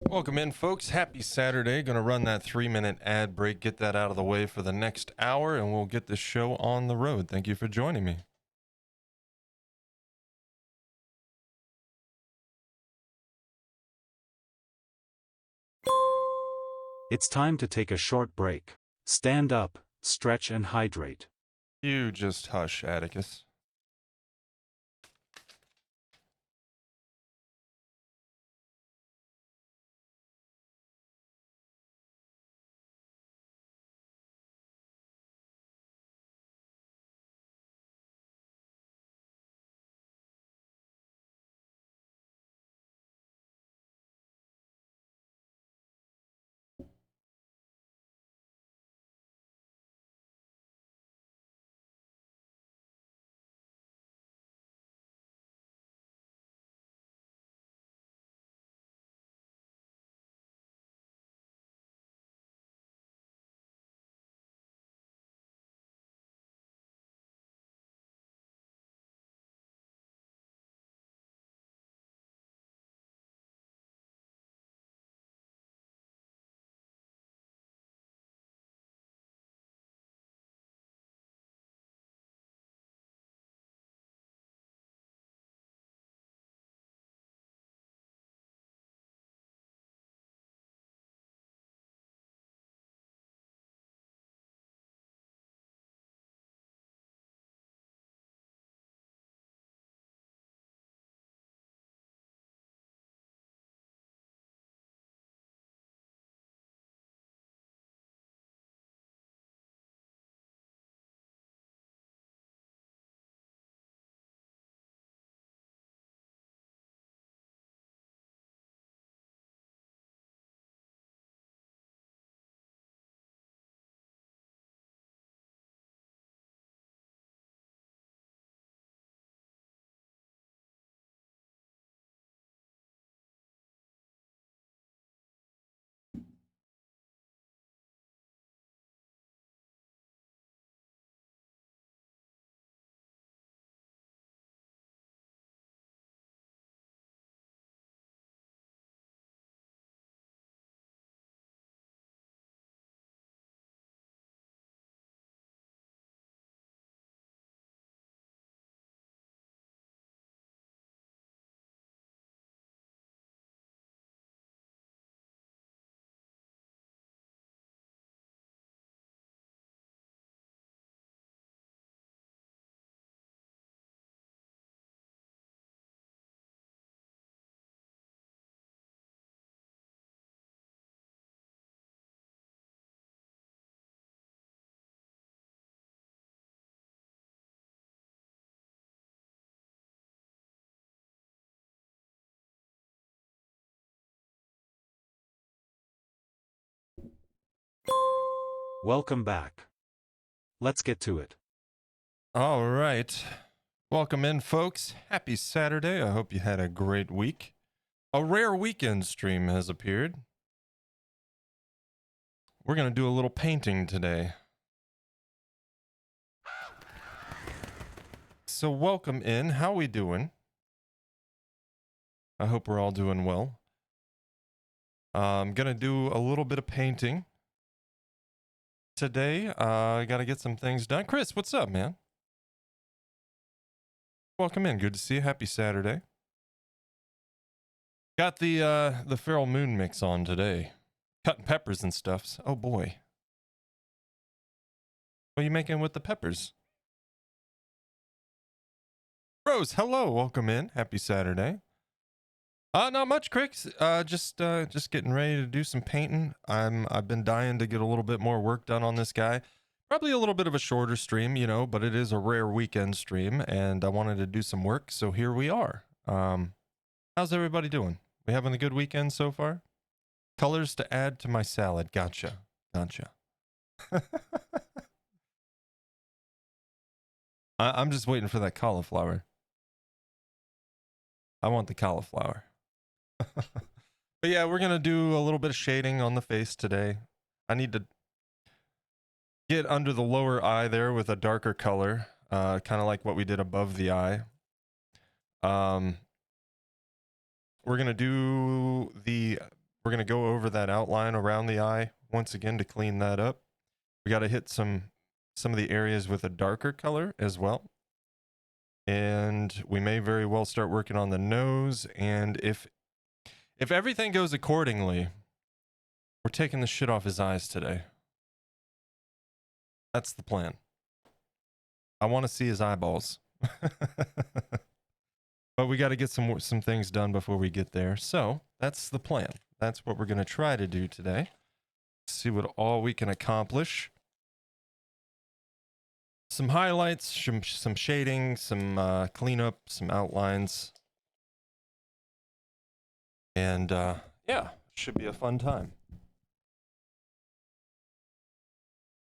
Welcome in, folks. Happy Saturday. Going to run that 3-minute ad break, get that out of the way for the next hour, and we'll get this show on the road. Thank you for joining me. It's time to take a short break. Stand up, stretch and hydrate. You just hush, Atticus. Welcome back. Let's get to it. All right. Welcome in, folks. Happy Saturday. I hope you had a great week. A rare weekend stream has appeared. We're going to do a little painting today. So welcome in. How we doing? I hope we're all doing well. I'm going to do a little bit of painting today. I got to get some things done. Chris, what's up, man? Welcome in. Good to see you. Happy Saturday. Got the Feral Moon mix on today. Cutting peppers and stuff. Oh boy. What are you making with the peppers? Rose, hello. Welcome in. Happy Saturday. Not much, Chris. Just getting ready to do some painting. I've been dying to get a little bit more work done on this guy. Probably a little bit of a shorter stream, you know, but it is a rare weekend stream, and I wanted to do some work, so here we are. How's everybody doing? We having a good weekend so far? Colors to add to my salad. Gotcha. I'm just waiting for that cauliflower. I want the cauliflower. But yeah, we're gonna do a little bit of shading on the face today. I need to get under the lower eye there with a darker color, kind of like what we did above the eye. We're gonna do the We're going to go over that outline around the eye once again to clean that up. We got to hit some of the areas with a darker color as well. And we may very well start working on the nose. And if everything goes accordingly, we're taking the shit off his eyes today. That's the plan. I want to see his eyeballs. But we got to get some things done before we get there. So that's the plan. That's what we're going to try to do today. See what all we can accomplish. Some highlights, some shading, some cleanup, some outlines. And yeah, should be a fun time.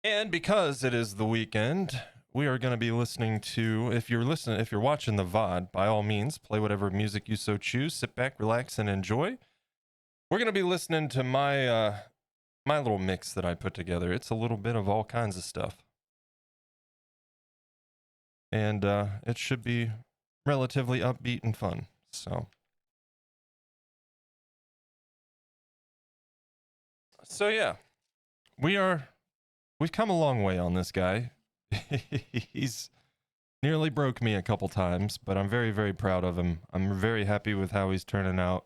And because it is the weekend, we are going to be listening to, if you're watching the VOD, by all means, play whatever music you so choose. Sit back, relax, and enjoy. We're going to be listening to my my little mix that I put together. It's a little bit of all kinds of stuff. And it should be relatively upbeat and fun. So yeah, we've come a long way on this guy. He's nearly broke me a couple times, but I'm very, very proud of him. I'm very happy with how he's turning out.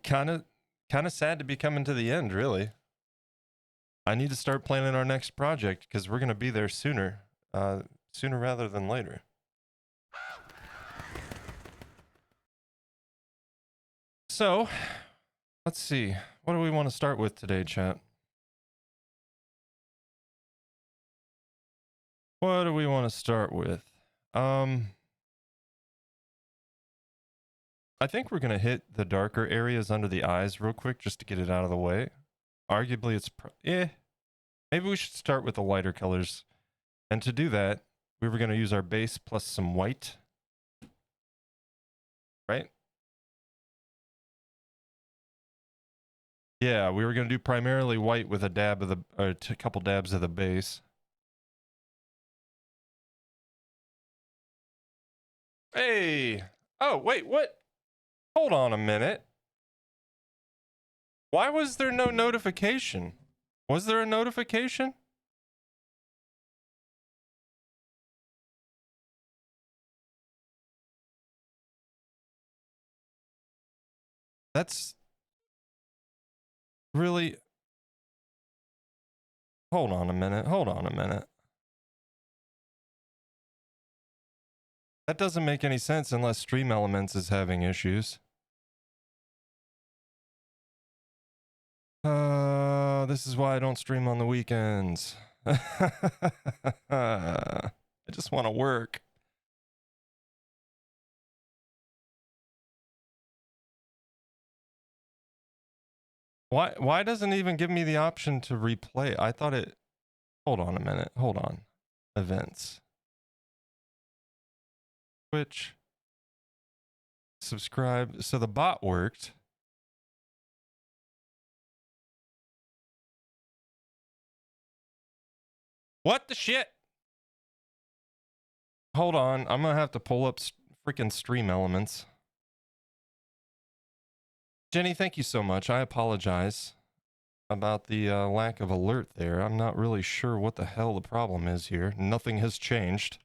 Kind of sad to be coming to the end, really. I need to start planning our next project because we're going to be there sooner rather than later. So, let's see. What do we want to start with today, chat? What do we want to start with? I think we're going to hit the darker areas under the eyes real quick just to get it out of the way. Arguably, it's... Maybe we should start with the lighter colors. And to do that, we were going to use our base plus some white. Right? Yeah, we were going to do primarily white with a dab of a couple dabs of the base. Hey! Oh, wait, what? Hold on a minute. Why was there no notification? Was there a notification? That's really... Hold on a minute. That doesn't make any sense unless Stream Elements is having issues. This is why I don't stream on the weekends. I just want to work. Why doesn't it even give me the option to replay? I thought it... Hold on a minute. Hold on. Events. Twitch. Subscribe. So the bot worked. What the shit? Hold on. I'm going to have to pull up freaking Stream Elements. Jenny, thank you so much. I apologize about the lack of alert there. I'm not really sure what the hell the problem is here. Nothing has changed.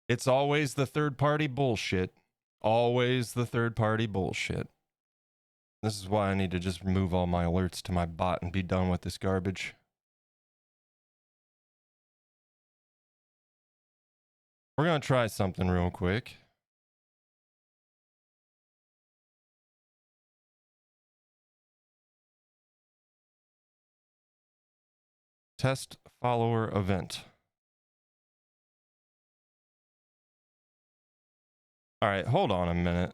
It's always the third-party bullshit. Always the third-party bullshit. This is why I need to just move all my alerts to my bot and be done with this garbage. We're going to try something real quick. Test follower event. All right, hold on a minute.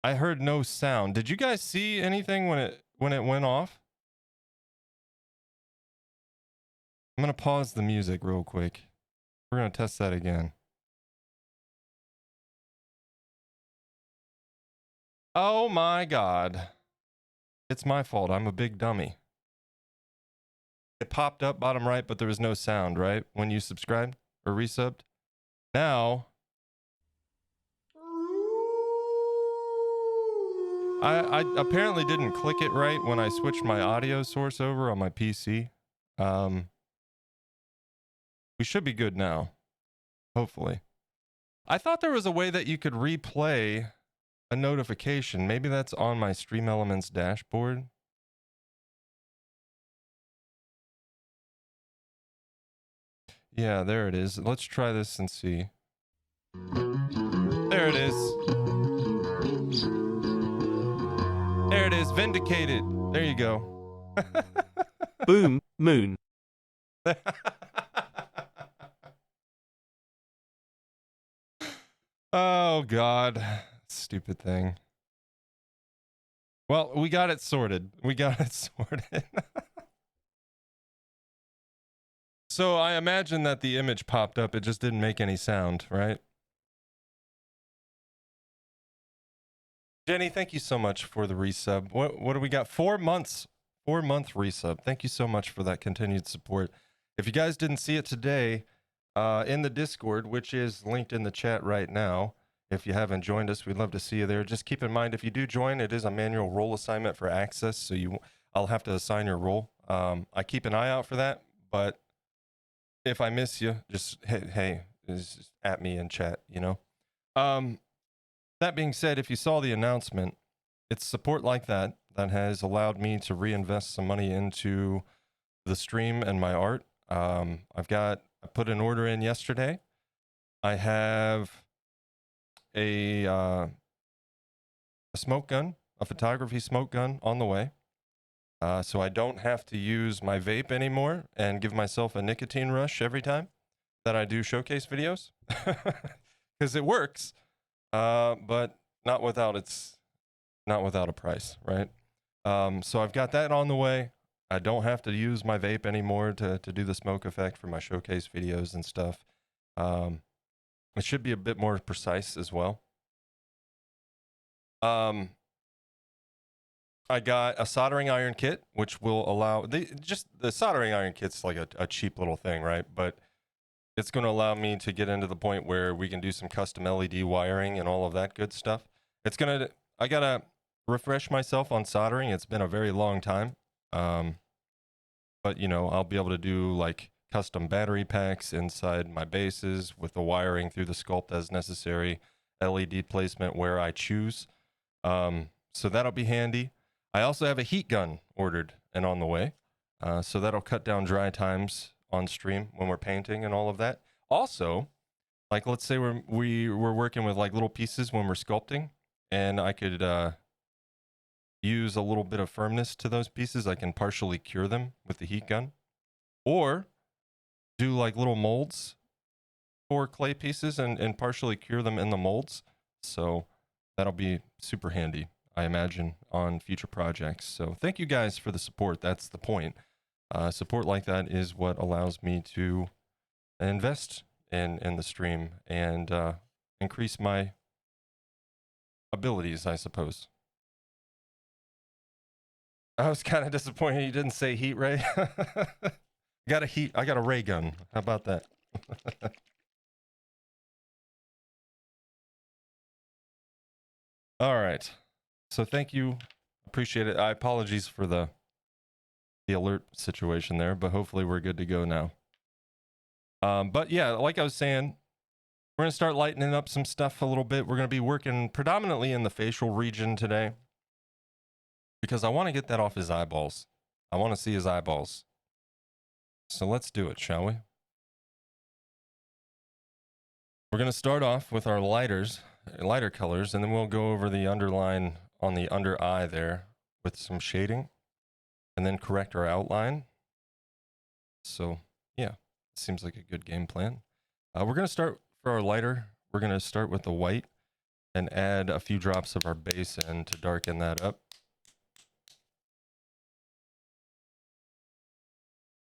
I heard no sound. Did you guys see anything when it went off? I'm going to pause the music real quick. We're going to test that again. Oh my God. It's my fault. I'm a big dummy. It popped up bottom right, but there was no sound, right? When you subscribed or resubbed. Now, I apparently didn't click it right when I switched my audio source over on my PC. We should be good now, hopefully. I thought there was a way that you could replay a notification. Maybe that's on my Stream Elements dashboard. Yeah, there it is. Let's try this and see. There it is. There it is. Vindicated. There you go. Boom, moon. Oh, God. Stupid thing. Well, we got it sorted. We got it sorted. So I imagine that the image popped up. It just didn't make any sound, right? Jenny, thank you so much for the resub. What do we got? 4 months. 4-month resub. Thank you so much for that continued support. If you guys didn't see it today, in the Discord, which is linked in the chat right now, if you haven't joined us, we'd love to see you there. Just keep in mind, if you do join, it is a manual role assignment for access, so I'll have to assign your role. I keep an eye out for that, but if I miss you, just hey, just at me in chat, you know. That being said, if you saw the announcement, it's support like that that has allowed me to reinvest some money into the stream and my art. I put an order in yesterday. I have a smoke gun, a photography smoke gun on the way. So I don't have to use my vape anymore and give myself a nicotine rush every time that I do showcase videos. Because it works, but not without a price, right? So I've got that on the way. I don't have to use my vape anymore to do the smoke effect for my showcase videos and stuff. It should be a bit more precise as well. I got a soldering iron kit, which will allow the soldering iron kit's like a cheap little thing, right? But it's going to allow me to get into the point where we can do some custom LED wiring and all of that good stuff. I gotta refresh myself on soldering. It's been a very long time. But you know, I'll be able to do like custom battery packs inside my bases with the wiring through the Sculpt as necessary, LED placement where I choose. So that'll be handy. I also have a heat gun ordered and on the way. So that'll cut down dry times on stream when we're painting and all of that. Also, like let's say we're working with like little pieces when we're sculpting, and I could use a little bit of firmness to those pieces. I can partially cure them with the heat gun, or do like little molds for clay pieces and partially cure them in the molds. So that'll be super handy, I imagine, on future projects. So thank you guys for the support. That's the point. Support like that is what allows me to invest in the stream and increase my abilities, I suppose. I was kind of disappointed you didn't say heat ray. I got a ray gun. How about that? All right. So thank you. Appreciate it. Apologies for the alert situation there, but hopefully we're good to go now. But yeah, like I was saying, we're going to start lightening up some stuff a little bit. We're going to be working predominantly in the facial region today because I want to get that off his eyeballs. I want to see his eyeballs. So let's do it, shall we? We're going to start off with our lighter colors, and then we'll go over the underline on the under eye there with some shading, and then correct our outline. So yeah, seems like a good game plan. We're going to start for our lighter. We're going to start with the white and add a few drops of our base in to darken that up.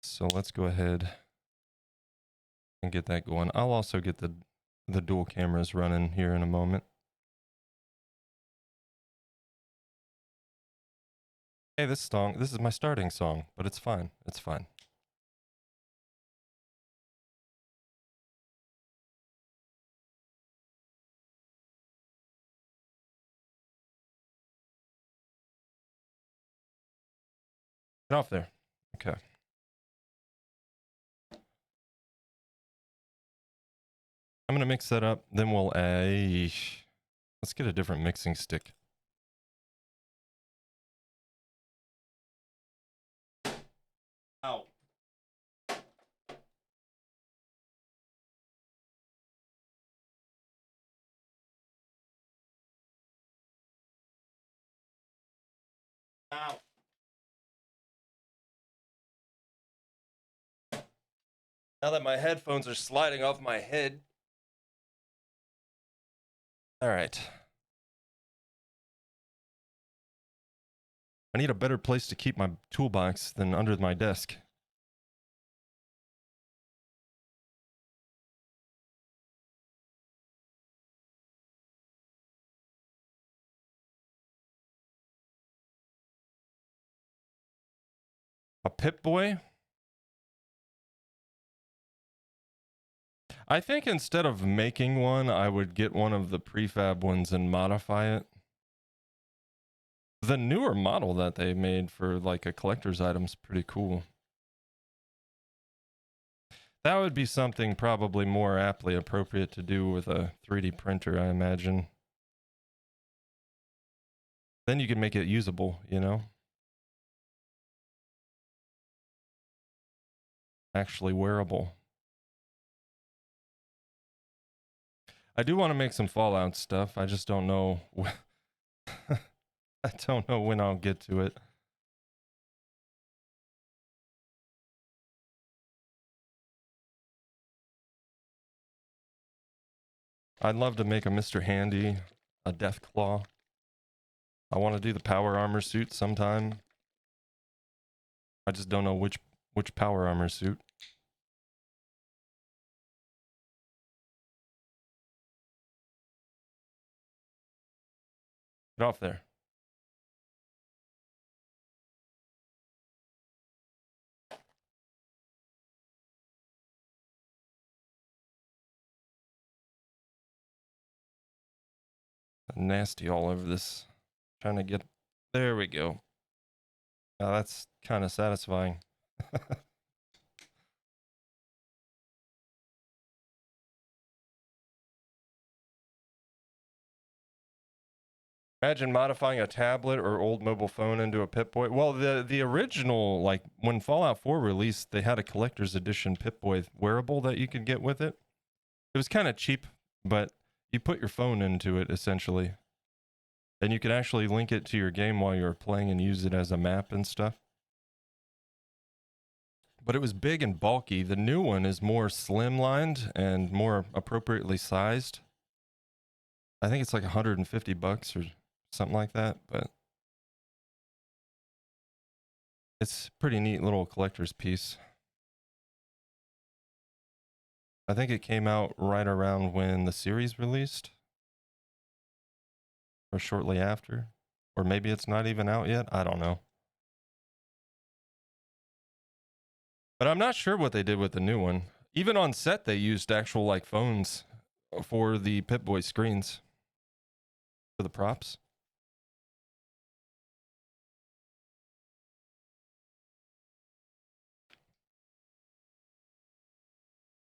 So let's go ahead and get that going. I'll also get the dual cameras running here in a moment. Hey, this is my starting song, but it's fine. It's fine. Get off there. Okay. I'm gonna mix that up. Then we'll let's get a different mixing stick. Ow. Ow. Now that my headphones are sliding off my head. All right. I need a better place to keep my toolbox than under my desk. A Pip-Boy? I think instead of making one, I would get one of the prefab ones and modify it. The newer model that they made for like a collector's item is pretty cool. That would be something probably more aptly appropriate to do with a 3D printer, I imagine. Then you can make it usable, you know? Actually wearable. I do want to make some Fallout stuff. I just don't know. I don't know when I'll get to it. I'd love to make a Mr. Handy, a Deathclaw. I want to do the power armor suit sometime. I just don't know which power armor suit. Get off there. Nasty all over this. Trying to get... There we go. Now that's kind of satisfying. Imagine modifying a tablet or old mobile phone into a Pip-Boy. Well, the original, like when Fallout 4 released, they had a collector's edition Pip-Boy wearable that you could get with it. It was kind of cheap, but you put your phone into it essentially. And you could actually link it to your game while you're playing and use it as a map and stuff. But it was big and bulky. The new one is more slimlined and more appropriately sized. I think it's like $150 or something like that, but it's a pretty neat little collector's piece. I think it came out right around when the series released, or shortly after, or maybe it's not even out yet. I don't know. But I'm not sure what they did with the new one. Even on set, they used actual like phones for the Pip-Boy screens for the props.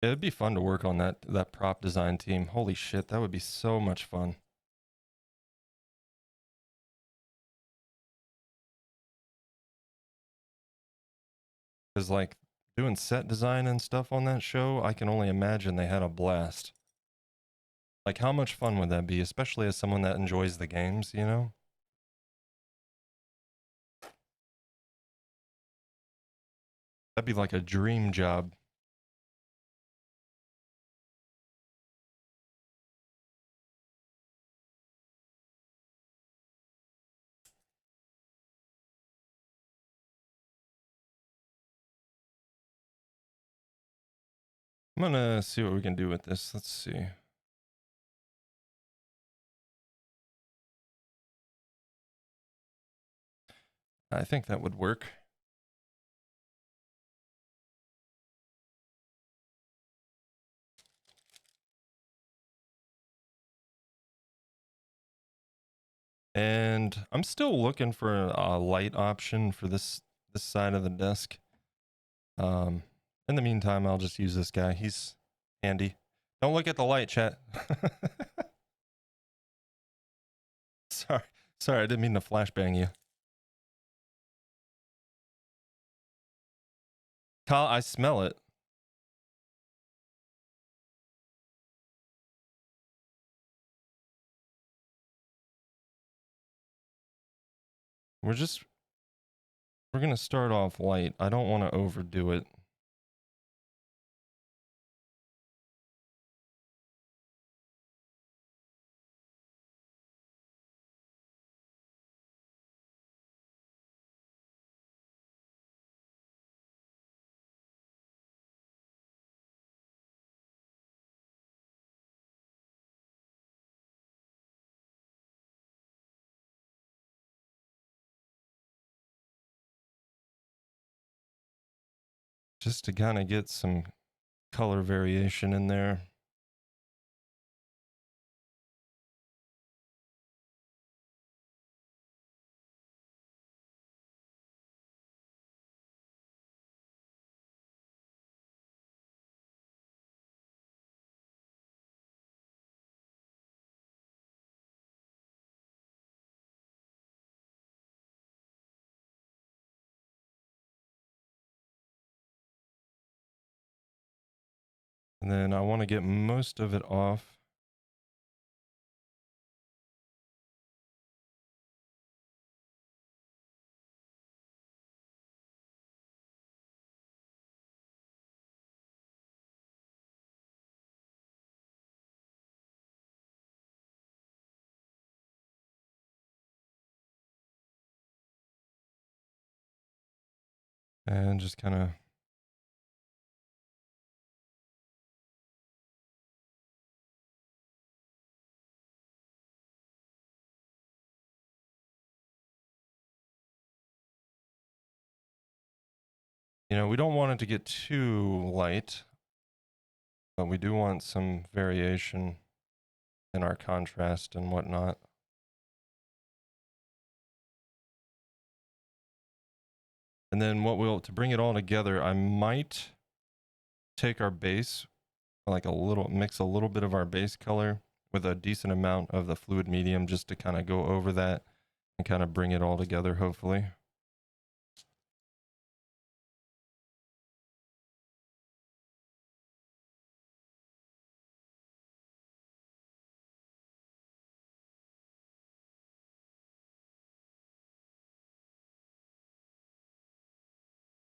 It'd be fun to work on that prop design team. Holy shit, that would be so much fun. Because like doing set design and stuff on that show, I can only imagine they had a blast. Like how much fun would that be, especially as someone that enjoys the games, you know? That'd be like a dream job. I'm gonna see what we can do with this. Let's see. I think that would work. And I'm still looking for a light option for this this side of the desk. In the meantime, I'll just use this guy. He's handy. Don't look at the light, chat. Sorry, I didn't mean to flashbang you. Kyle, I smell it. We're gonna start off light. I don't want to overdo it. Just to kind of get some color variation in there. And then I want to get most of it off. And just kind of we don't want it to get too light, but we do want some variation in our contrast and whatnot. And then to bring it all together, I might take our base, mix a little bit of our base color with a decent amount of the fluid medium just to kind of go over that and kind of bring it all together, hopefully.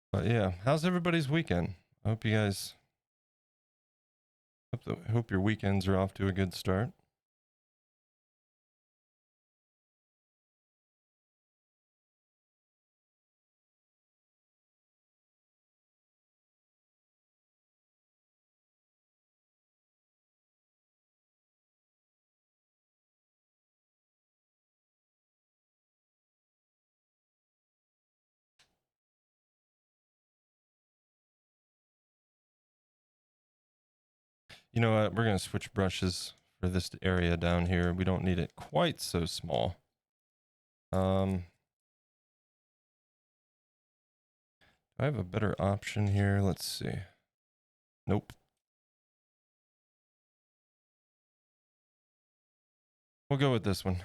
But yeah, how's everybody's weekend? I hope you guys, hope your weekends are off to a good start. You know what? We're going to switch brushes for this area down here. We don't need it quite so small. Do I have a better option here? Let's see. Nope. We'll go with this one.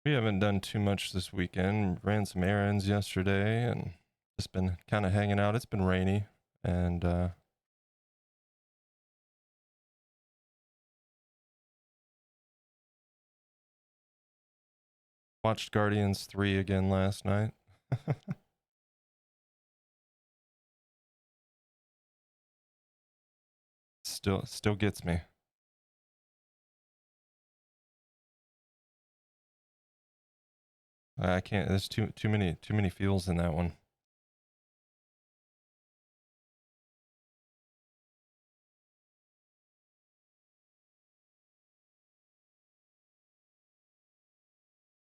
We haven't done too much this weekend. Ran some errands yesterday and just been kind of hanging out. It's been rainy and watched Guardians 3 again last night. Still gets me. I can't. There's too many feels in that one.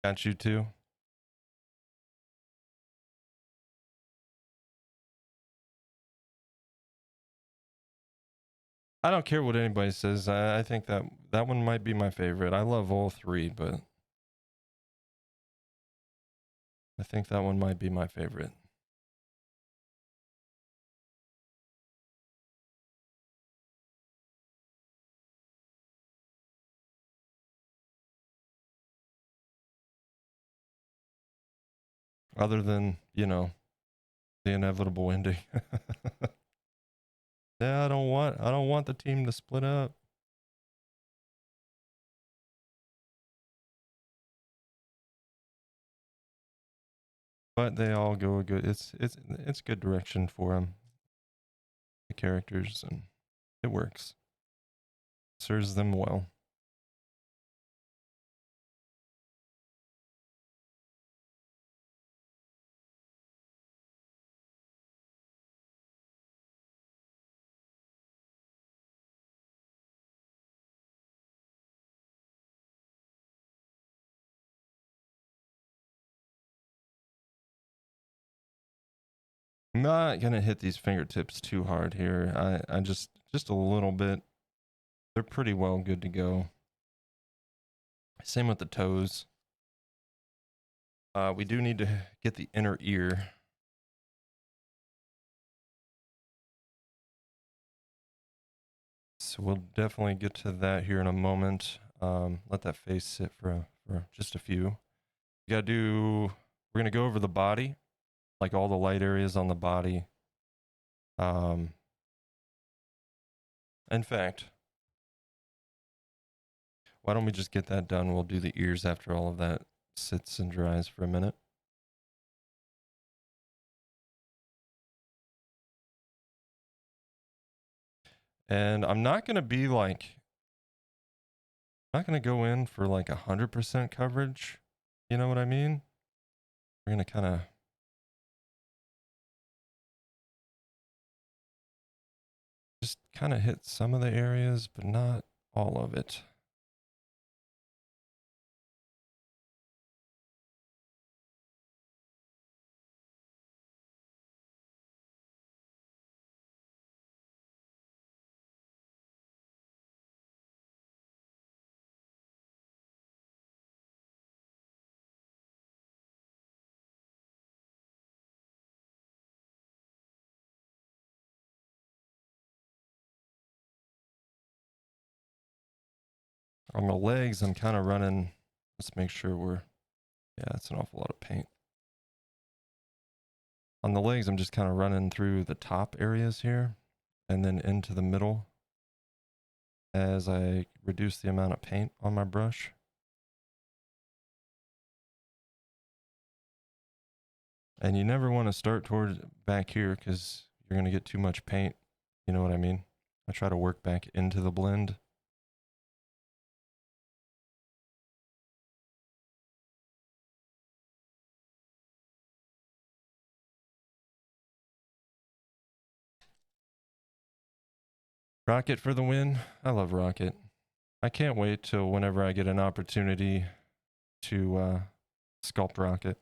Got you too. I don't care what anybody says. I think that one might be my favorite. I love all three, but I think that one might be my favorite. Other than, you know, the inevitable ending. Yeah, I don't want the team to split up. But they all go a good. It's good direction for them, the characters, and it works. Serves them well. I'm not gonna hit these fingertips too hard here. I just a little bit. They're pretty well good to go. Same with the toes. We do need to get the inner ear. So we'll definitely get to that here in a moment. Let that face sit for just a few. You gotta do. We're gonna go over the body, like all the light areas on the body. In fact, why don't we just get that done? We'll do the ears after all of that sits and dries for a minute. And I'm not gonna be like, I'm not gonna go in for like 100% coverage. You know what I mean? We're gonna kind of just hit some of the areas, but not all of it. On the legs, I'm kind of running. Let's make sure we're, yeah, that's an awful lot of paint. On the legs, I'm just kind of running through the top areas here and then into the middle as I reduce the amount of paint on my brush. And you never want to start towards back here because you're going to get too much paint. You know what I mean? I try to work back into the blend. Rocket for the win. I love Rocket. I can't wait till whenever I get an opportunity to sculpt Rocket.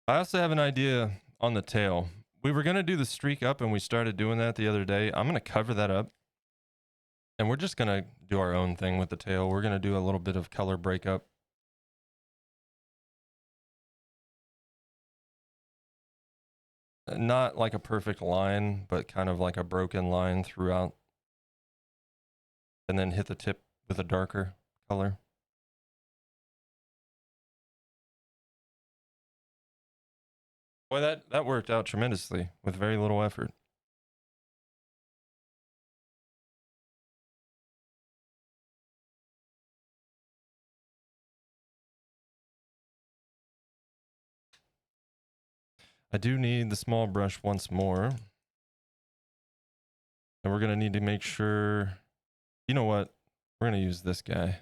I also have an idea on the tail. We were going to do the streak up and we started doing that the other day. I'm going to cover that up and we're just going to do our own thing with the tail. We're going to do a little bit of color breakup. Not like a perfect line, but kind of like a broken line throughout. And then hit the tip with a darker color. Boy, that worked out tremendously with very little effort. I do need the small brush once more. And we're going to need to make sure, you know what? We're going to use this guy.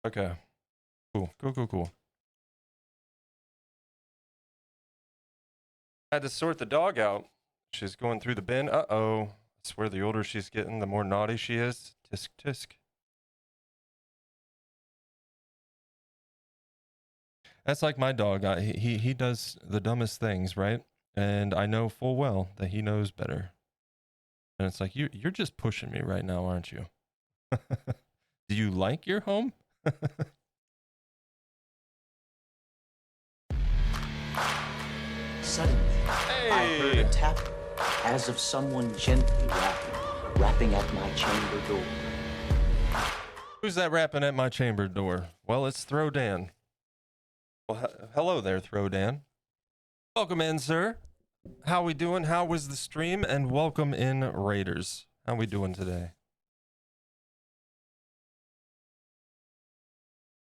Okay. Cool. Cool, cool, cool. Had to sort the dog out. She's going through the bin. Uh-oh. I swear the older she's getting, the more naughty she is. Tisk, tisk. That's like my dog. He does the dumbest things, right? And I know full well that he knows better. And it's like, you're just pushing me right now, aren't you? Do you like your home? Suddenly, I heard a tap as of someone gently rapping at my chamber door. Who's that rapping at my chamber door? Well, it's Throw Dan. Well, hello there, Throw Dan. Welcome in, sir. How we doing? How was the stream? And welcome in, Raiders. How we doing today?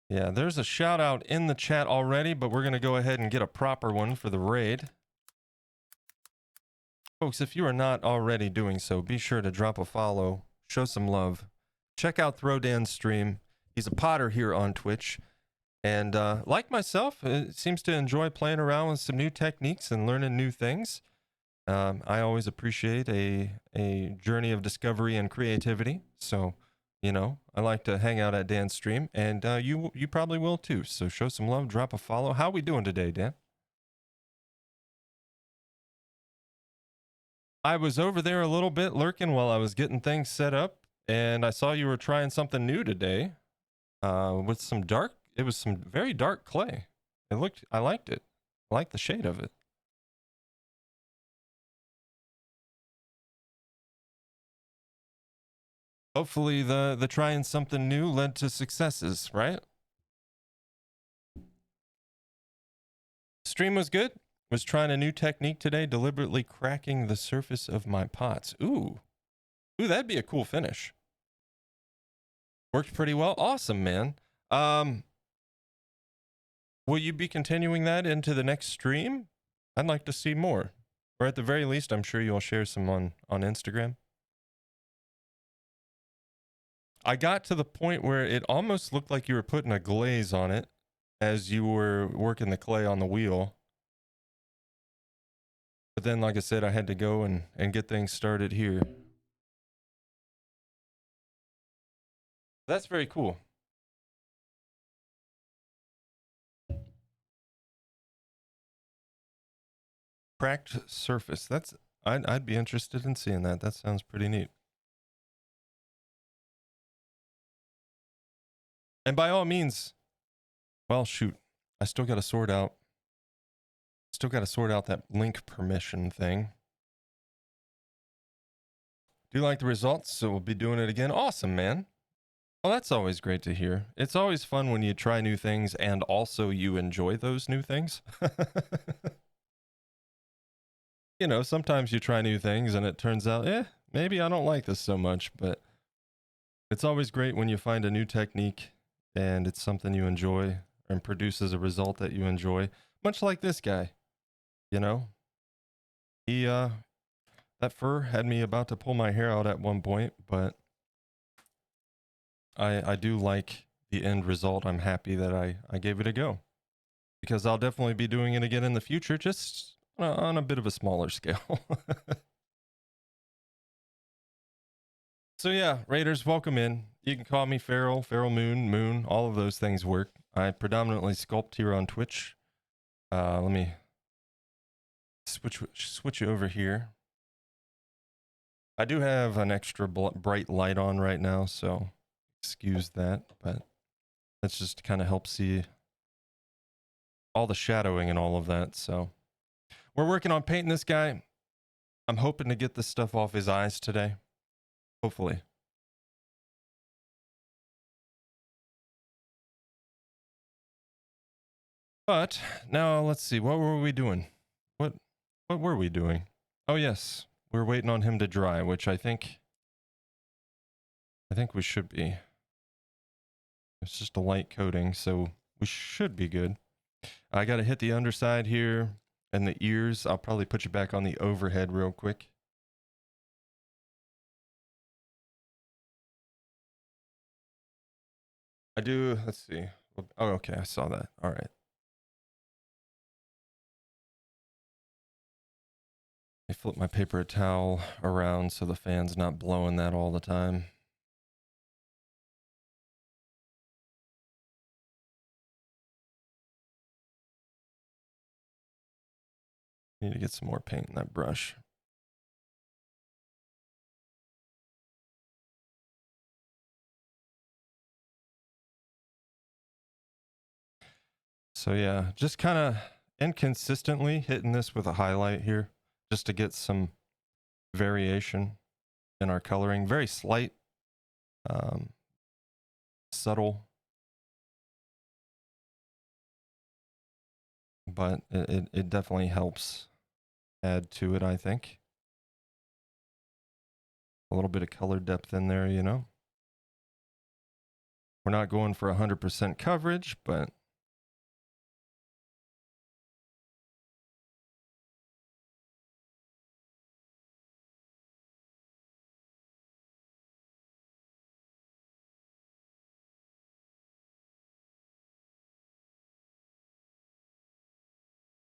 Yeah, there's a shout out in the chat already, but we're going to go ahead and get a proper one for the raid. Folks, if you are not already doing so, be sure to drop a follow, show some love. Check out Throw Dan's stream. He's a potter here on Twitch. And like myself, seems to enjoy playing around with some new techniques and learning new things. I always appreciate a journey of discovery and creativity. So, you know, I like to hang out at Dan's stream, and you probably will too. So show some love, drop a follow. How we doing today, Dan? I was over there a little bit lurking while I was getting things set up, and I saw you were trying something new today with some dark. It was some very dark clay. I liked it. I liked the shade of it. Hopefully the trying something new led to successes, right? Stream was good. Was trying a new technique today, deliberately cracking the surface of my pots. Ooh, that'd be a cool finish. Worked pretty well. Awesome, man. Will you be continuing that into the next stream? I'd like to see more. Or at the very least, I'm sure you'll share some on Instagram. I got to the point where it almost looked like you were putting a glaze on it as you were working the clay on the wheel. But then, like I said, I had to go and get things started here. That's very cool. Cracked surface. I'd be interested in seeing that. That sounds pretty neat. And by all means, well, shoot, I still got to sort out that link permission thing. Do you like the results? So we'll be doing it again. Awesome, man. Well, that's always great to hear. It's always fun when you try new things and also you enjoy those new things. You know, sometimes you try new things and it turns out, maybe I don't like this so much, but it's always great when you find a new technique and it's something you enjoy and produces a result that you enjoy, much like this guy. You know, he that fur had me about to pull my hair out at one point, but I do like the end result. I'm happy that I gave it a go, because I'll definitely be doing it again in the future, just on a bit of a smaller scale. So yeah, Raiders, welcome in. You can call me Feral, Moon, all of those things work. I predominantly sculpt here on Twitch. Let me switch you over here. I do have an extra bright light on right now, so excuse that, but that's just to kind of help see all the shadowing and all of that. So we're working on painting this guy. I'm hoping to get this stuff off his eyes today. Hopefully. But now let's see. What were we doing? What were we doing? Oh yes, we're waiting on him to dry, which I think we should be. It's just a light coating, so we should be good. I got to hit the underside here and the ears. I'll probably put you back on the overhead real quick. I do. Let's see. Oh, okay. I saw that. All right. I flip my paper towel around so the fan's not blowing that all the time. Need to get some more paint in that brush. So yeah, just kind of inconsistently hitting this with a highlight here just to get some variation in our coloring. Very slight, subtle, but it definitely helps add to it, I think. A little bit of color depth in there, you know. We're not going for 100% coverage, but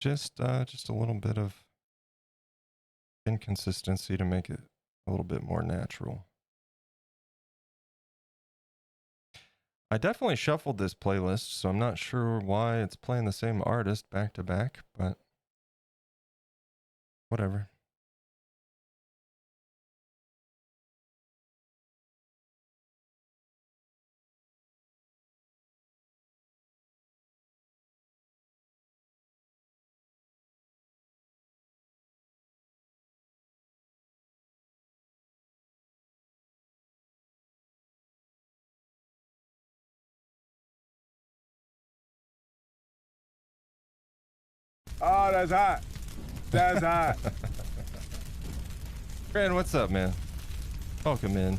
just a little bit of inconsistency to make it a little bit more natural. I definitely shuffled this playlist, so I'm not sure why it's playing the same artist back to back, but whatever. Oh, that's hot. That's hot. Brandon, what's up, man? Welcome in.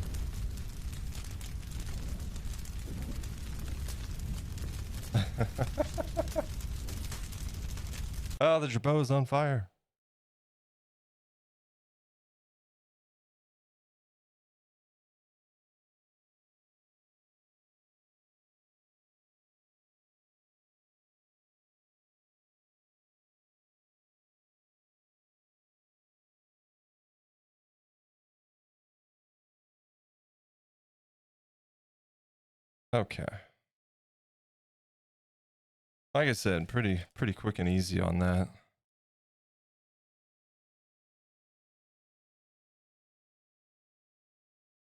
Oh, the Jerboa's on fire. Okay. Like I said, pretty quick and easy on that.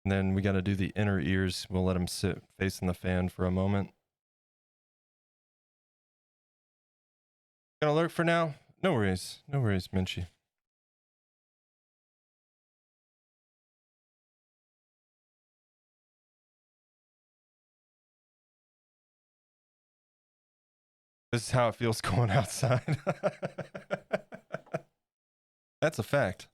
And then we got to do the inner ears. We'll let them sit facing the fan for a moment. Gonna lurk for now? No worries. No worries, Minchie. This is how it feels going outside. That's a fact.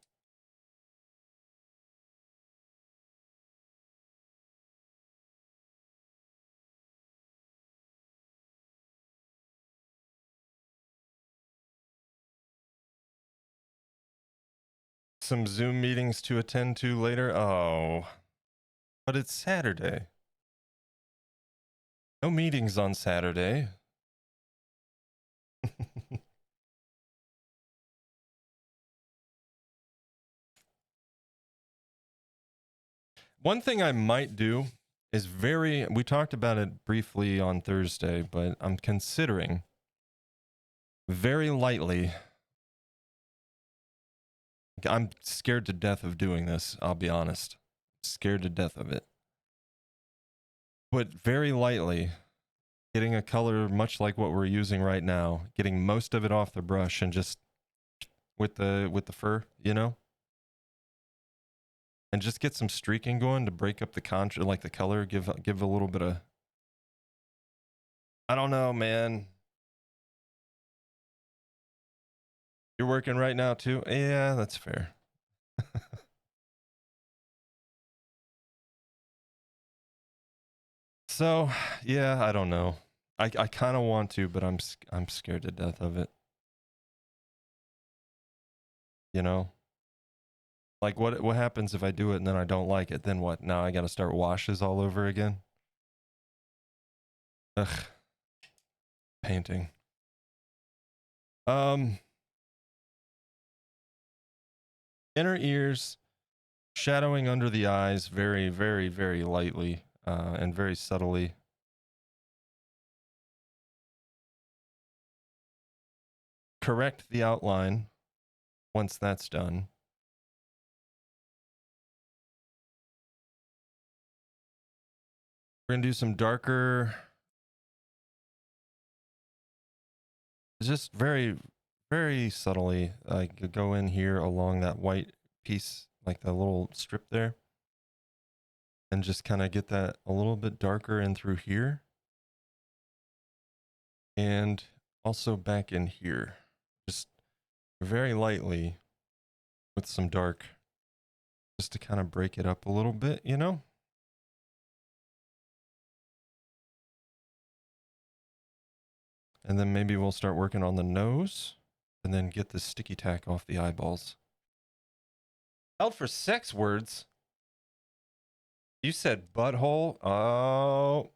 Some Zoom meetings to attend to later. Oh, but it's Saturday. No meetings on Saturday. One thing I might do is we talked about it briefly on Thursday, but I'm considering very lightly. I'm scared to death of doing this, I'll be honest. Scared to death of it. But very lightly, getting a color much like what we're using right now, getting most of it off the brush and just with the fur, you know? And just get some streaking going to break up the contrast, like the color, give a little bit of, I don't know, man. You're working right now too? Yeah, that's fair. So, yeah, I don't know. I kind of want to, but I'm scared to death of it. You know? Like what happens if I do it and then I don't like it? Then what? Now I got to start washes all over again? Ugh, painting. Inner ears, shadowing under the eyes very, very, very lightly and very subtly. Correct the outline once that's done. We're going to do some darker, just very, very subtly, like go in here along that white piece, like the little strip there, and just kind of get that a little bit darker in through here. And also back in here, just very lightly with some dark, just to kind of break it up a little bit, you know? And then maybe we'll start working on the nose and then get the sticky tack off the eyeballs. Held for sex words. You said butthole. Oh.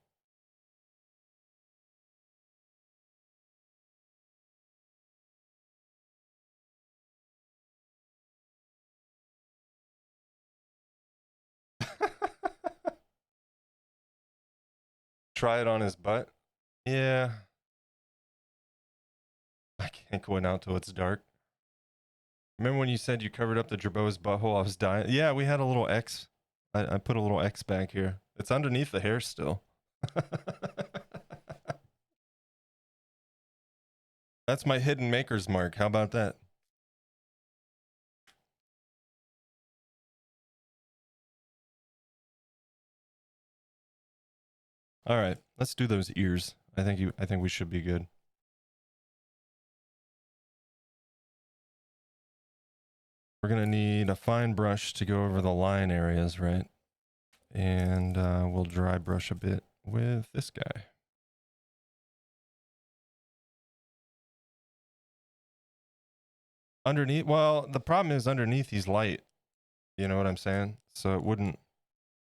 Try it on his butt. Yeah. I can't go in out till it's dark. Remember when you said you covered up the Jerboa's butthole? I was dying. Yeah, we had a little X. I put a little X back here. It's underneath the hair still. That's my hidden maker's mark. How about that? All right, let's do those ears. I think we should be good. We're gonna need a fine brush to go over the line areas, right? And we'll dry brush a bit with this guy. Underneath, well, the problem is underneath he's light. You know what I'm saying? So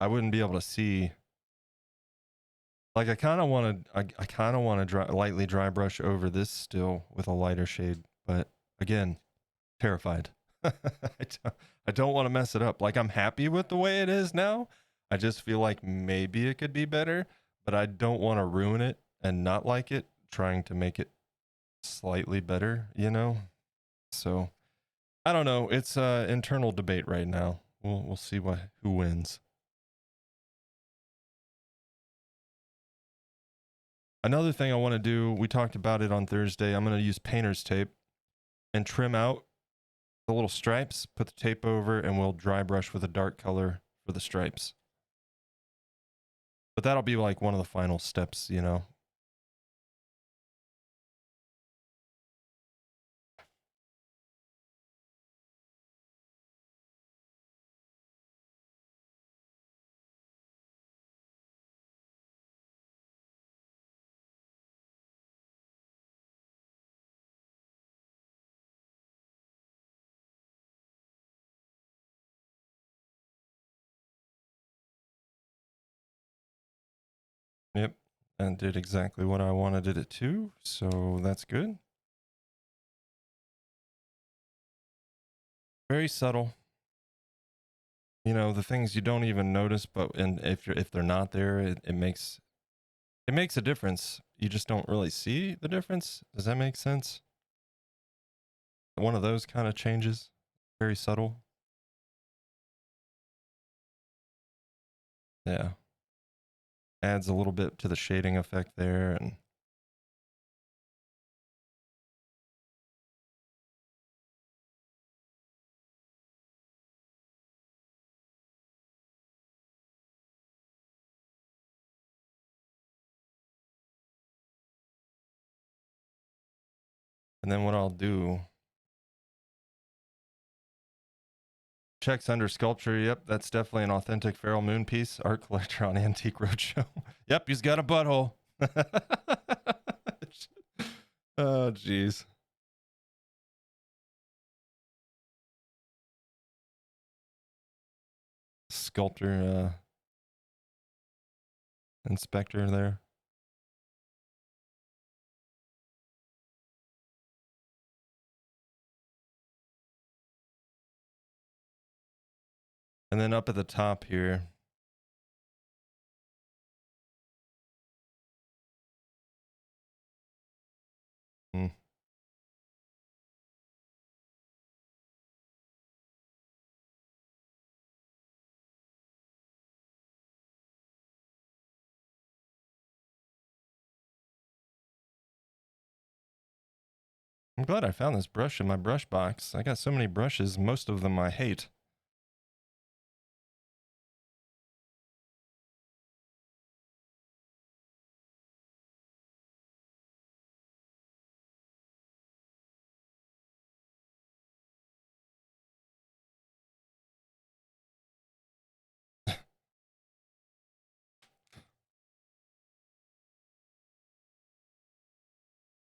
I wouldn't be able to see. Like I kind of want to lightly dry brush over this still with a lighter shade, but again, terrified. I don't want to mess it up. Like I'm happy with the way it is now. I just feel like maybe it could be better, but I don't want to ruin it and not like it, trying to make it slightly better, you know? So I don't know. It's internal debate right now. We'll see who wins. Another thing I want to do, we talked about it on Thursday. I'm going to use painter's tape and trim out the little stripes, put the tape over, and we'll dry brush with a dark color for the stripes. But that'll be like one of the final steps, you know. Yep, and did exactly what I wanted it to, so that's good. Very subtle. You know, the things you don't even notice, but if they're not there, it makes a difference. You just don't really see the difference. Does that make sense? One of those kind of changes, very subtle. Yeah. Adds a little bit to the shading effect there, and then what I'll do, checks under sculpture. Yep, that's definitely an authentic Feral Moon piece. Art collector on Antique Roadshow. Yep, he's got a butthole. Oh, jeez. Sculptor inspector there. And then up at the top here, I'm glad I found this brush in my brush box. I got so many brushes, most of them I hate.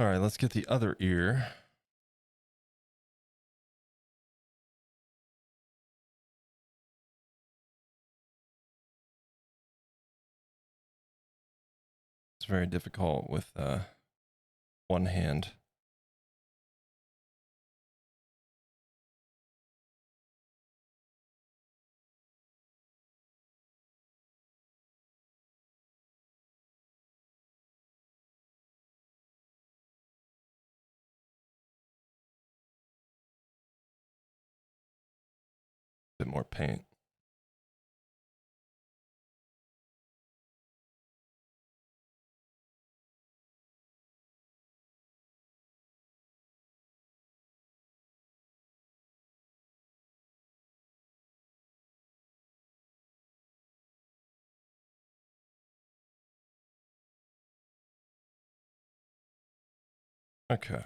All right, let's get the other ear. It's very difficult with one hand. Bit more paint. Okay.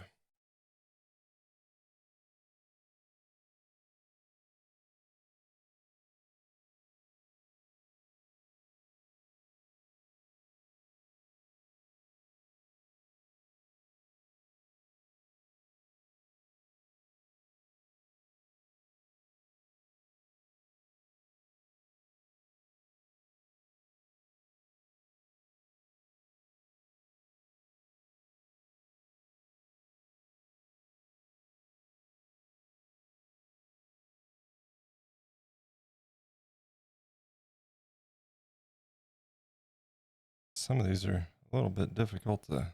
Some of these are a little bit difficult to...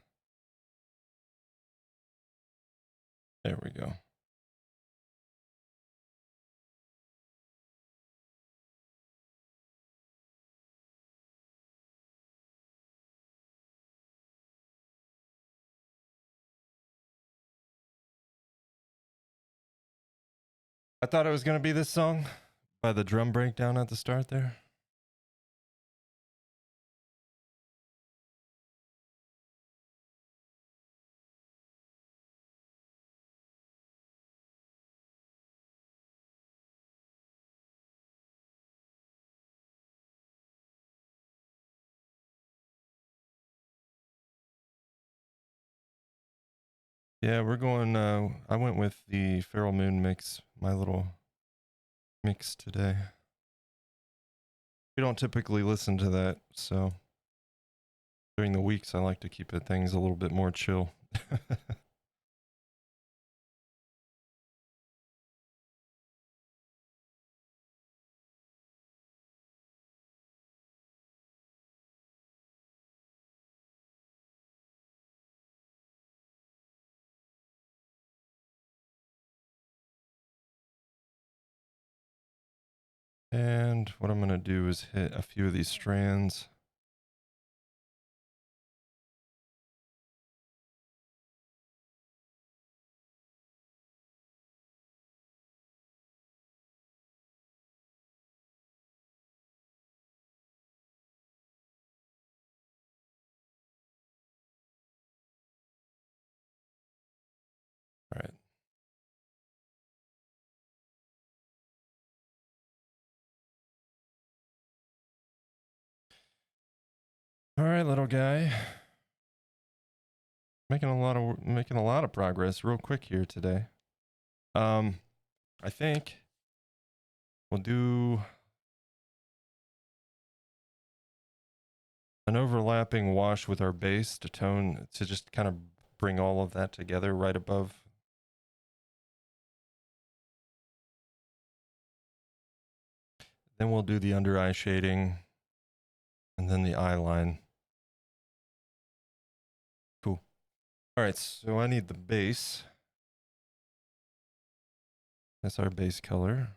There we go. I thought it was going to be this song by the drum breakdown at the start there. Yeah, we're going, I went with the Feral Moon mix, my little mix today. We don't typically listen to that, so during the weeks I like to keep things a little bit more chill. And what I'm going to do is hit a few of these strands. All right. All right, little guy. Making a lot of progress real quick here today. I think we'll do an overlapping wash with our base to just kind of bring all of that together right above. Then we'll do the under eye shading and then the eye line. Cool. All right, so I need the base. That's our base color.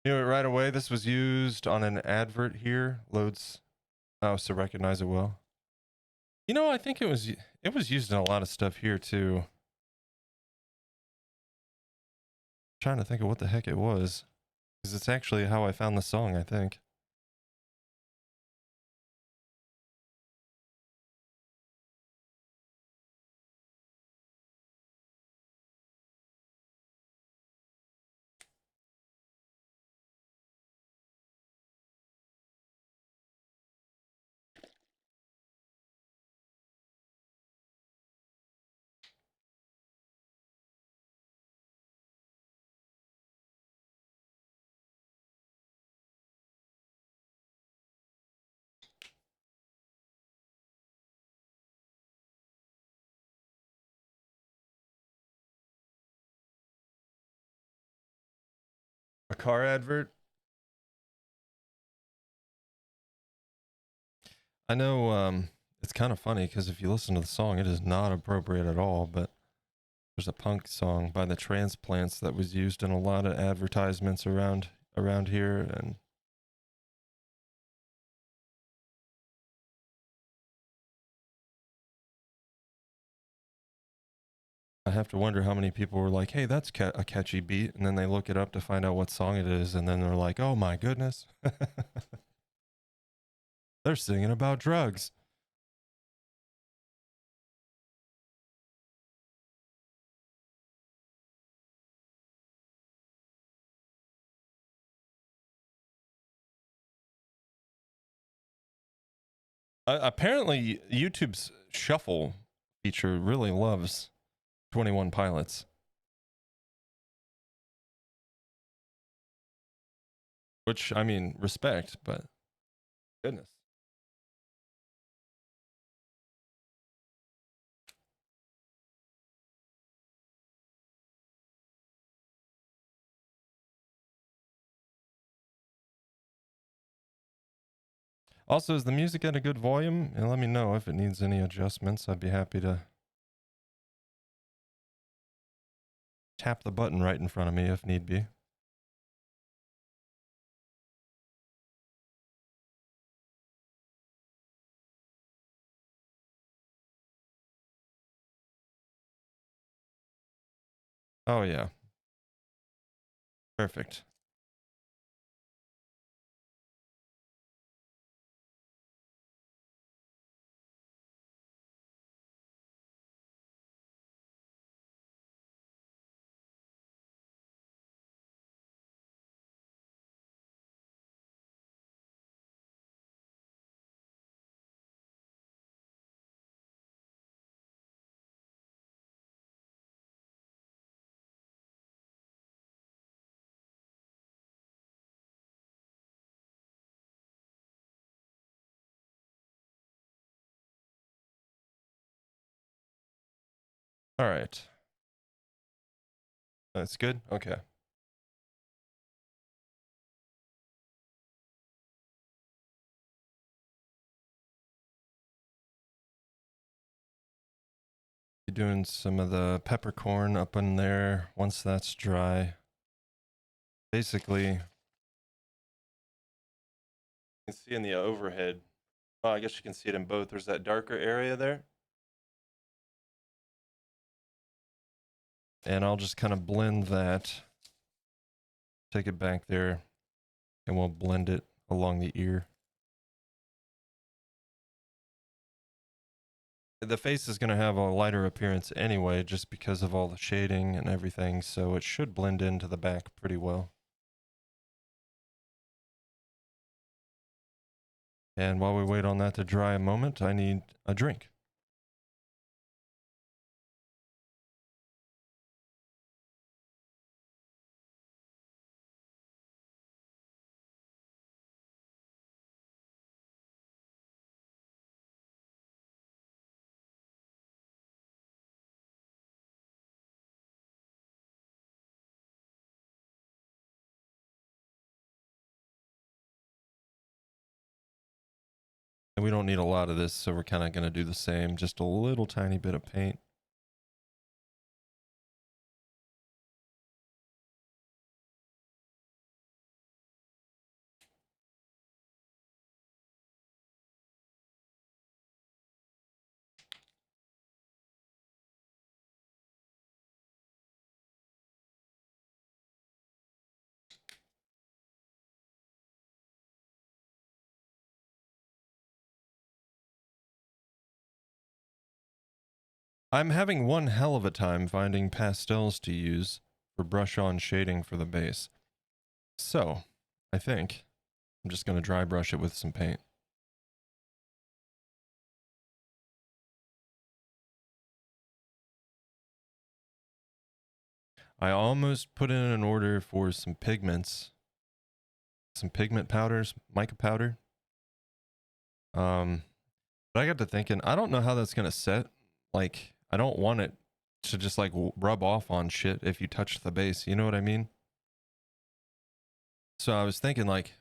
You know it right away. This was used on an advert here. Loads. Oh, so recognize it well. You know, I think it was used in a lot of stuff here too. Trying to think of what the heck it was, because it's actually how I found the song, I think. A car advert. I know it's kind of funny because if you listen to the song, it is not appropriate at all, but there's a punk song by the Transplants that was used in a lot of advertisements around here, and I have to wonder how many people were like, "Hey, that's a catchy beat," and then they look it up to find out what song it is, and then they're like, "Oh my goodness." They're singing about drugs. Apparently, YouTube's shuffle feature really loves 21 Pilots. Which, I mean, respect, but goodness. Also, is the music at a good volume? And let me know if it needs any adjustments. I'd be happy to tap the button right in front of me if need be. Oh, yeah. Perfect. All right. That's good. Okay. Doing some of the peppercorn up in there once that's dry. Basically, you can see in the overhead. Oh, I guess you can see it in both. There's that darker area there. And I'll just kind of blend that. Take it back there, and we'll blend it along the ear. The face is going to have a lighter appearance anyway, just because of all the shading and everything, so it should blend into the back pretty well. And while we wait on that to dry a moment, I need a drink. And we don't need a lot of this, so we're kind of going to do the same, just a little tiny bit of paint. I'm having one hell of a time finding pastels to use for brush-on shading for the base. So, I think I'm just going to dry brush it with some paint. I almost put in an order for some pigments, some pigment powders, mica powder. But I got to thinking, I don't know how that's going to set. Like, I don't want it to just like rub off on shit if you touch the base. You know what I mean? So I was thinking like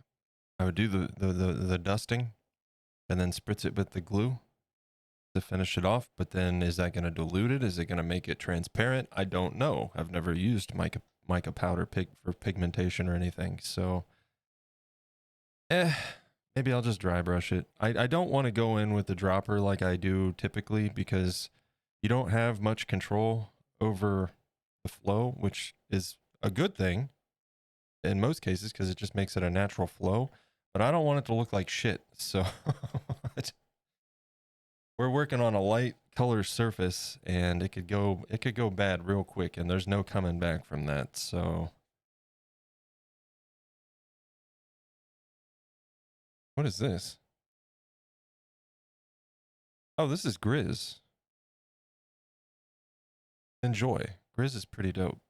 I would do the dusting and then spritz it with the glue to finish it off. But then is that going to dilute it? Is it going to make it transparent? I don't know. I've never used mica powder for pigmentation or anything. So, maybe I'll just dry brush it. I don't want to go in with the dropper like I do typically because you don't have much control over the flow, which is a good thing in most cases because it just makes it a natural flow. But I don't want it to look like shit. So we're working on a light color surface and it could go bad real quick and there's no coming back from that. So what is this? Oh, this is Grizz. Enjoy. Grizz is pretty dope.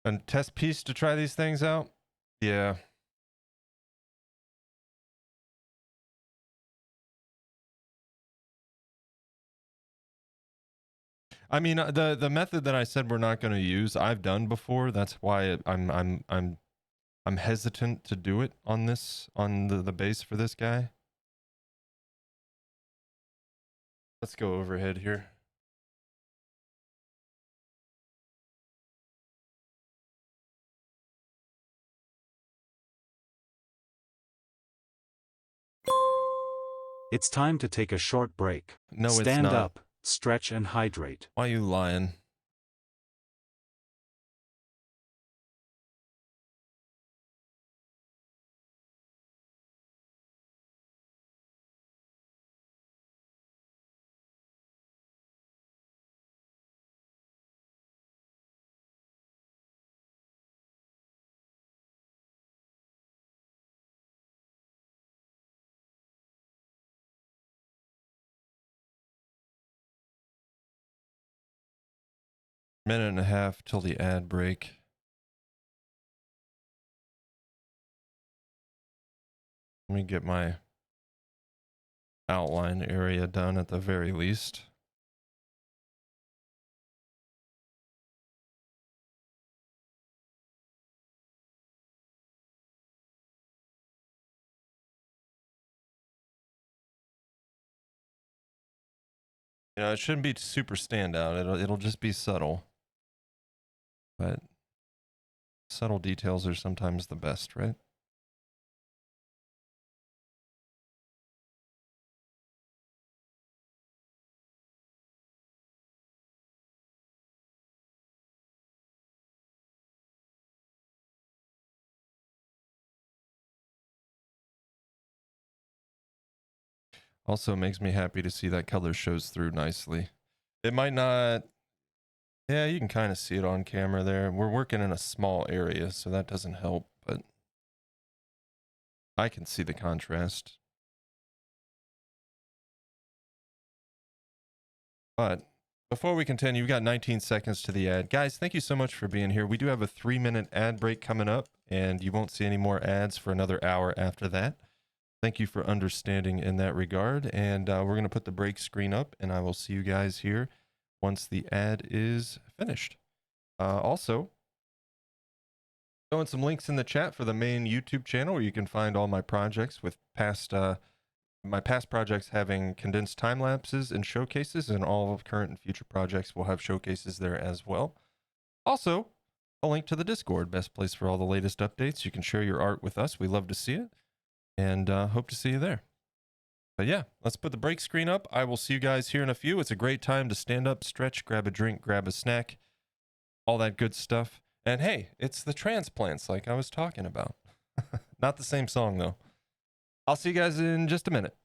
A test piece to try these things out? Yeah. I mean, the method that I said we're not going to use, I've done before. That's why I'm hesitant to do it on this, on the base for this guy. Let's go overhead here. It's time to take a short break. No, it's Stand not. up, stretch and hydrate. Why are you lying? Minute and a half till the ad break. Let me get my outline area done at the very least. You know, it shouldn't be super standout. It'll just be subtle. But subtle details are sometimes the best, right? Also makes me happy to see that color shows through nicely. It might not, yeah, you can kind of see it on camera there. We're working in a small area, so that doesn't help, but I can see the contrast. But before we continue, we've got 19 seconds to the ad. Guys, thank you so much for being here. We do have a 3-minute ad break coming up, and you won't see any more ads for another hour after that. thank you for understanding in that regard. And we're going to put the break screen up, and I will see you guys here once the ad is finished. Also, throwing some links in the chat for the main YouTube channel where you can find all my projects with my past projects having condensed time lapses and showcases, and all of current and future projects will have showcases there as well. Also, a link to the Discord, best place for all the latest updates. You can share your art with us. We love to see it, and hope to see you there. But yeah, let's put the break screen up. I will see you guys here in a few. It's a great time to stand up, stretch, grab a drink, grab a snack, all that good stuff. And hey, it's the transplants like I was talking about. Not the same song though. I'll see you guys in just a minute.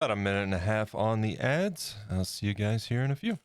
About a minute and a half on the ads. I'll see you guys here in a few.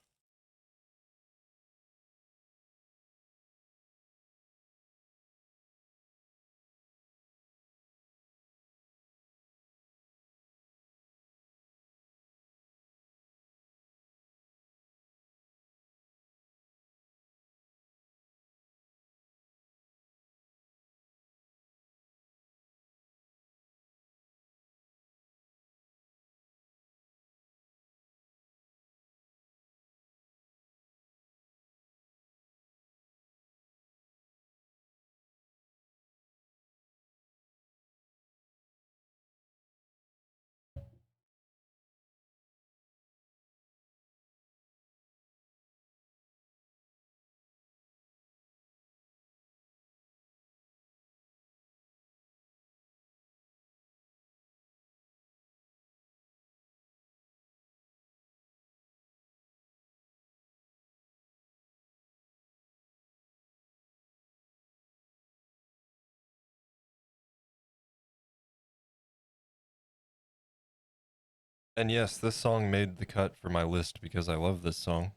And yes, this song made the cut for my list because I love this song.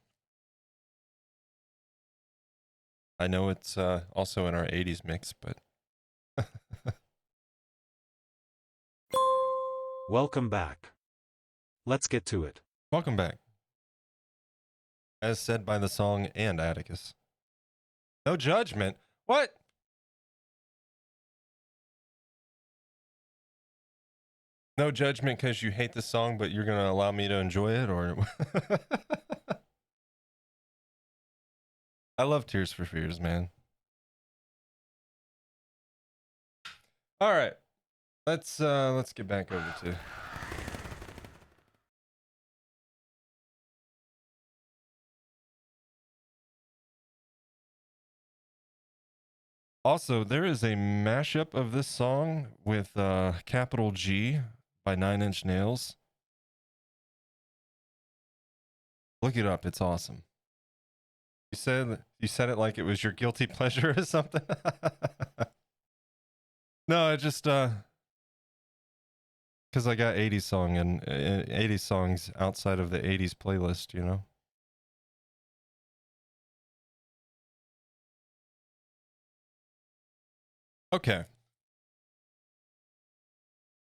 I know it's also in our 80s mix, but Welcome back. Let's get to it. welcome back. As said by the song and Atticus. No judgment. What? No judgment because you hate the song, but you're going to allow me to enjoy it? Or I love Tears for Fears, man. All right. Let's get back over to Also, there is a mashup of this song with Capital G by 9 Inch Nails. Look it up. It's awesome. You said it like it was your guilty pleasure or something. No, it just because I got 80s song and 80s songs outside of the 80s playlist, you know. Okay.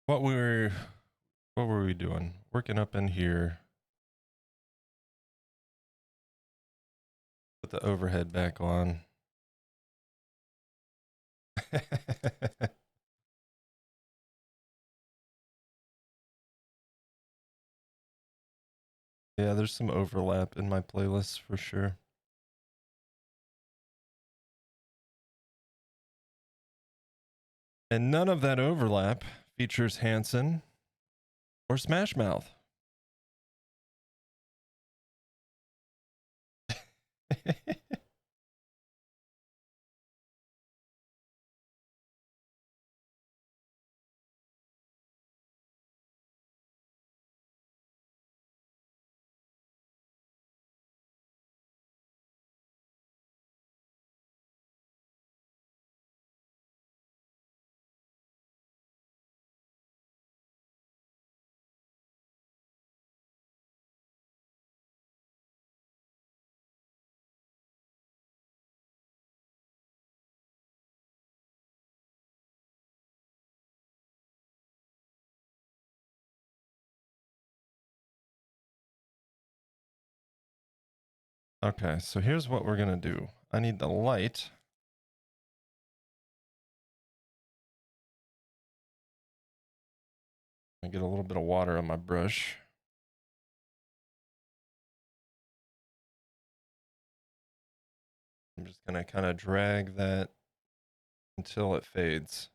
What were we doing? Working up in here. Put the overhead back on. Yeah, there's some overlap in my playlist for sure. And none of that overlap features Hanson or Smash Mouth. Okay, so here's what we're gonna do. I need the light. I get a little bit of water on my brush. I'm just gonna kind of drag that until it fades.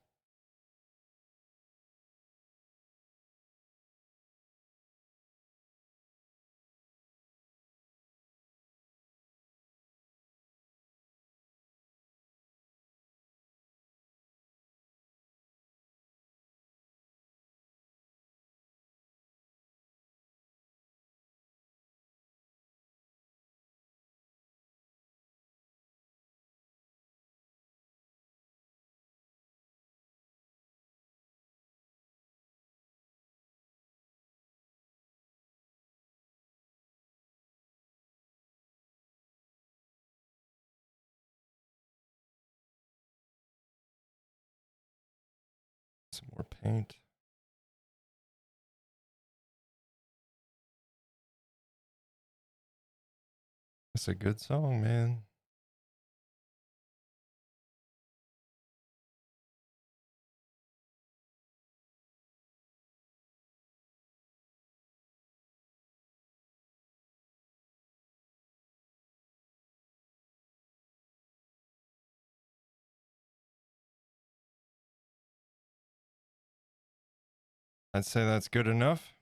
Some more paint. It's a good song, man. I'd say that's good enough.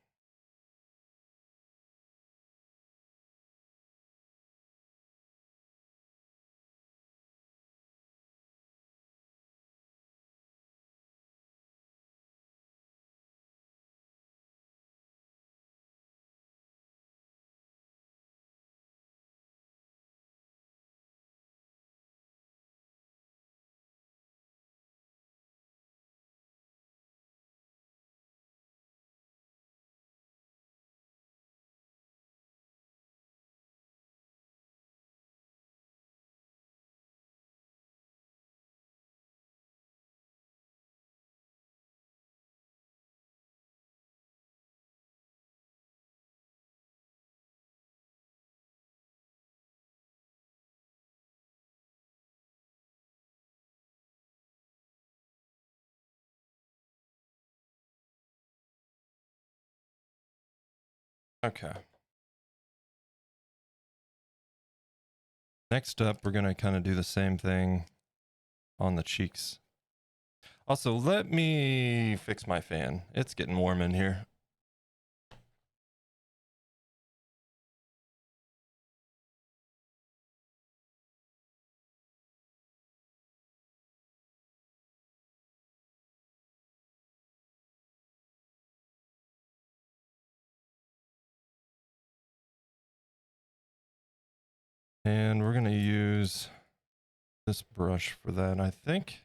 Okay. Next up, we're going to kind of do the same thing on the cheeks. Also, let me fix my fan. It's getting warm in here. And we're going to use this brush for that, I think.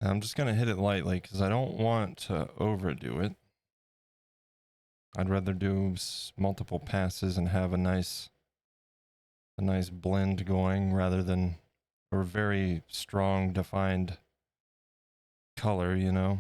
I'm just going to hit it lightly because I don't want to overdo it. I'd rather do multiple passes and have a nice blend going rather than a very strong defined color, you know.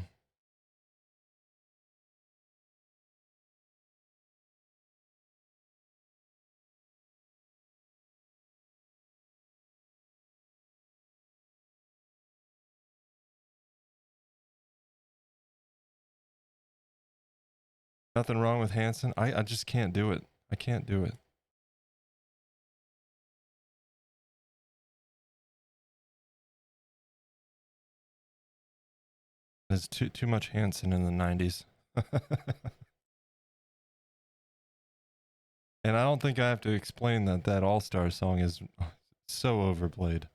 Nothing wrong with Hanson. I just can't do it. I can't do it. There's too much Hanson in the 90s. And I don't think I have to explain that that All-Star song is so overplayed.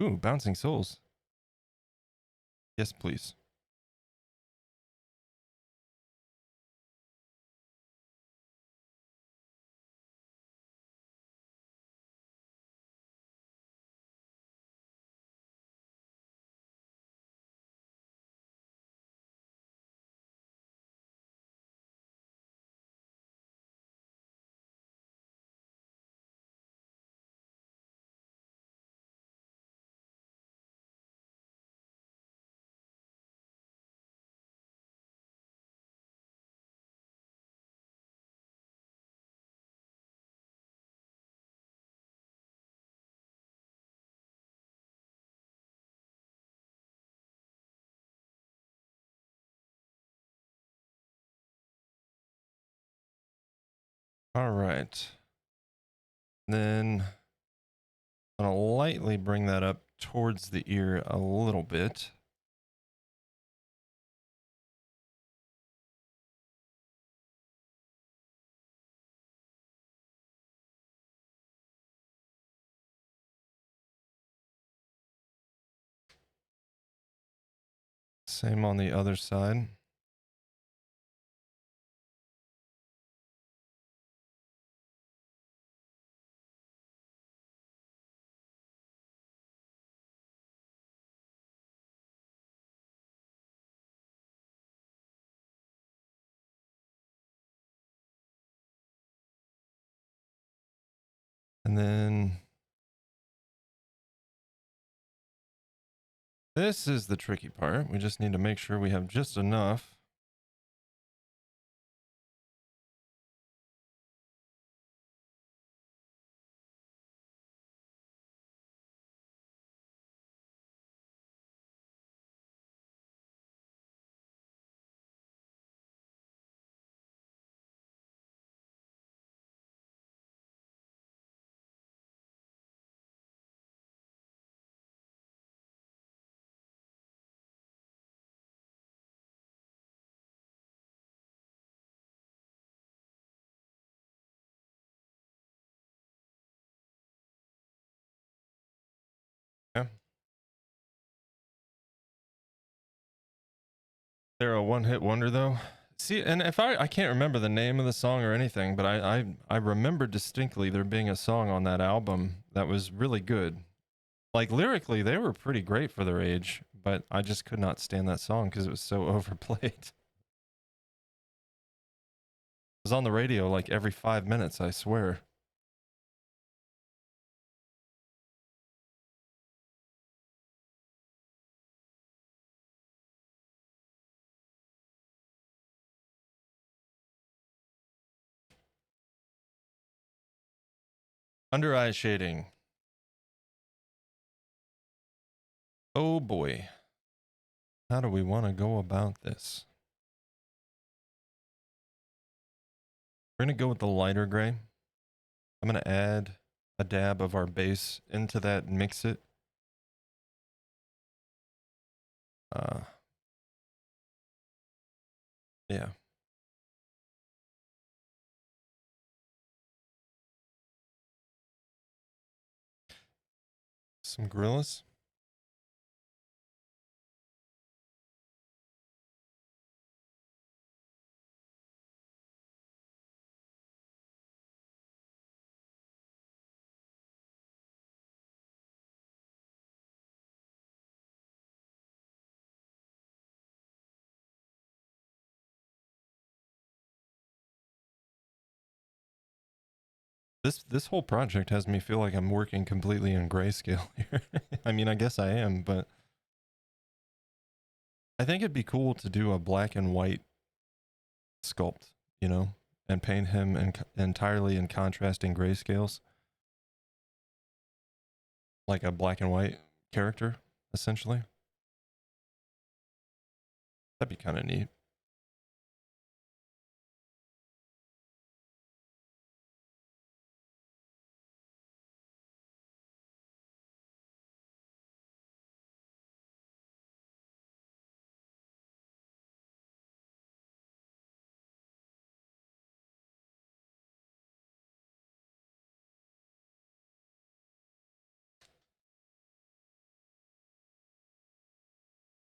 Ooh, Bouncing Souls. Yes, please. All right. Then I'm gonna lightly bring that up towards the ear a little bit. Same on the other side. And then this is the tricky part. We just need to make sure we have just enough. Yeah. They're a one-hit wonder though. See, and if I can't remember the name of the song or anything, but I remember distinctly there being a song on that album that was really good. Like lyrically, they were pretty great for their age, but I just could not stand that song because it was so overplayed. It was on the radio like every 5 minutes, I swear. Under eye shading. Oh boy. How do we want to go about this? We're going to go with the lighter gray. I'm going to add a dab of our base into that and mix it. Yeah. Some gorillas. This whole project has me feel like I'm working completely in grayscale here. I mean, I guess I am, but I think it'd be cool to do a black and white sculpt, you know, and paint him entirely in contrasting grayscales, like a black and white character, essentially. That'd be kind of neat.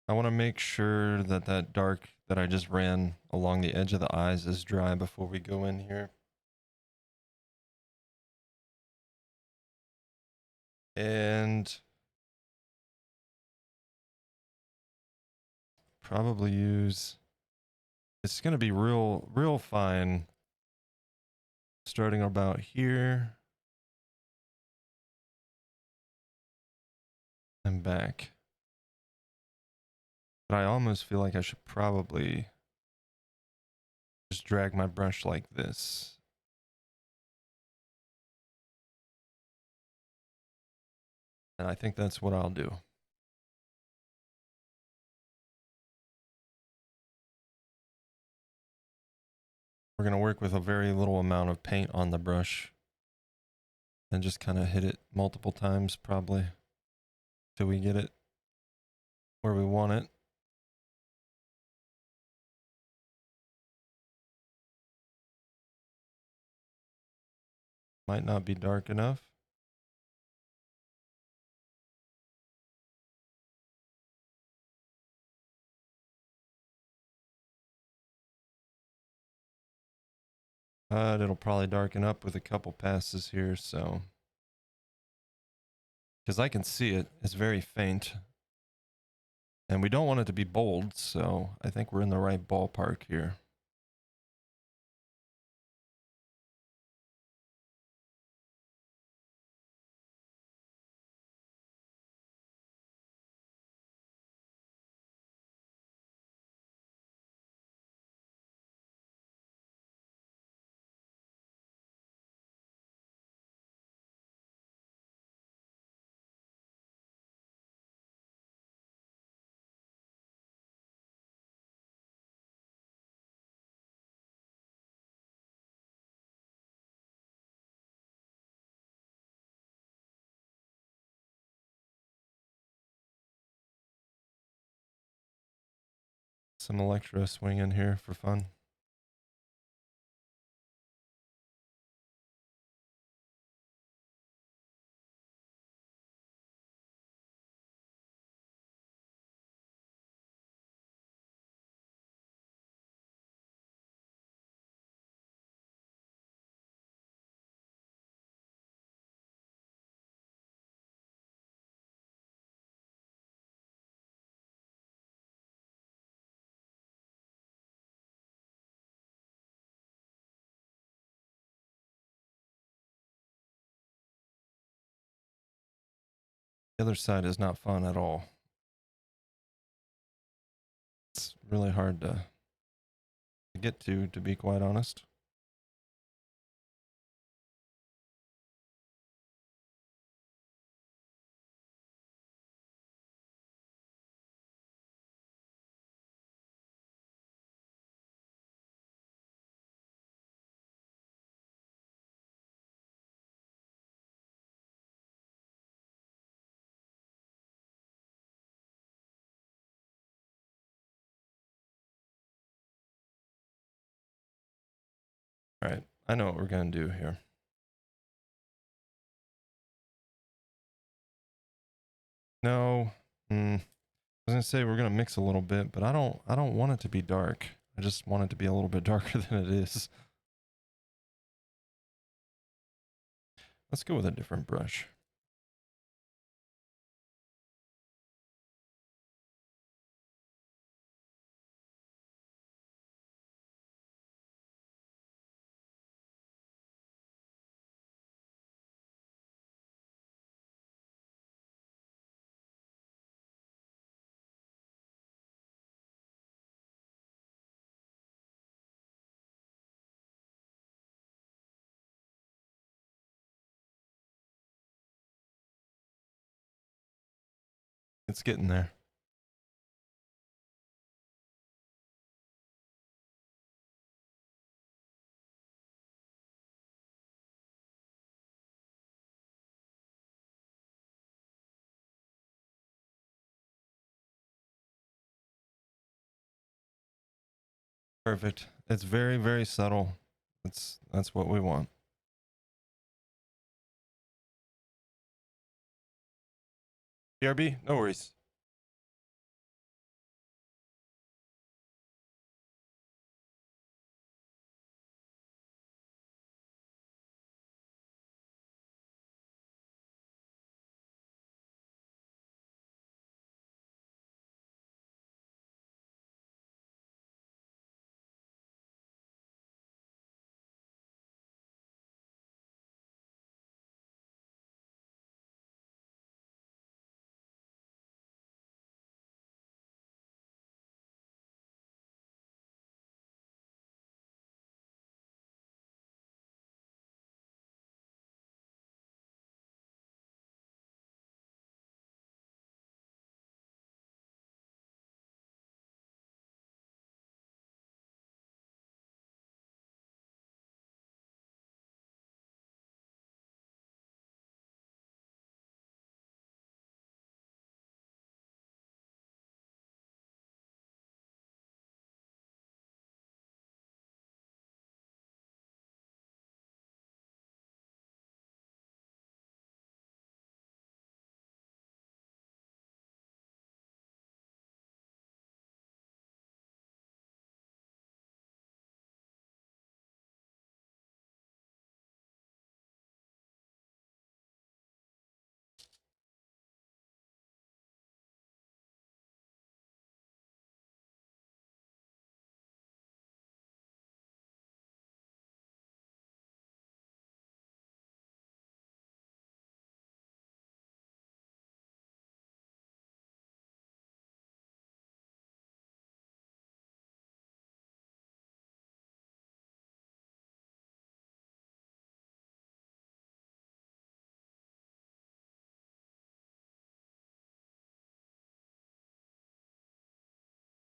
I want to make sure that that dark that I just ran along the edge of the eyes is dry before we go in here. And probably use, it's going to be real fine, starting about here and back. But I almost feel like I should probably just drag my brush like this. And I think that's what I'll do. We're going to work with a very little amount of paint on the brush and just kind of hit it multiple times probably till we get it where we want it. Might not be dark enough. But it'll probably darken up with a couple passes here, so. Because I can see it, it's very faint. And we don't want it to be bold, so I think we're in the right ballpark here. Some electro swing in here for fun. The other side is not fun at all. It's really hard to get to be quite honest. All right, I know what we're gonna do here. No, I was gonna say we're gonna mix a little bit, but I don't want it to be dark. I just want it to be a little bit darker than it is. Let's go with a different brush. It's getting there. Perfect. It's very, very subtle. That's what we want. BRB, no worries.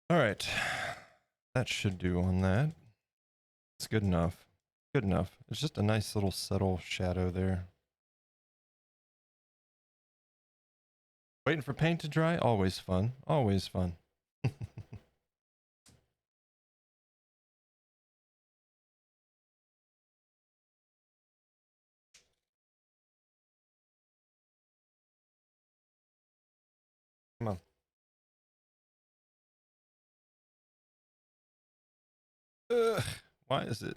All right. That should do on that. It's good enough. Good enough. It's just a nice little subtle shadow there. Waiting for paint to dry, always fun. Always fun. Come on. Ugh, why is it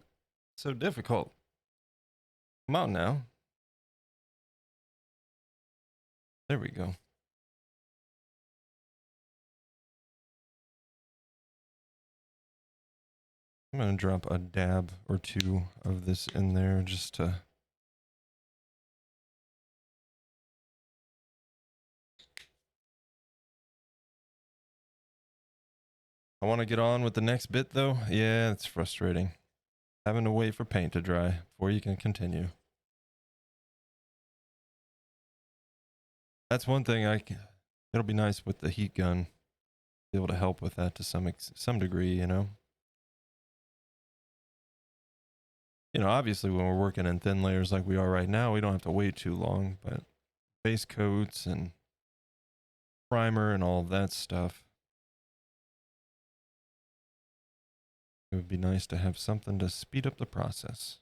so difficult? Come on now. There we go. I'm going to drop a dab or two of this in there just to... I want to get on with the next bit though. Yeah, it's frustrating. Having to wait for paint to dry before you can continue. That's one thing it'll be nice with the heat gun. Be able to help with that to some degree, you know. You know, obviously when we're working in thin layers like we are right now, we don't have to wait too long, but base coats and primer and all of that stuff. It would be nice to have something to speed up the process.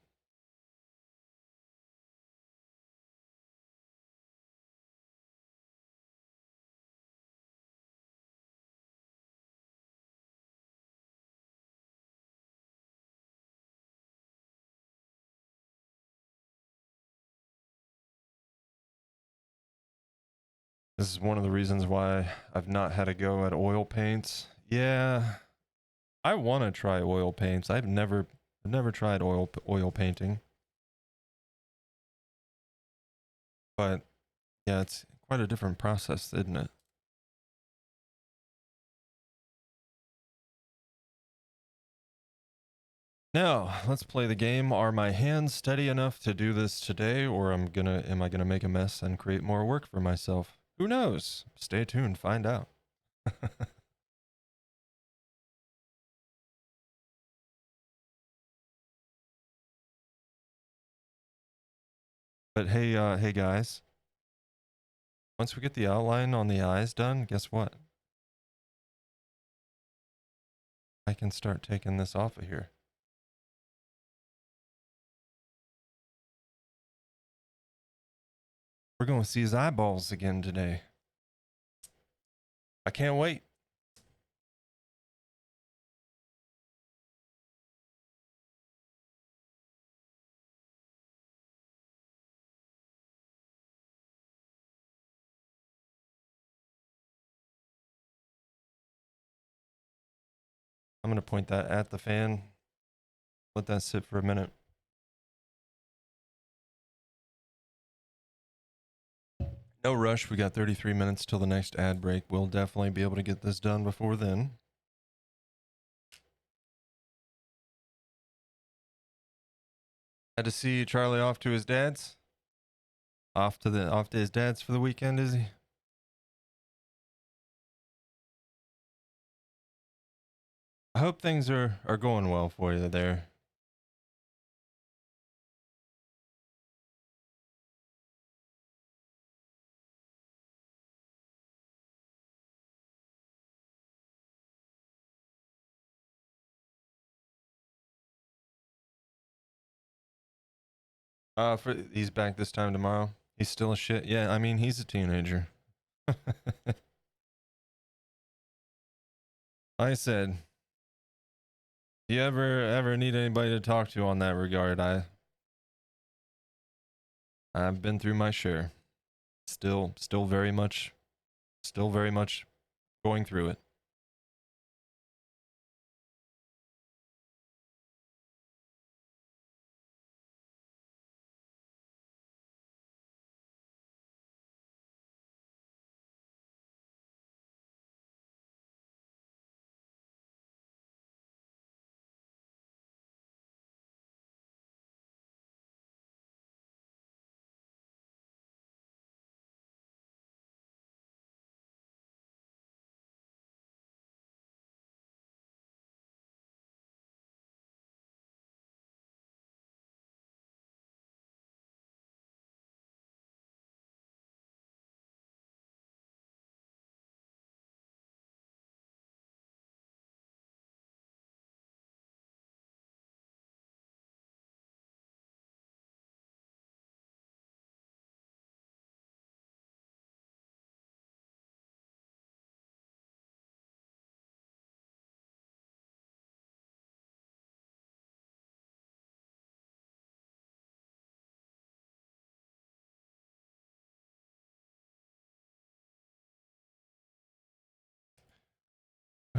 This is one of the reasons why I've not had a go at oil paints. Yeah, I want to try oil paints. I've never tried oil painting. But yeah, it's quite a different process, isn't it? Now, let's play the game. Are my hands steady enough to do this today, or am I gonna make a mess and create more work for myself? Who knows? Stay tuned, find out. But hey guys. Once we get the outline on the eyes done, guess what? I can start taking this off of here. We're going to see his eyeballs again today. I can't wait. I'm going to point that at the fan. Let that sit for a minute. No rush. We got 33 minutes till the next ad break. We'll definitely be able to get this done before then. Had to see Charlie off to his dad's. Off to his dad's for the weekend, is he? I hope things are going well for you there. He's back this time tomorrow. He's still a shit. Yeah, I mean, he's a teenager. Like I said, if you ever need anybody to talk to on that regard, I've been through my share. Still very much going through it.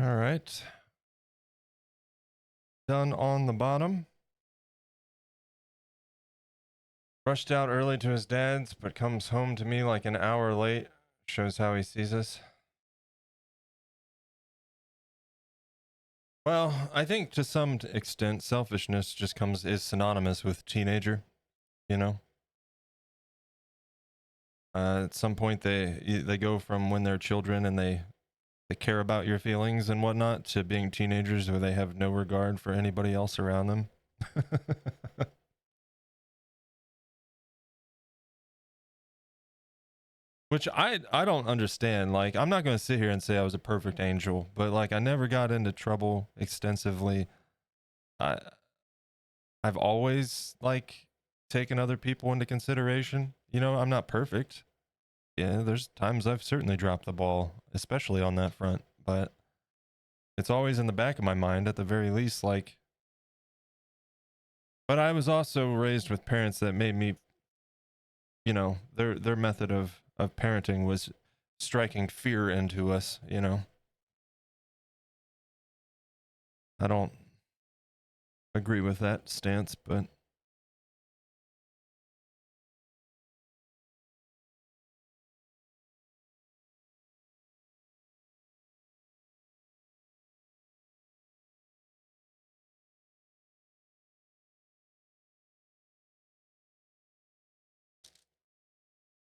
All right. Done on the bottom. Rushed out early to his dad's, but comes home to me like an hour late. Shows how he sees us. Well, I think to some extent, selfishness just is synonymous with teenager, you know? At some point, they go from when they're children and they care about your feelings and whatnot to being teenagers where they have no regard for anybody else around them. Which I don't understand. Like, I'm not going to sit here and say I was a perfect angel, but like I never got into trouble extensively. I I've always like taken other people into consideration. You know, I'm not perfect. Yeah, there's times I've certainly dropped the ball, especially on that front, but it's always in the back of my mind at the very least, like, but I was also raised with parents that made me, you know, their method of parenting was striking fear into us, you know. I don't agree with that stance, but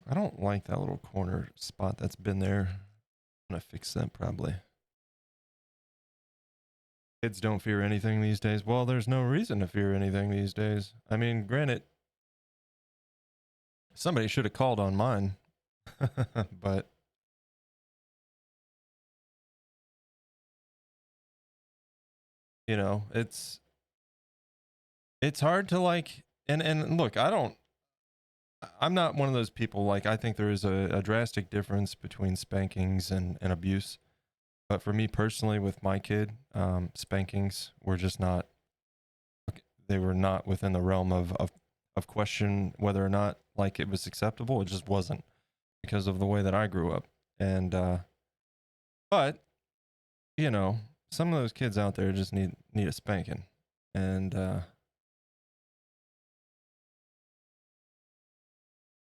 I don't like that little corner spot that's been there. I'm gonna fix that probably. Kids don't fear anything these days. Well, there's no reason to fear anything these days. I mean, granted, somebody should have called on mine, but you know, it's hard to like, and look, I'm not one of those people, like, I think there is a drastic difference between spankings and abuse. But for me personally, with my kid, spankings were just not, they were not within the realm of question whether or not like it was acceptable. It just wasn't because of the way that I grew up. And, but, you know, some of those kids out there just need a spanking. And,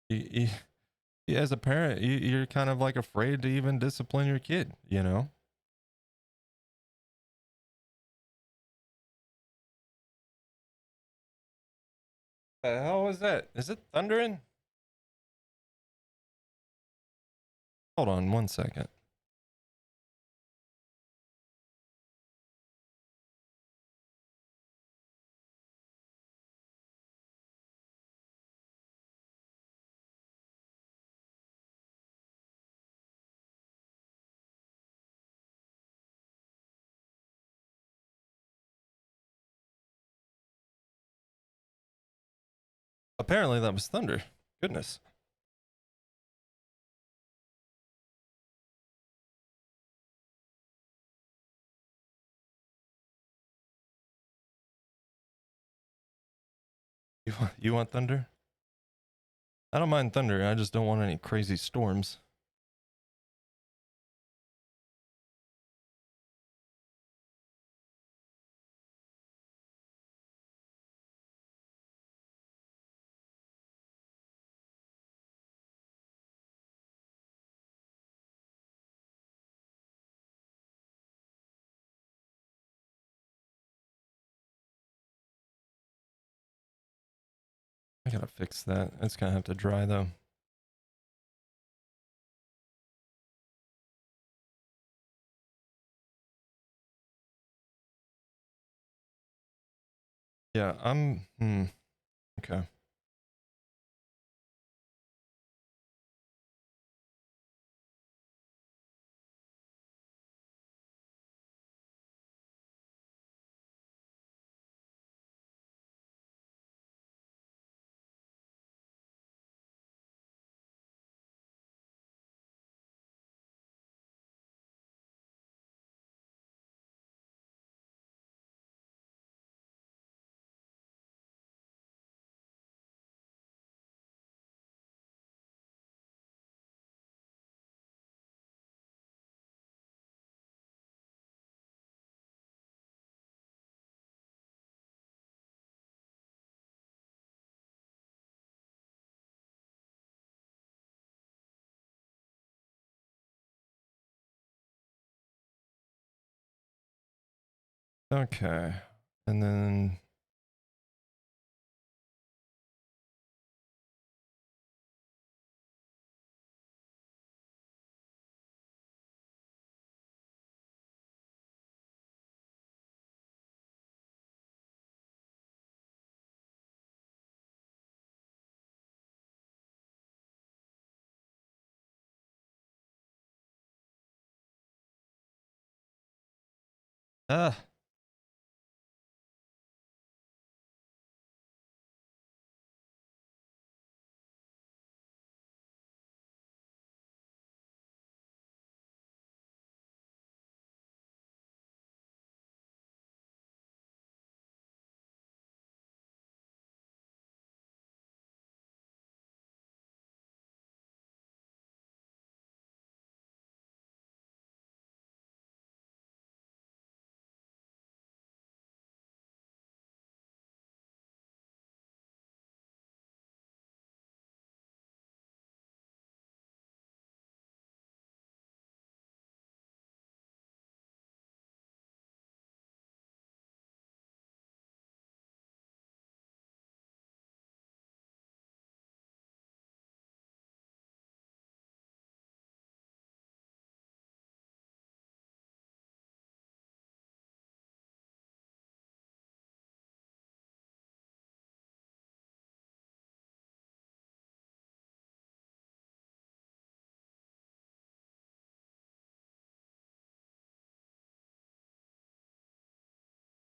you, as a parent, you're kind of like afraid to even discipline your kid, you know? The hell was that? Is it thundering? Hold on one second. Apparently that was thunder. Goodness. You want thunder? I don't mind thunder. I just don't want any crazy storms. I gotta fix that. It's gonna have to dry though. Yeah, okay. Okay. And then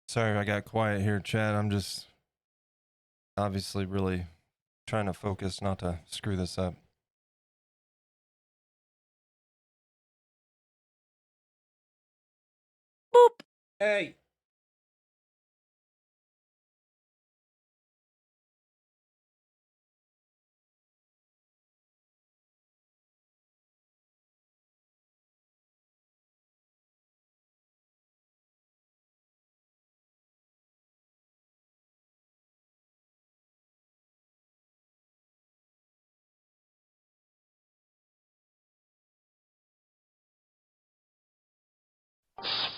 Sorry I got quiet here, Chad. I'm just obviously really trying to focus not to screw this up. Boop. Hey.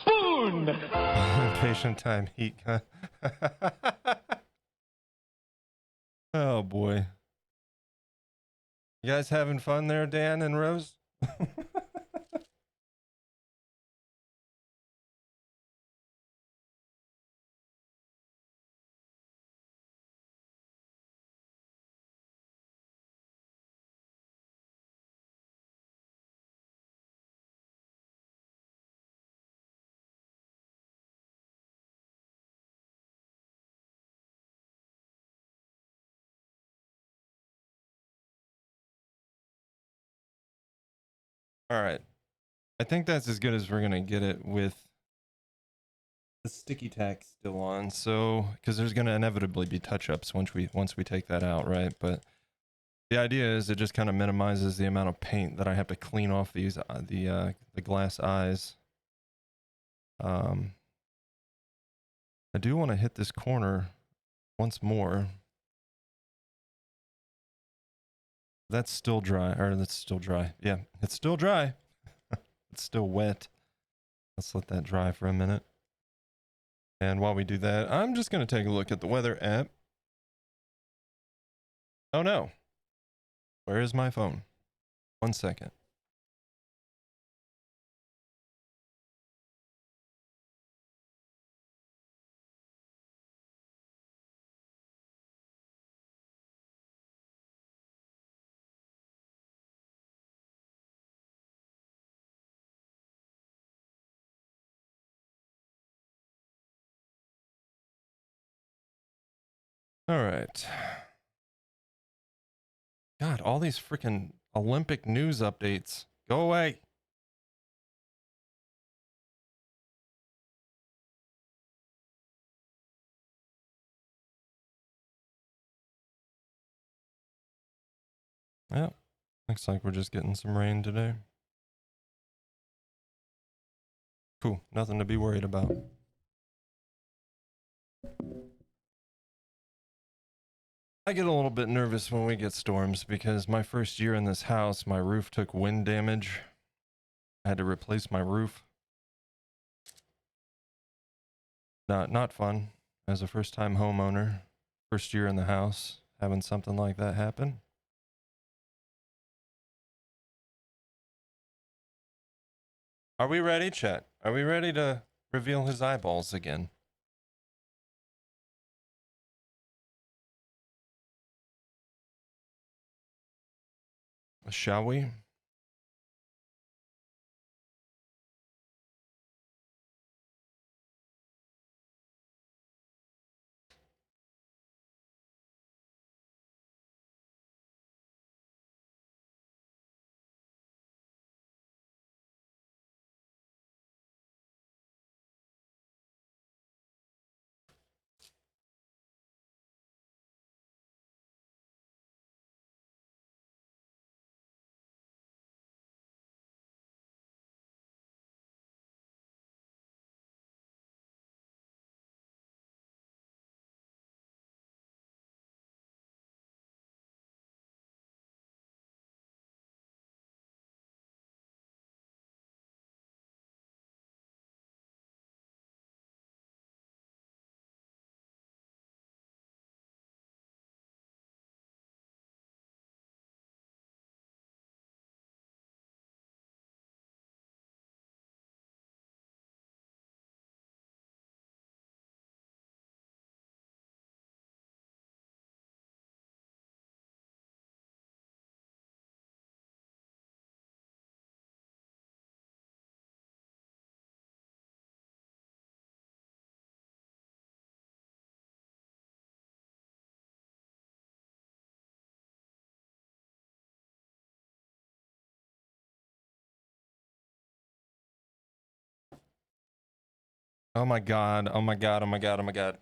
Spoon. Patient time heat. Oh boy. You guys having fun there, Dan and Rose? All right. I think that's as good as we're going to get it with the sticky tack still on. So, because there's going to inevitably be touch-ups once we take that out, right? But the idea is it just kind of minimizes the amount of paint that I have to clean off these the glass eyes. I do want to hit this corner once more. That's still dry, or that's still dry. Yeah, it's still dry. It's still wet. Let's let that dry for a minute. And while we do that, I'm just going to take a look at the weather app. Oh no. Where is my phone? 1 second. All right. God, all these freaking Olympic news updates. Go away. Yeah, looks like we're just getting some rain today. Cool, nothing to be worried about. I get a little bit nervous when we get storms because my first year in this house, my roof took wind damage. I had to replace my roof. Not fun as a first-time homeowner, first year in the house, having something like that happen. Are we ready, chat? Are we ready to reveal his eyeballs again? Shall we? Oh my god. Oh my god. Oh my god. Oh my god.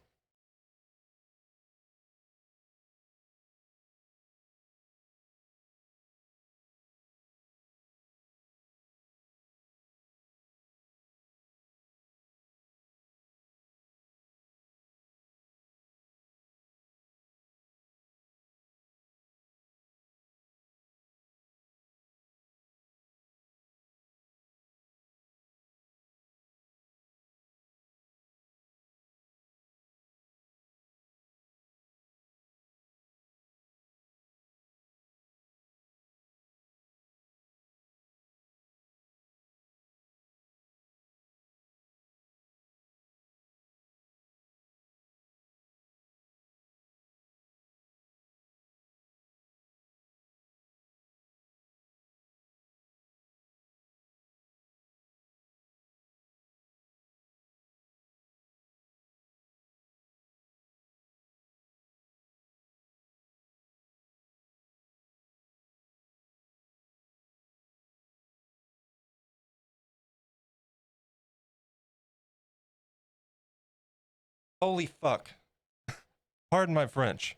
Holy fuck. Pardon my French.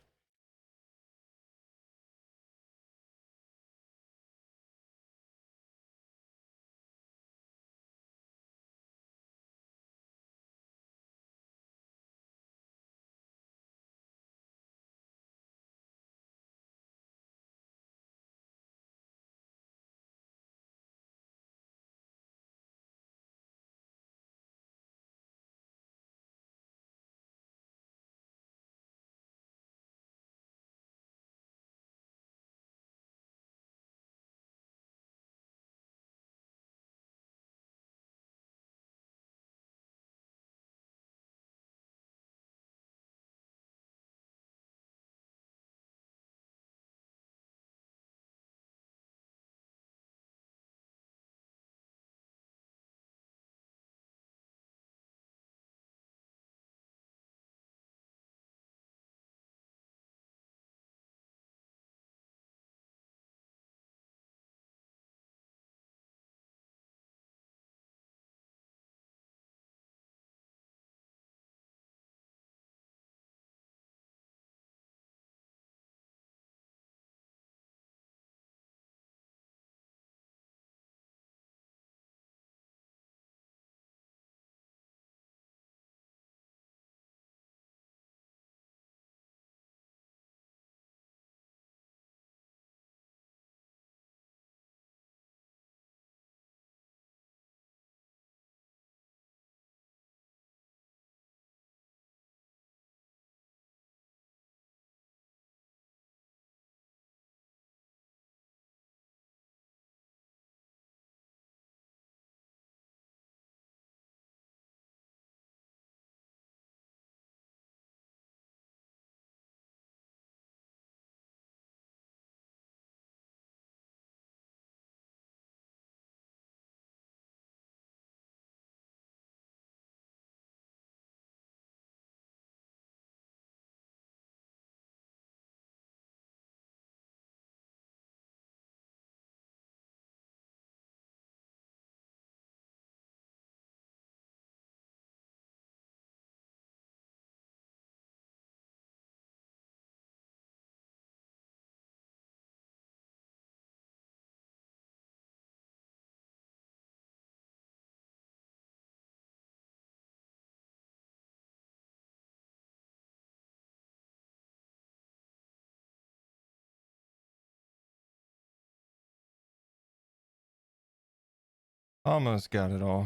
Almost got it all.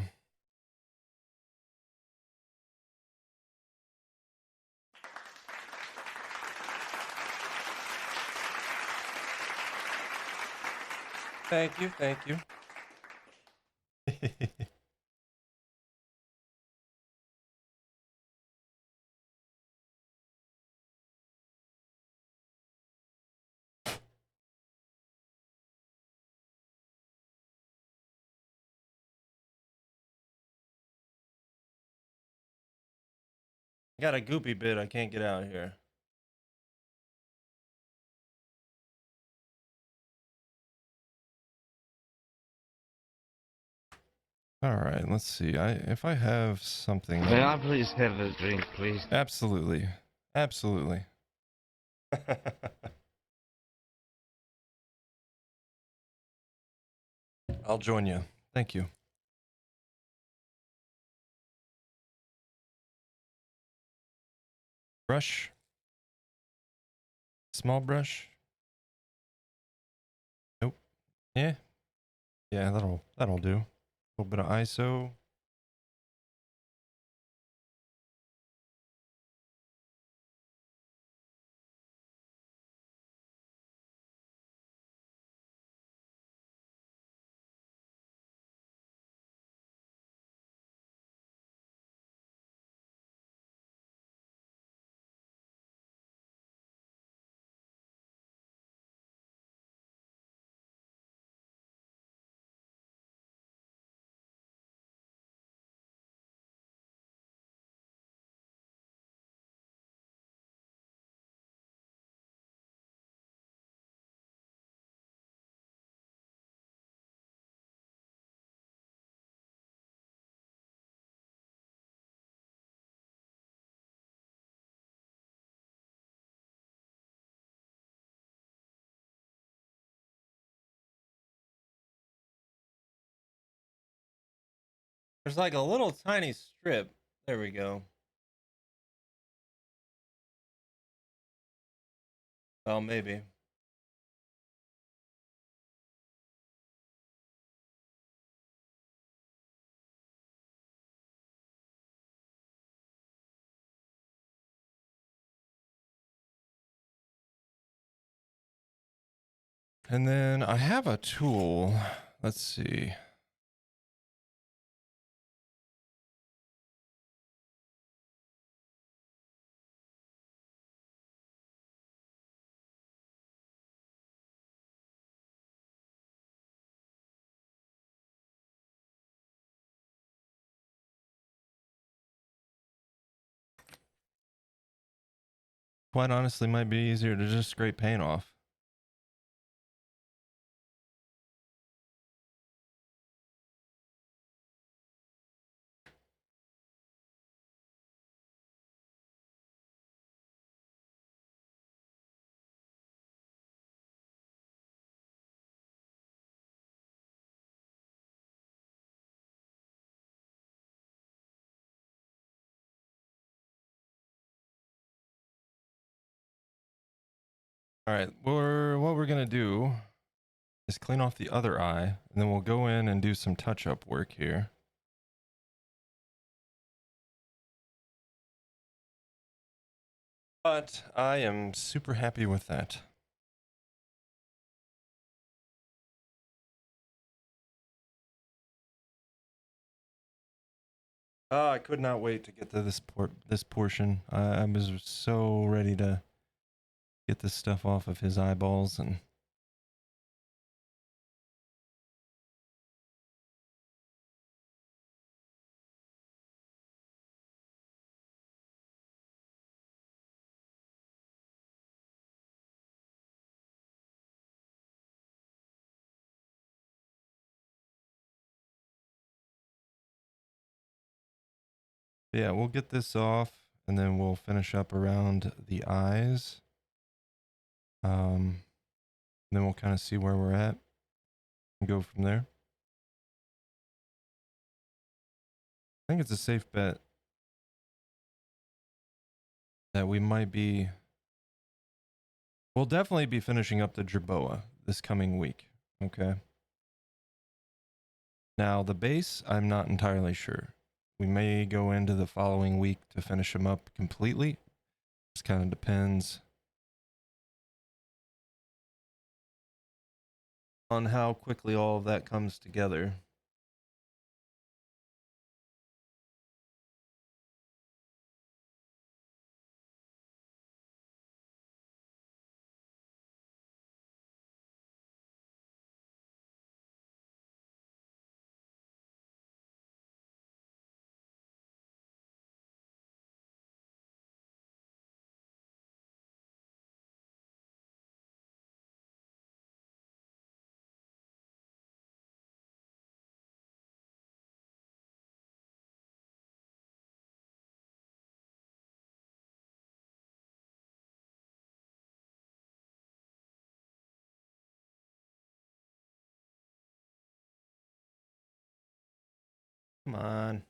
Thank you. Thank you. Got a goopy bit I can't get out here. All right, let's see. If I have something. May I please have a drink, please? Absolutely. Absolutely. I'll join you. Thank you. Brush. Small brush. Nope. Yeah. Yeah, that'll do. A little bit of ISO. There's like a little tiny strip. There we go. Oh, maybe. And then I have a tool. Let's see. Quite honestly, might be easier to just scrape paint off. All right, what we're gonna do is clean off the other eye, and then we'll go in and do some touch-up work here. But I am super happy with that. I could not wait to get to this portion. I was so ready to get this stuff off of his eyeballs and yeah, we'll get this off and then we'll finish up around the eyes. Then we'll kind of see where we're at and go from there. I think it's a safe bet that we'll definitely be finishing up the Jerboa this coming week. Okay. Now the base, I'm not entirely sure. We may go into the following week to finish them up completely. Just kind of depends on how quickly all of that comes together. Come on.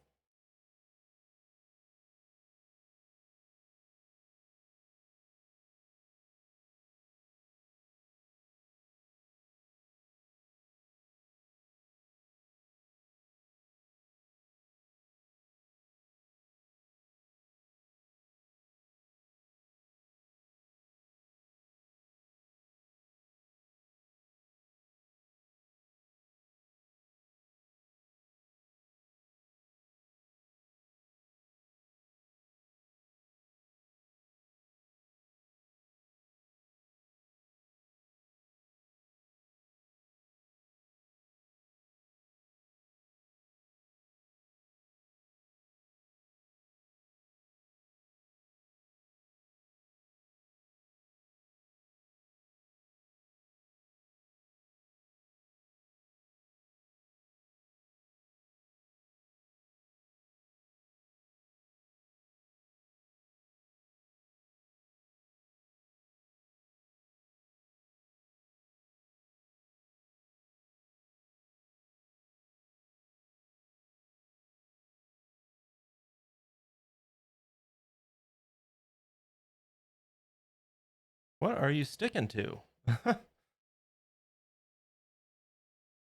What are you sticking to?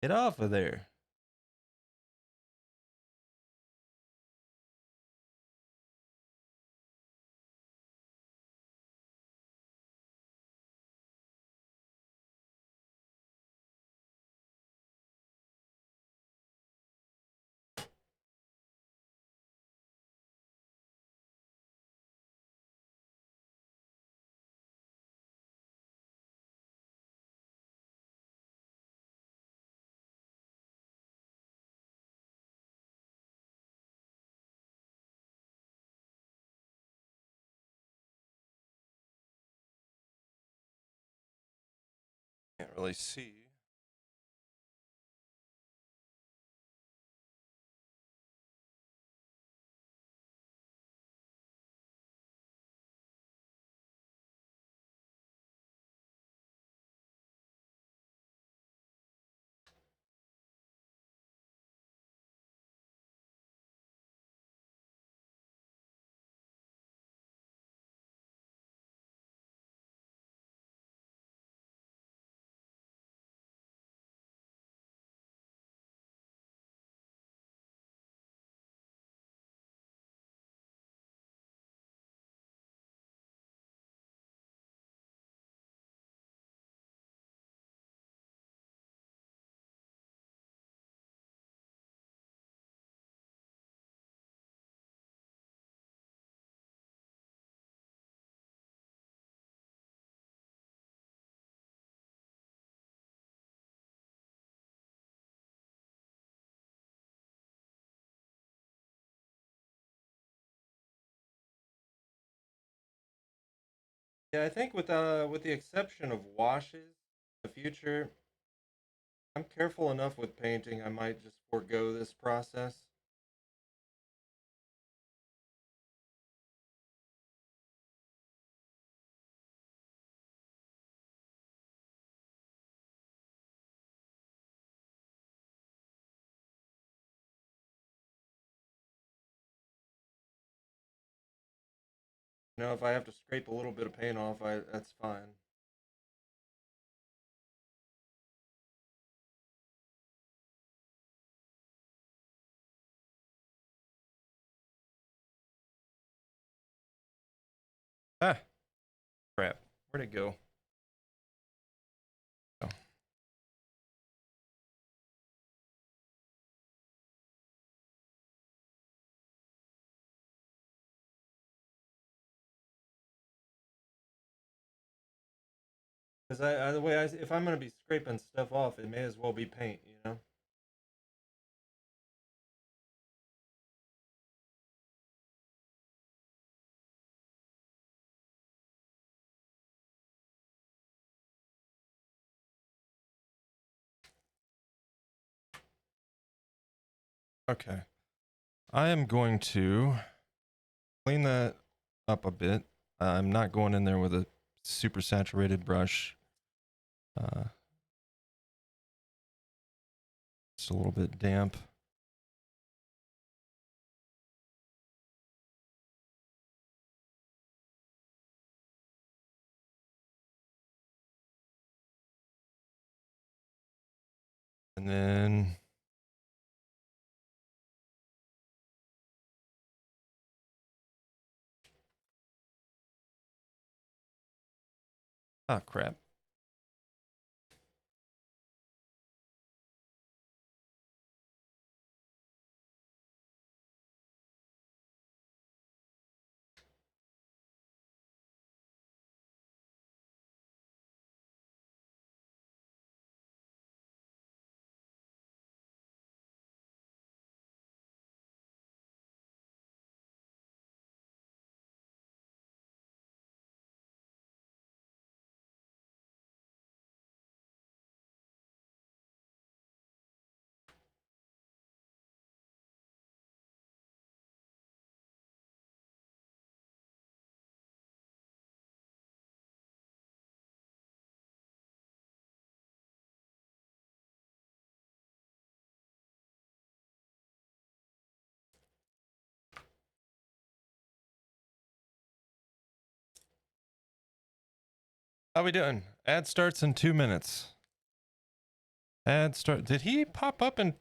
Get off of there. Can't really see. Yeah, I think with the exception of washes in the future, I'm careful enough with painting. I might just forego this process. You know, if I have to scrape a little bit of paint off, I that's fine. Ah, crap. Where'd it go? Oh. Because the way if I'm gonna be scraping stuff off, it may as well be paint, you know. Okay, I am going to clean that up a bit. I'm not going in there with a super saturated brush. It's a little bit damp. And then oh crap. How we doing? Ad starts in 2 minutes. Ad start. Did he pop up and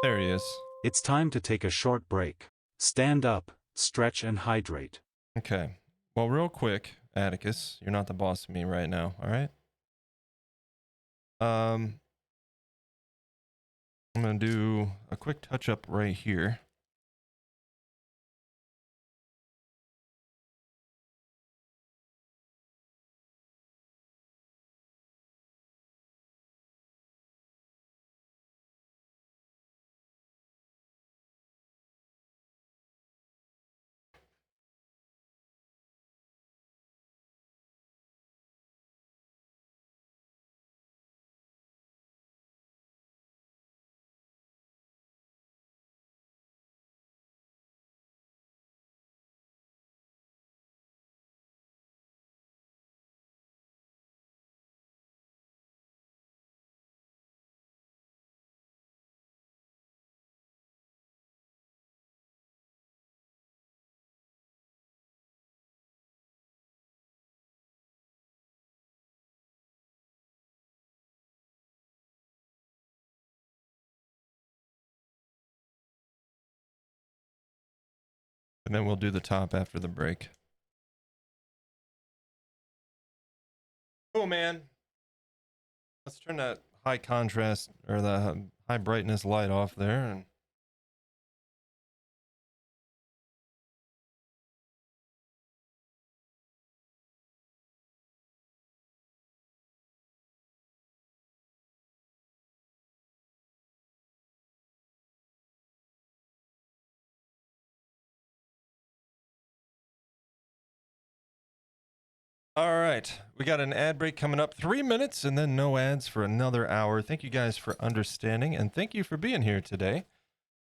there he is. It's time to take a short break. Stand up, stretch and hydrate. Okay. Well, real quick, Atticus, you're not the boss of me right now, all right? I'm gonna do a quick touch up right here. And then we'll do the top after the break. Cool, man. Let's turn that high contrast or the high brightness light off there and all right, we got an ad break coming up, 3 minutes, and then no ads for another hour. Thank you guys for understanding, and thank you for being here today.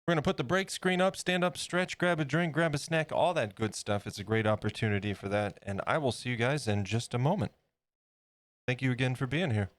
We're going to put the break screen up, stand up, stretch, grab a drink, grab a snack, all that good stuff. It's a great opportunity for that, and I will see you guys in just a moment. Thank you again for being here.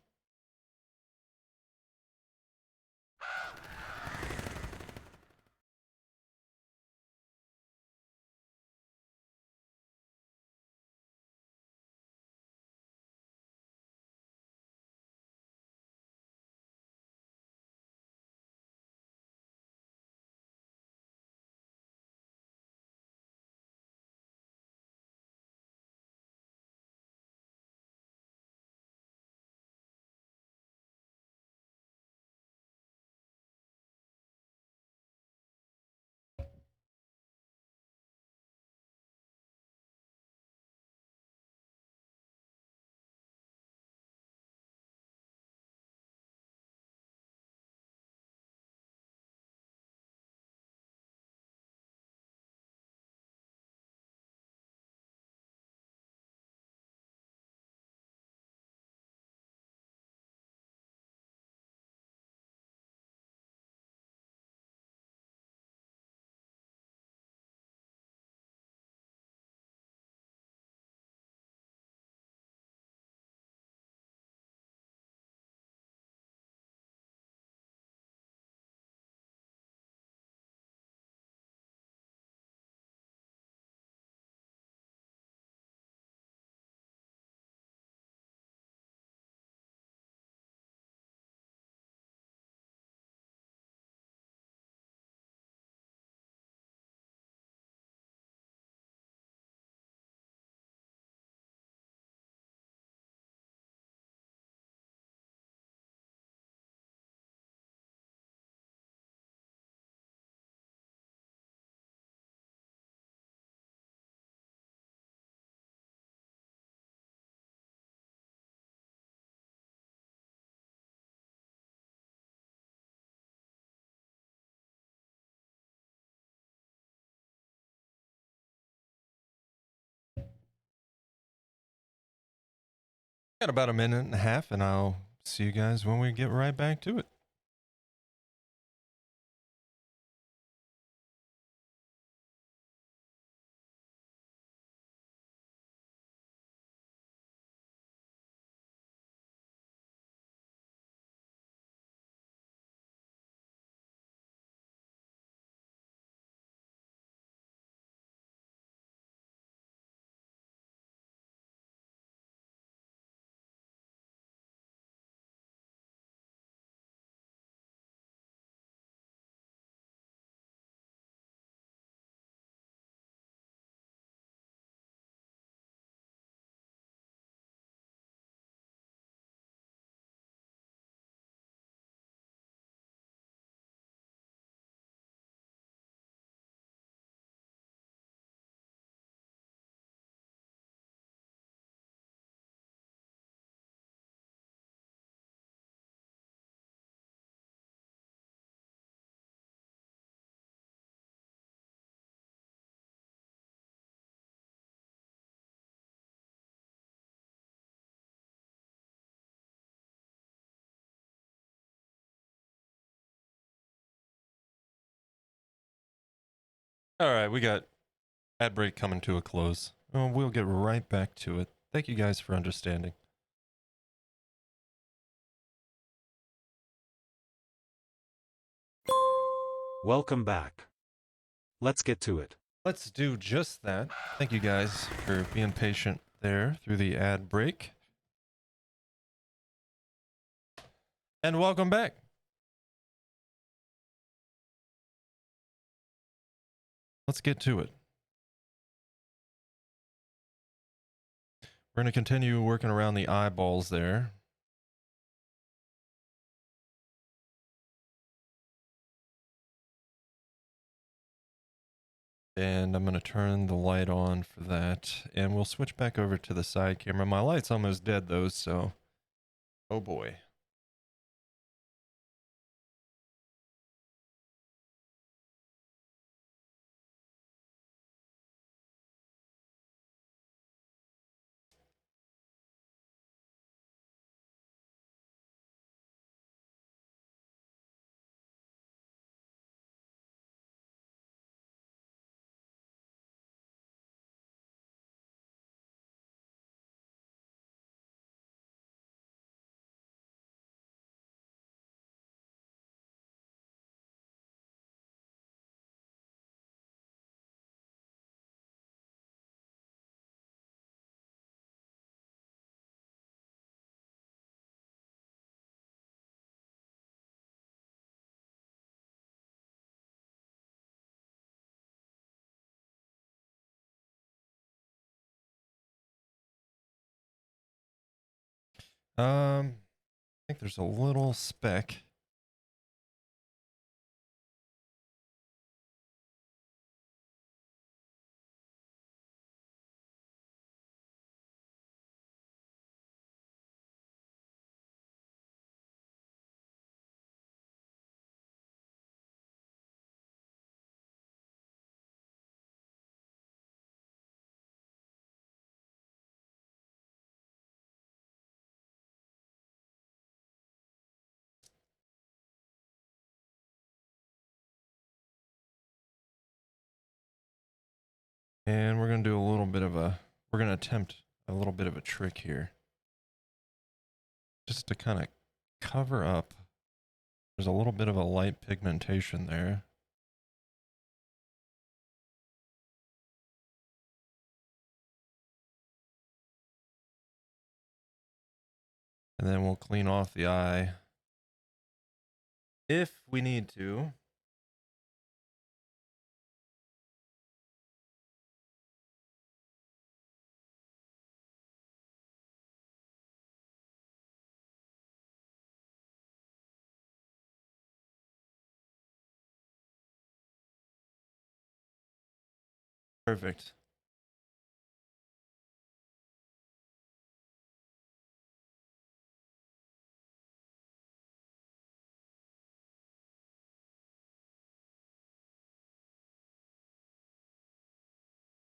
Got about a minute and a half, and I'll see you guys when we get right back to it. All right, we got ad break coming to a close. We'll get right back to it. Thank you guys for understanding. Welcome back. Let's get to it. Let's do just that. Thank you guys for being patient there through the ad break. And welcome back. Let's get to it. We're going to continue working around the eyeballs there. And I'm going to turn the light on for that. And we'll switch back over to the side camera. My light's almost dead though, so oh boy. I think there's a little speck. And we're going to do a little bit of we're going to attempt a little bit of a trick here. Just to kind of cover up. There's a little bit of a light pigmentation there. And then we'll clean off the eye if we need to. Perfect.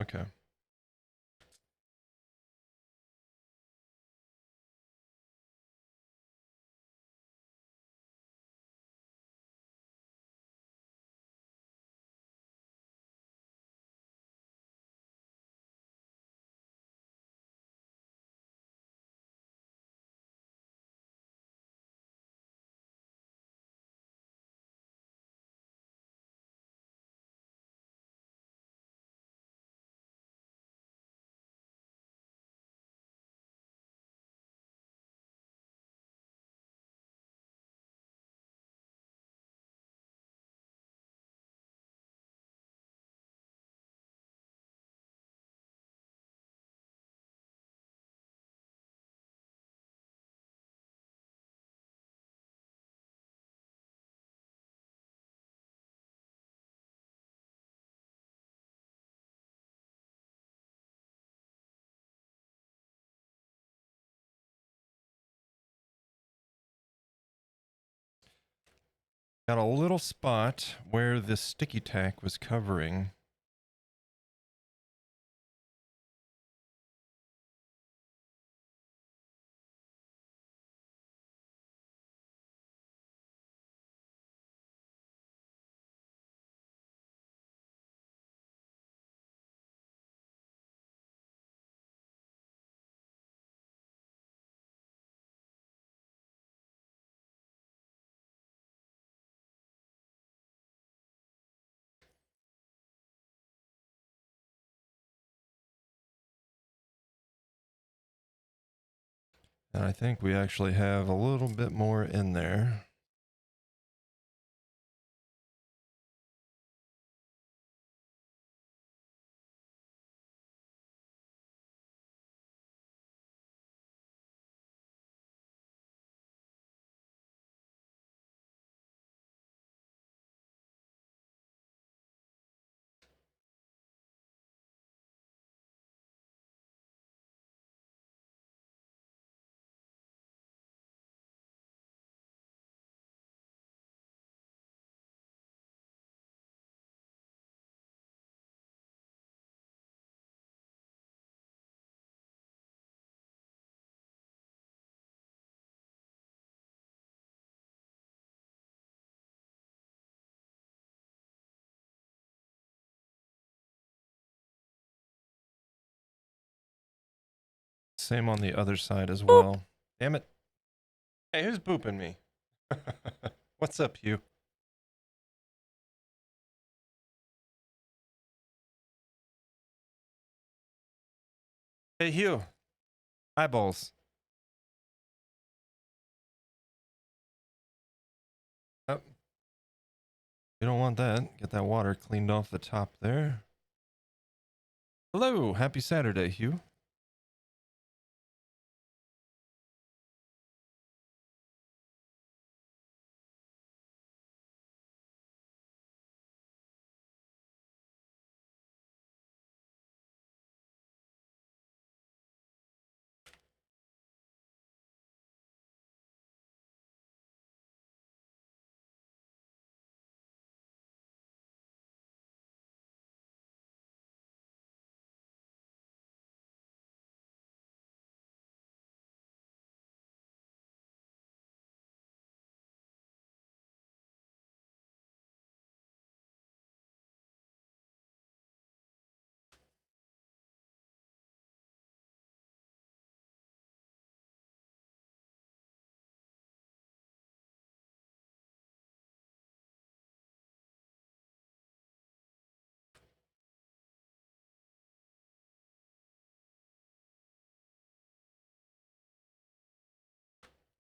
Okay. Got a little spot where the sticky tack was covering. And I think we actually have a little bit more in there. Same on the other side as well. Damn it. Hey, who's booping me? What's up, Hugh? Hey, Hugh. Eyeballs. Oh, you don't want that. Get that water cleaned off the top there. Hello. Happy Saturday, Hugh.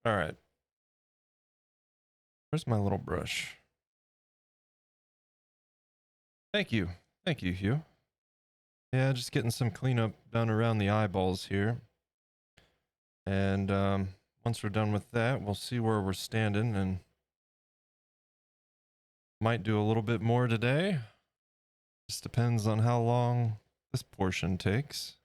All right. Where's my little brush? Thank you. Thank you, Hugh. Yeah, just getting some cleanup done around the eyeballs here. And once we're done with that, we'll see where we're standing and might do a little bit more today. Just depends on how long this portion takes.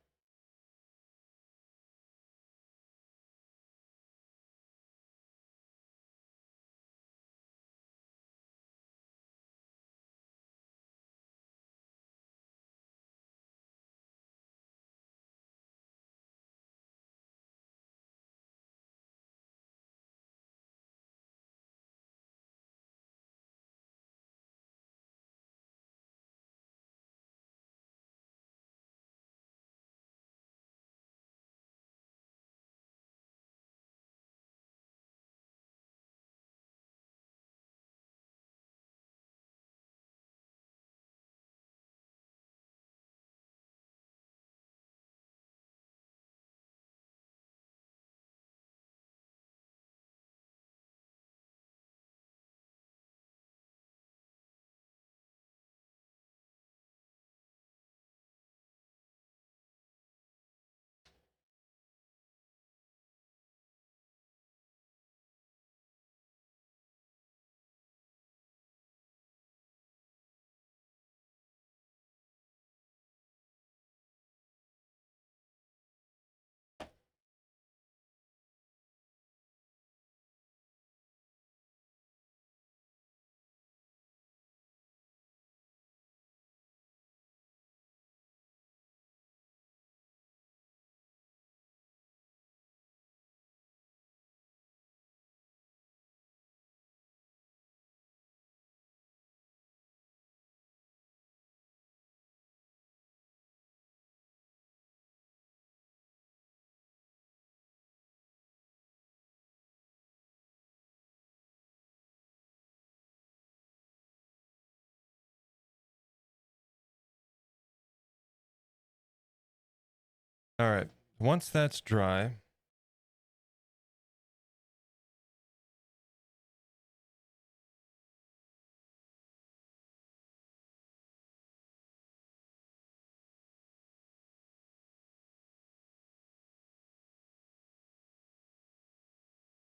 All right. Once that's dry,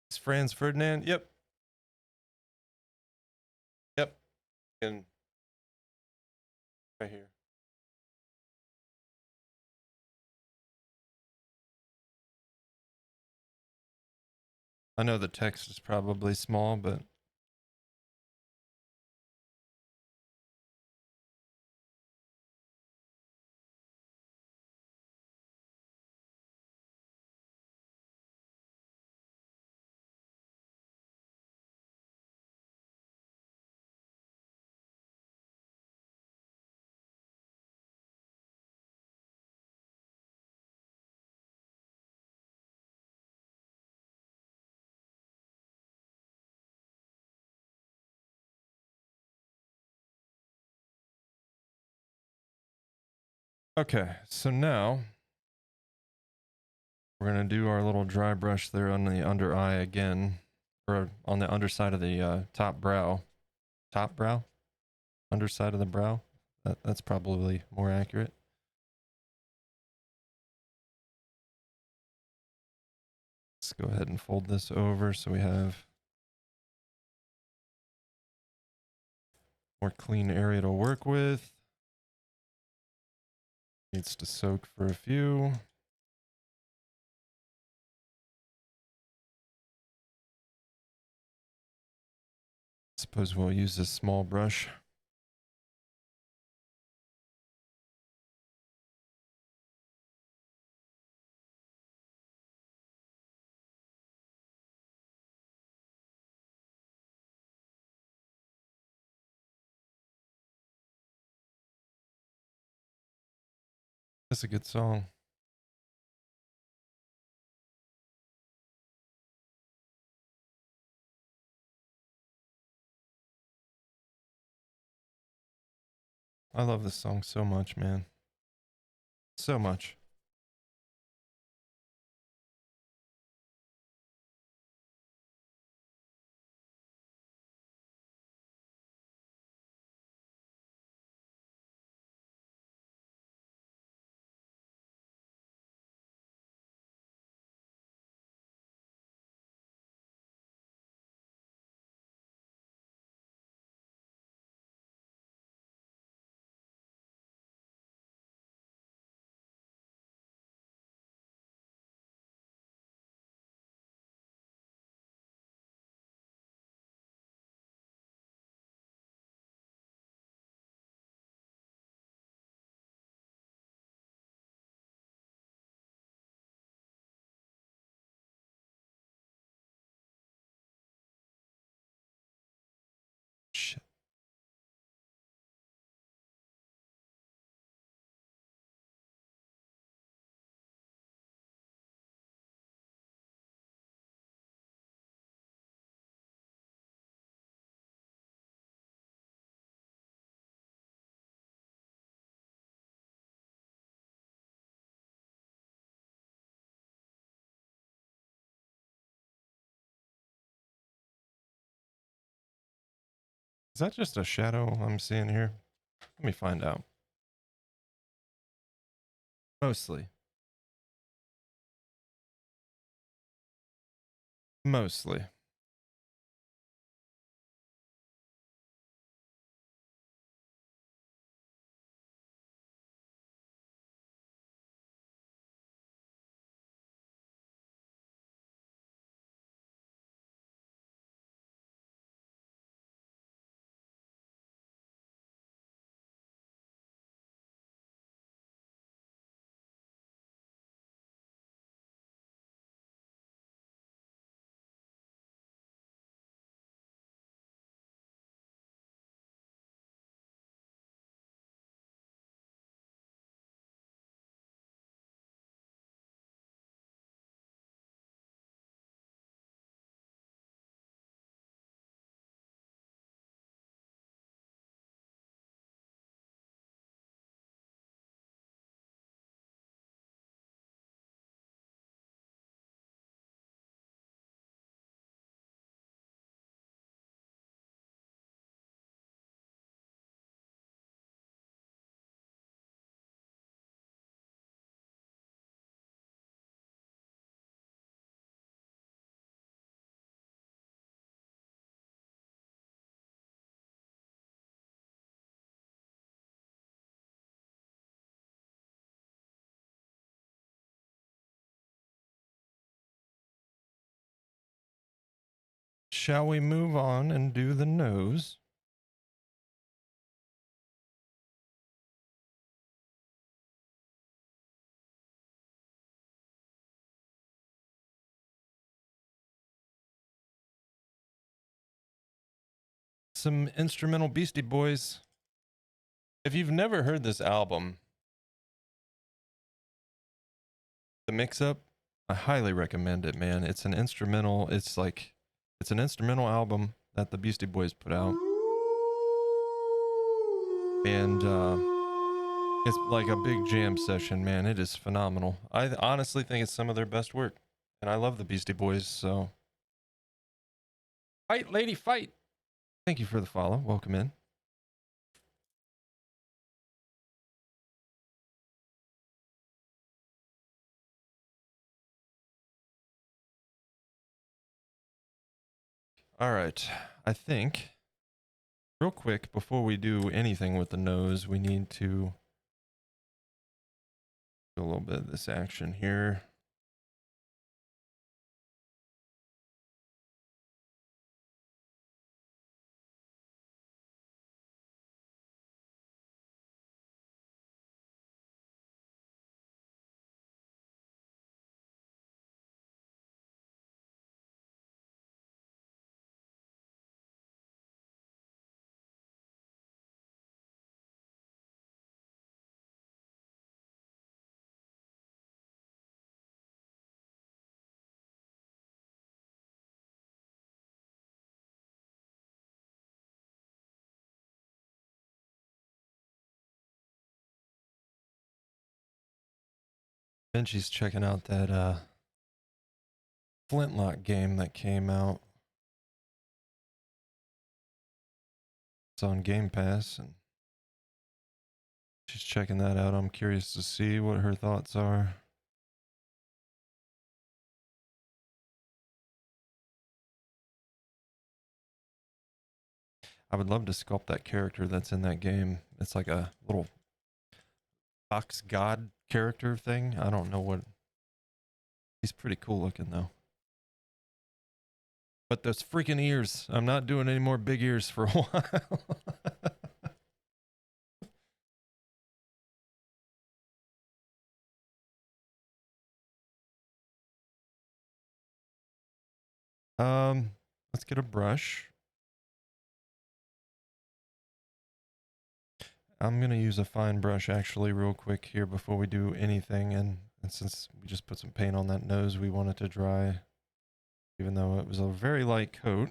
it's Franz Ferdinand. Yep. Yep. And right here. I know the text is probably small, but okay. So now we're gonna do our little dry brush there on the under eye again, or on the underside of the top brow. Top brow? Underside of the brow? That's probably more accurate. Let's go ahead and fold this over so we have more clean area to work with. Needs to soak for a few. Suppose we'll use this small brush. That's a good song. I love this song so much, man. So much. Shit. Is that just a shadow I'm seeing here? Let me find out. Mostly. Mostly. shall we move on and do the nose? Some instrumental Beastie Boys. If you've never heard this album, the mix-up, I highly recommend it, man. It's an instrumental. It's an instrumental album that the Beastie Boys put out, and it's like a big jam session, man. It is phenomenal. I honestly think it's some of their best work, and I love the Beastie Boys. So, fight, lady, fight! Thank you for the follow. Welcome in. All right, I think real quick before we do anything with the nose, we need to do a little bit of this action here. Benji's checking out that Flintlock game that came out. It's on Game Pass, and she's checking that out. I'm curious to see what her thoughts are. I would love to sculpt that character that's in that game. It's like a little fox god character thing. I don't know what. He's pretty cool looking though. But those freaking ears. I'm not doing any more big ears for a while. Let's get a brush. I'm going to use a fine brush actually real quick here before we do anything. And since we just put some paint on that nose, we want it to dry, even though it was a very light coat.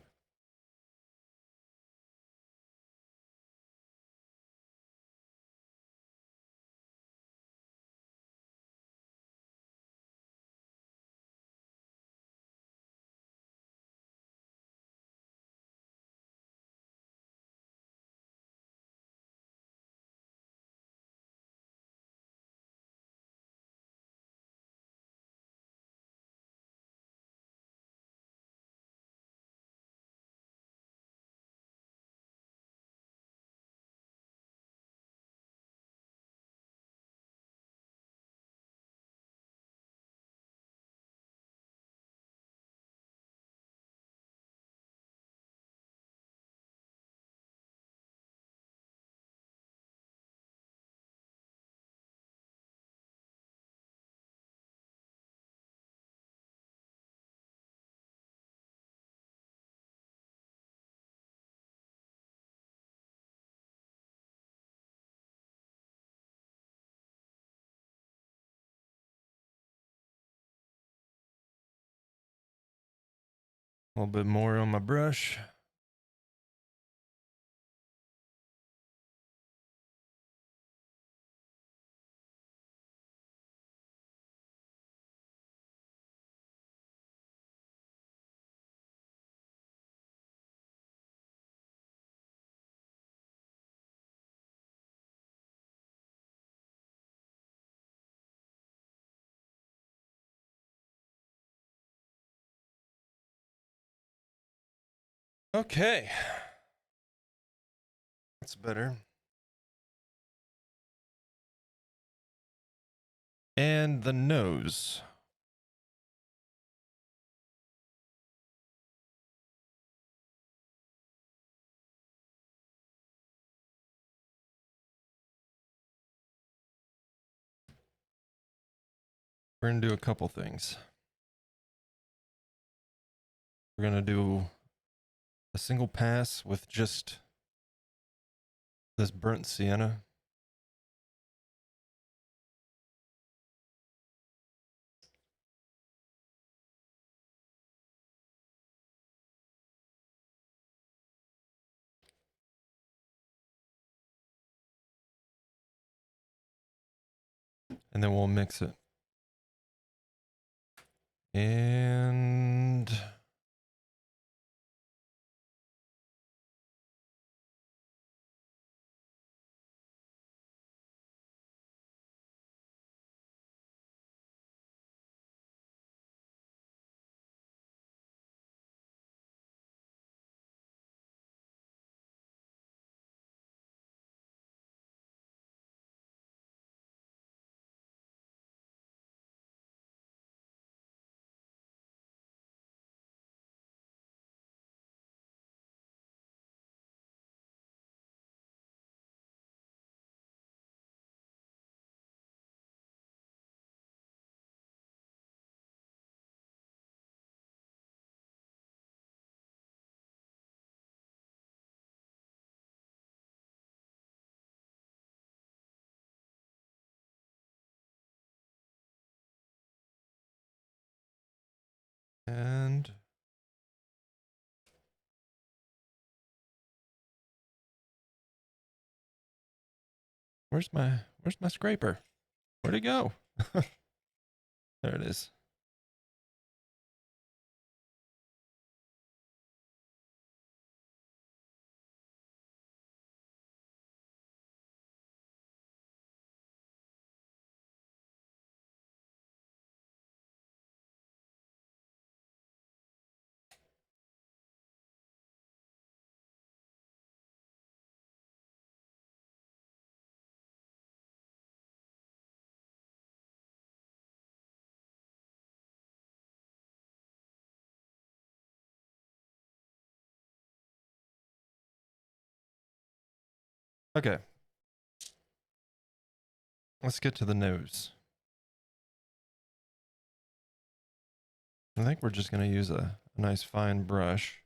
A little bit more on my brush. Okay. That's better. And the nose. we're going to do a couple things. We're going to do a single pass with just this burnt sienna. And then we'll mix it. And where's my scraper? Where'd it go? There it is. Okay. Let's get to the nose. I think we're just going to use a nice fine brush.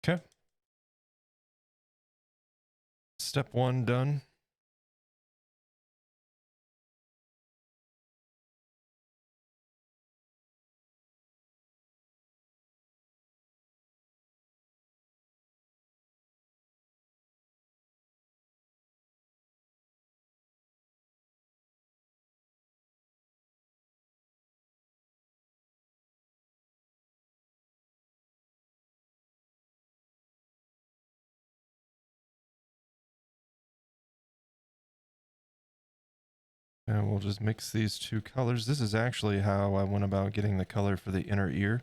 Okay. Step one done. And we'll just mix these two colors. This is actually how I went about getting the color for the inner ear.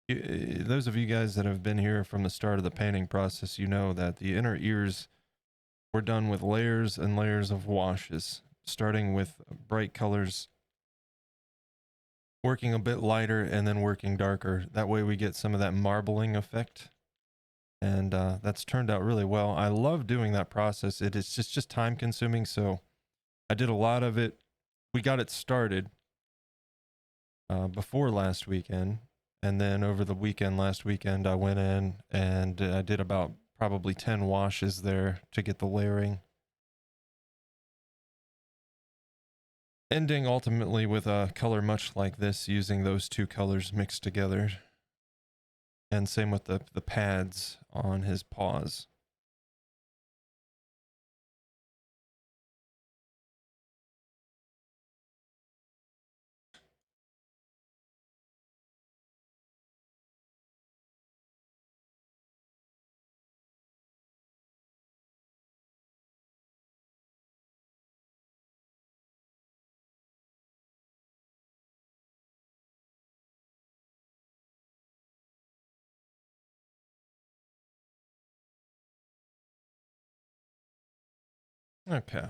Those of you guys that have been here from the start of the painting process, you know that the inner ears were done with layers and layers of washes, starting with bright colors, working a bit lighter, and then working darker. That way we get some of that marbling effect. And that's turned out really well. I love doing that process. It is just time consuming, so I did a lot of it. We got it started before last weekend, And then over the weekend, last weekend, I went in and I did about probably 10 washes there to get the layering. Ending ultimately with a color much like this, using those two colors mixed together. And same with the pads on his paws. Okay.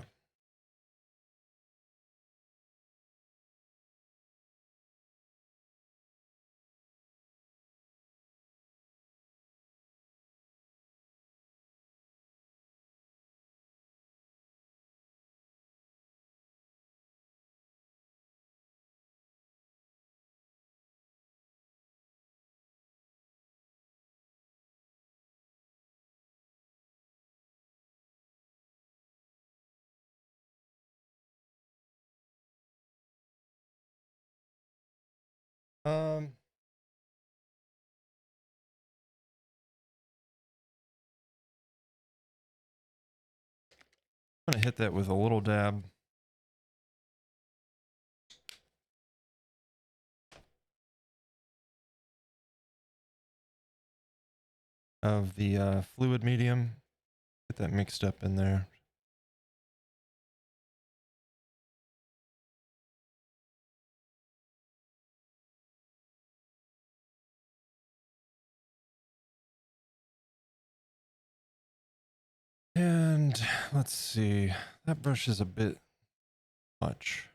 Um, I'm gonna hit that with a little dab of the fluid medium. Get that mixed up in there. And let's see, that brush is a bit much.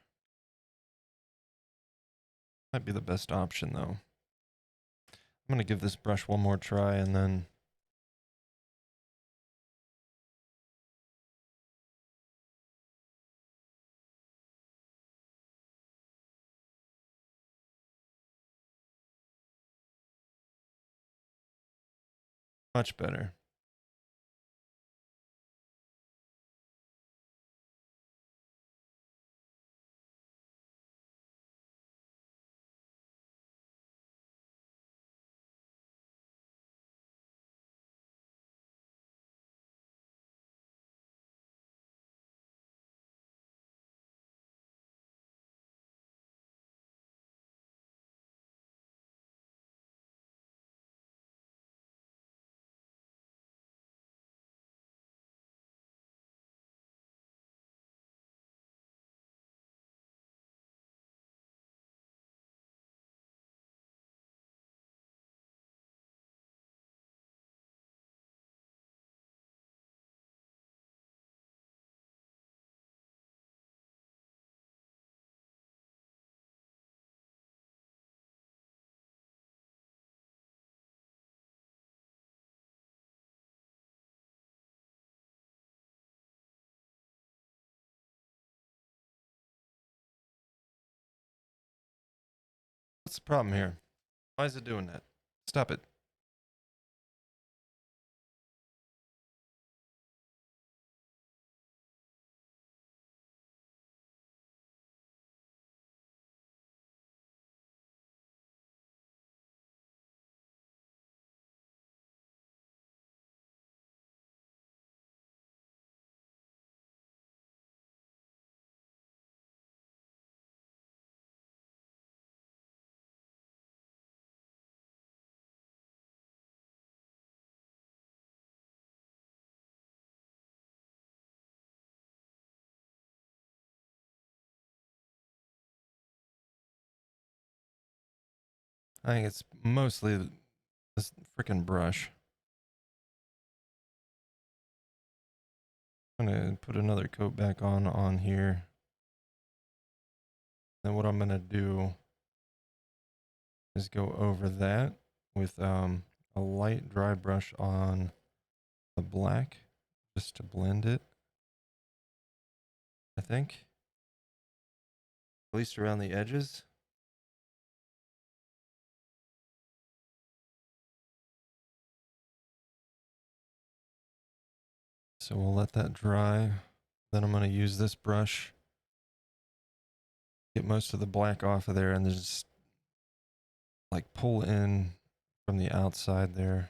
Might be the best option though. I'm gonna give this brush one more try and then much better. What's the problem here? Why is it doing that? Stop it. I think it's mostly this freaking brush. I'm gonna put another coat back on here. Then what I'm gonna do is go over that with a light dry brush on the black just to blend it. I think. At least around the edges. So we'll let that dry. Then I'm going to use this brush, get most of the black off of there, and just like pull in from the outside there.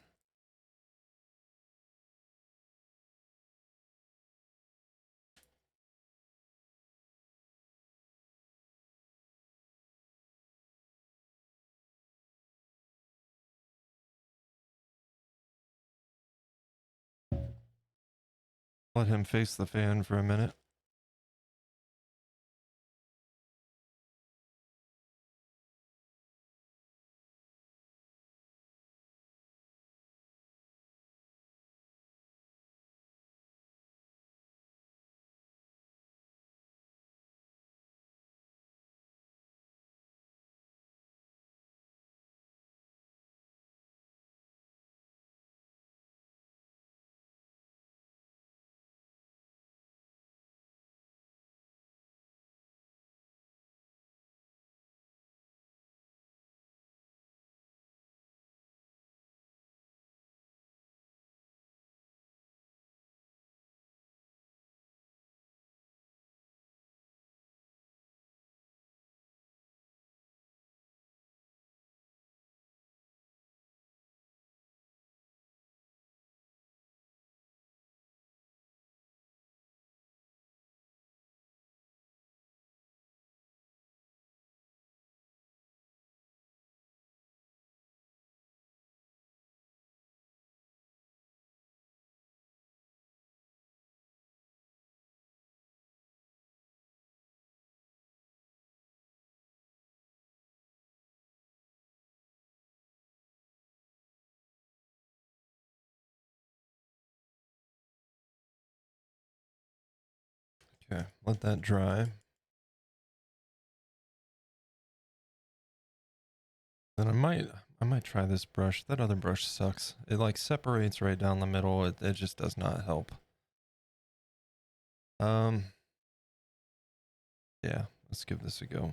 Let him face the fan for a minute. Okay, let that dry. Then I might try this brush. That other brush sucks. It like separates right down the middle. It just does not help. Yeah, let's give this a go.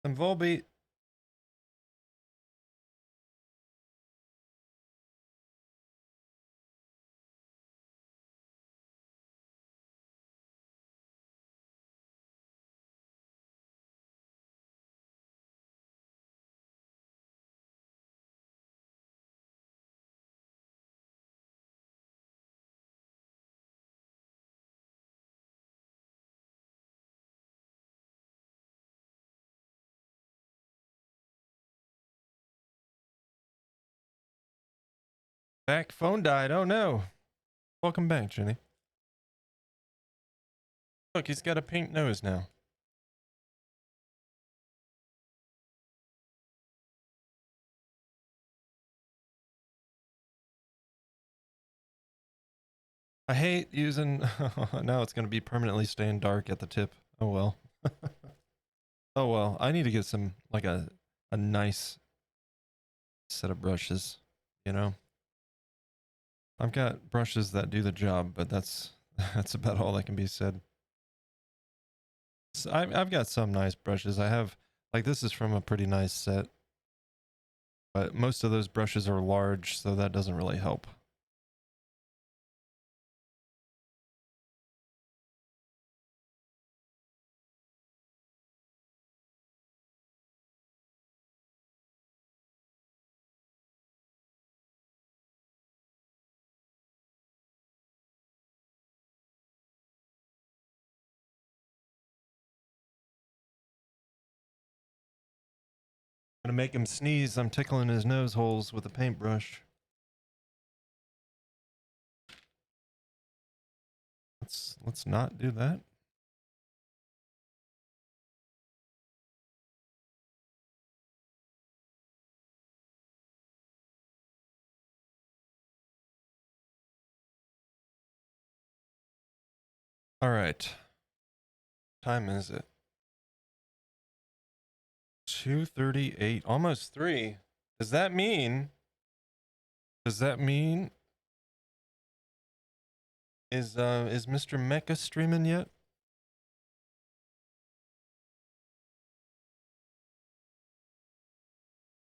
And Volbeat. Back, phone died. Oh no. Welcome back, Jenny. Look, he's got a pink nose now. I hate using... now it's going to be permanently staying dark at the tip. Oh well. Oh well. I need to get some, like a nice set of brushes, you know? I've got brushes that do the job, but that's about all that can be said. So I've got some nice brushes. I have, like, this is from a pretty nice set, but most of those brushes are large, so that doesn't really help. Gonna make him sneeze. I'm tickling his nose holes with a paintbrush. Let's not do that. All right. Time is it? 2:38, almost 3. Does that mean is Mr. Mecha streaming yet?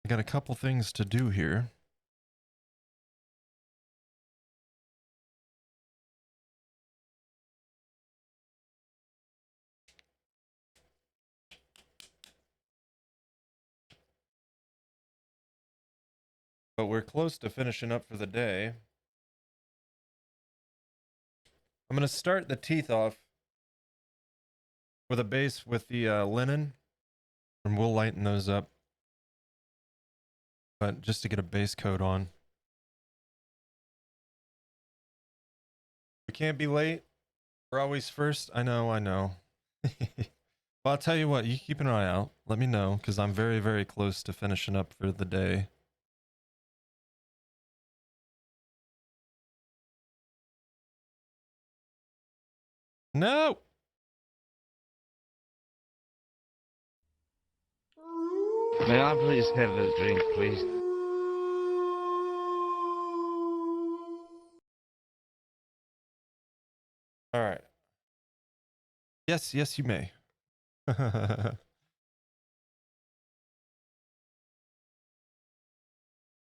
I got a couple things to do here. But we're close to finishing up for the day. I'm going to start the teeth off with a base with the linen, and we'll lighten those up. But just to get a base coat on. We can't be late. We're always first. I know. Well, I'll tell you what, you keep an eye out. Let me know, because I'm very, very close to finishing up for the day. No! May I please have a drink, please? All right. Yes, you may.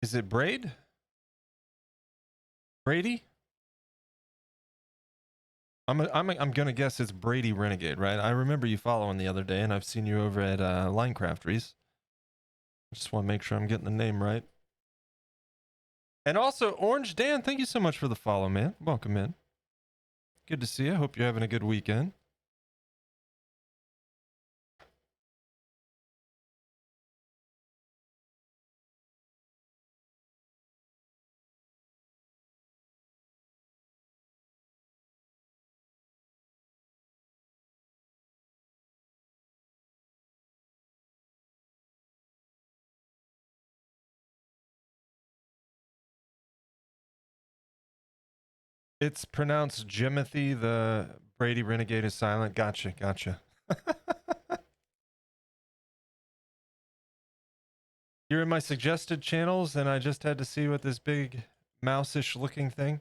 Is it Braid? Brady? I'm gonna guess it's Brady Renegade, right? I remember you following the other day, and I've seen you over at Linecrafteries. I just want to make sure I'm getting the name right. And also, Orange Dan, thank you so much for the follow, man. Welcome in. Good to see you. Hope you're having a good weekend. It's pronounced Jimothy. The Brady Renegade is silent. Gotcha. You're in my suggested channels, and I just had to see what this big mouse-ish looking thing.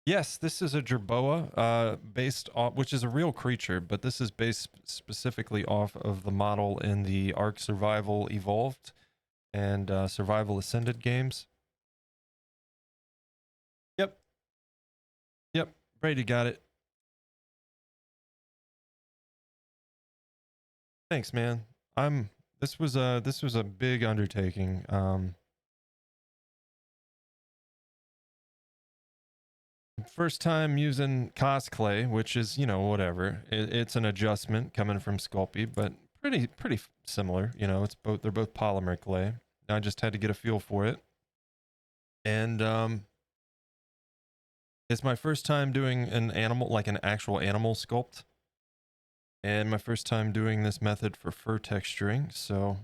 Yes, this is a Jerboa, based off, which is a real creature, but this is based specifically off of the model in the Ark Survival Evolved and Survival Ascended games. Yep, Brady got it. Thanks, man. This was a big undertaking. First time using cosplay, which is, you know, whatever. It's an adjustment coming from Sculpt, but pretty similar. You know, they're both polymer clay. I just had to get a feel for it, and it's my first time doing an animal, like an actual animal sculpt, and my first time doing this method for fur texturing. So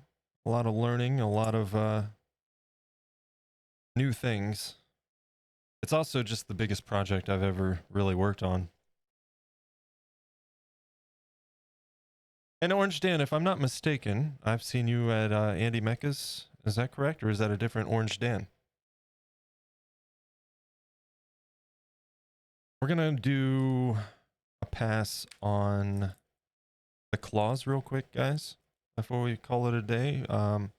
a lot of learning, a lot of new things. It's also just the biggest project I've ever really worked on. And Orange Dan, if I'm not mistaken, I've seen you at Andy Mecha's. Is that correct? Or is that a different Orange Dan? We're going to do a pass on the claws real quick, guys, before we call it a day. Kind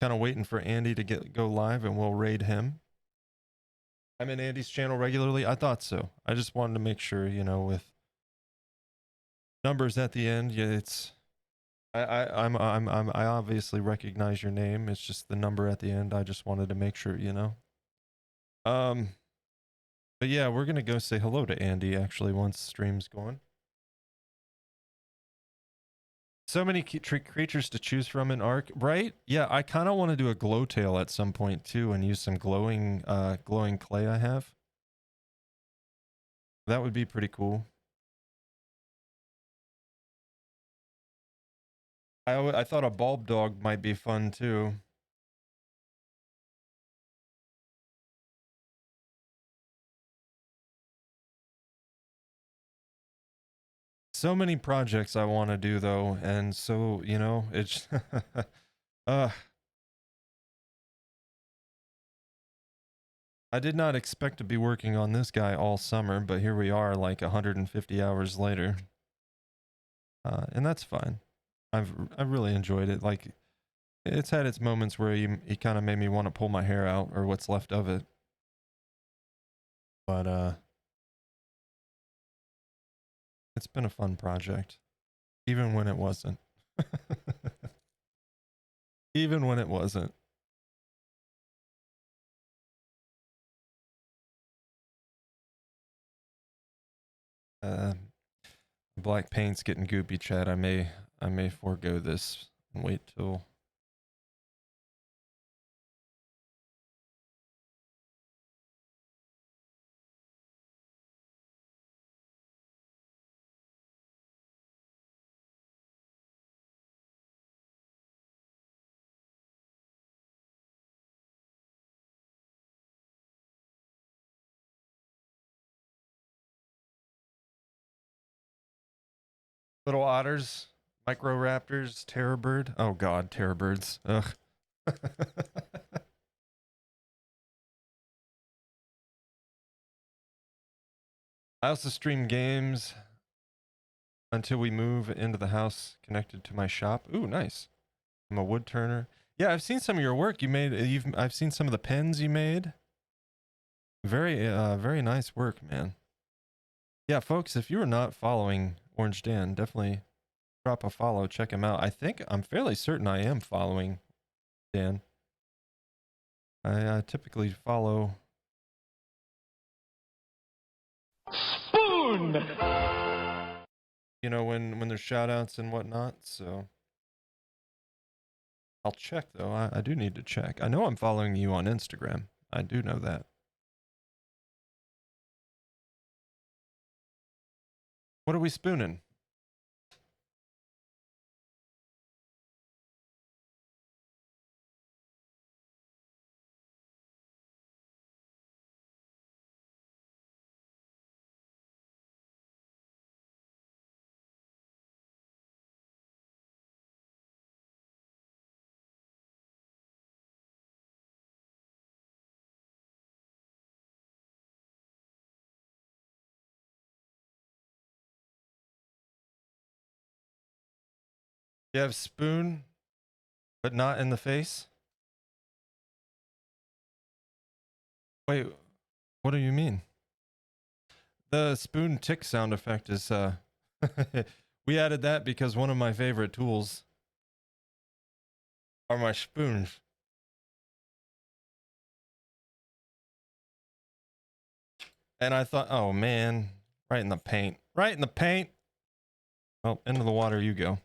of waiting for Andy to go live, and we'll raid him. I'm in Andy's channel regularly. I thought so. I just wanted to make sure, you know, with numbers at the end, yeah, it's I obviously recognize your name. It's just the number at the end. I just wanted to make sure, you know. But yeah, we're gonna go say hello to Andy actually once stream's going. So many creatures to choose from in Ark, right? Yeah, I kind of want to do a glow tail at some point too and use some glowing clay I have. That would be pretty cool. I thought a bulb dog might be fun too. So many projects I want to do though, and so, you know, it's uh I did not expect to be working on this guy all summer, but here we are like 150 hours later. And that's fine. I've really enjoyed it. Like it's had its moments where he kind of made me want to pull my hair out or what's left of it. But it's been a fun project even when it wasn't. Even when it wasn't. Black paint's getting goopy, Chad. I may forego this and wait till little otters, microraptors, terror bird. Oh god, terror birds. Ugh. I also stream games until we move into the house connected to my shop. Ooh, nice. I'm a wood turner. Yeah, I've seen some of your work you made. I've seen some of the pens you made. Very nice work, man. Yeah, folks, if you are not following Orange Dan, definitely drop a follow, check him out. I'm fairly certain I am following Dan. I typically follow Spoon. You know, when there's shout outs and whatnot, so I'll check though. I do need to check. I know I'm following you on Instagram. I do know that. What are we spooning? You have spoon, but not in the face? Wait, what do you mean? The spoon tick sound effect is we added that because one of my favorite tools are my spoons. And I thought, oh man, right in the paint. Right in the paint. Well, into the water you go.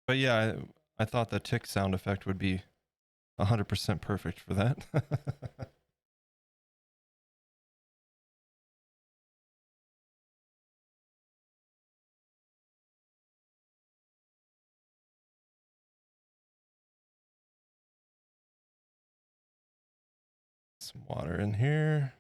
But yeah, I thought the tick sound effect would be 100% perfect for that. Some water in here.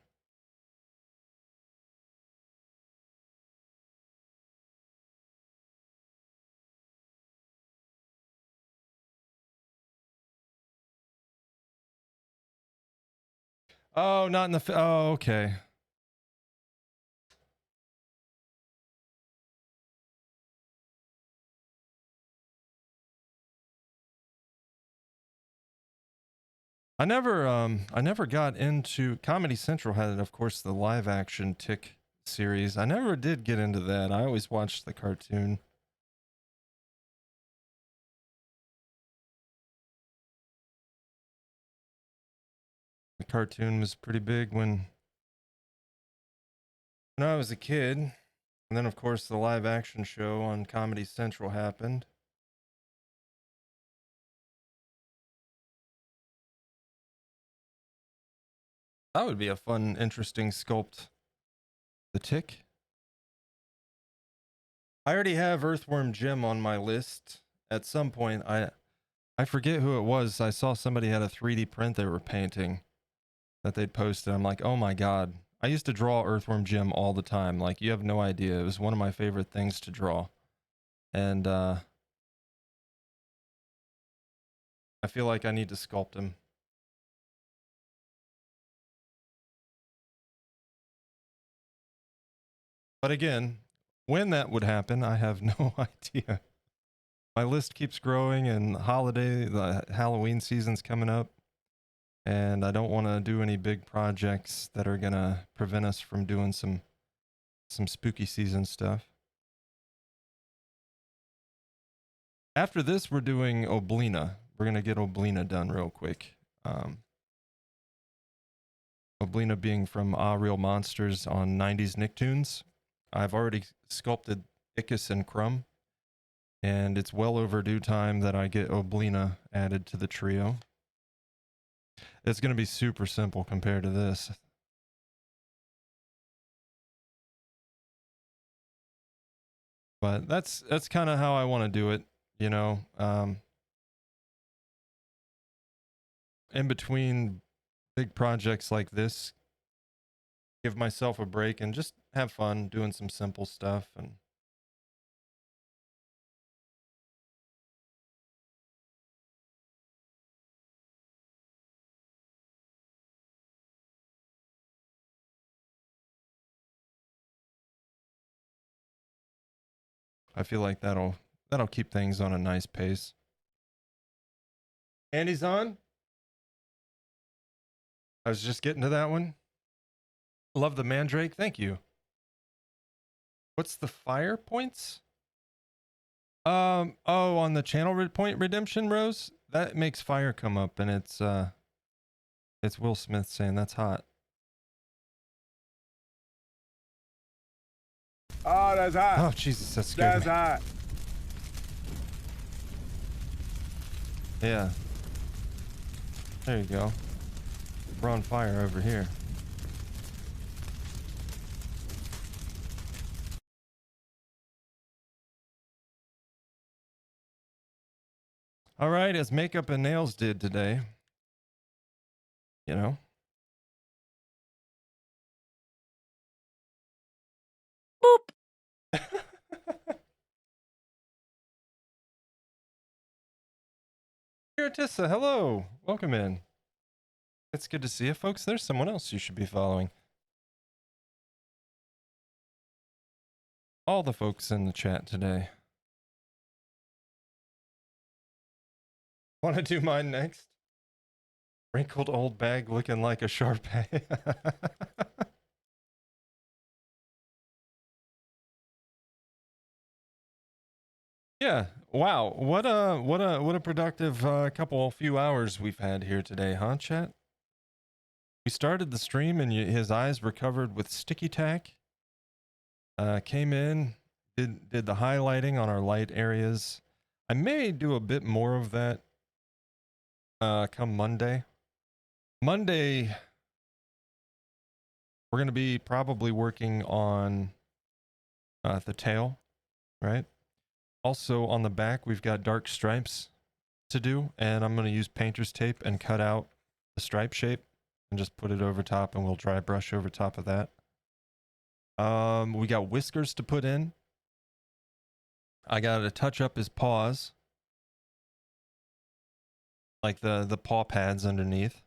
Oh, not in the. Oh, okay. I never got into Comedy Central had, of course, the live action Tick series. I never did get into that. I always watched the cartoon. The cartoon was pretty big when I was a kid. And then, of course, the live action show on Comedy Central happened. That would be a fun, interesting sculpt. The Tick. I already have Earthworm Jim on my list. At some point, I forget who it was. I saw somebody had a 3D print they were painting that they'd posted. I'm like, oh my god. I used to draw Earthworm Jim all the time. Like, you have no idea. It was one of my favorite things to draw. And I feel like I need to sculpt him. But again, when that would happen, I have no idea. My list keeps growing, and the Halloween season's coming up, and I don't want to do any big projects that are gonna prevent us from doing some spooky season stuff. After this, we're doing Oblina. We're gonna get Oblina done real quick. Oblina being from Ah Real Monsters on 90s Nicktoons. I've already sculpted Ickis and Crumb, and it's well overdue time that I get Oblina added to the trio. It's going to be super simple compared to this. But that's kind of how I want to do it, you know. In between big projects like this, give myself a break and just have fun doing some simple stuff. And I feel like that'll keep things on a nice pace. Andy's on. I was just getting to that one. Love the Mandrake. Thank you. What's the fire points? Oh, on the channel point redemption, Rose? That makes fire come up, and it's Will Smith saying that's hot. Oh, that's hot. Oh, Jesus, that scared That's me. hot. Yeah. There you go. We're on fire over here. All right, as makeup and nails did today. You know. Boop. Iratissa, hello. Welcome in. It's good to see you, folks. There's someone else you should be following. All the folks in the chat today. Want to do mine next? Wrinkled old bag looking like a Shar-Pei. Yeah. Wow. What a productive few hours we've had here today, huh, chat? We started the stream and his eyes were covered with sticky tack. Came in, did the highlighting on our light areas. I may do a bit more of that come Monday. Monday, we're going to be probably working on the tail, right? Also on the back, we've got dark stripes to do, and I'm going to use painter's tape and cut out the stripe shape and just put it over top, and we'll dry brush over top of that. We got whiskers to put in. I got to touch up his paws, like the paw pads underneath.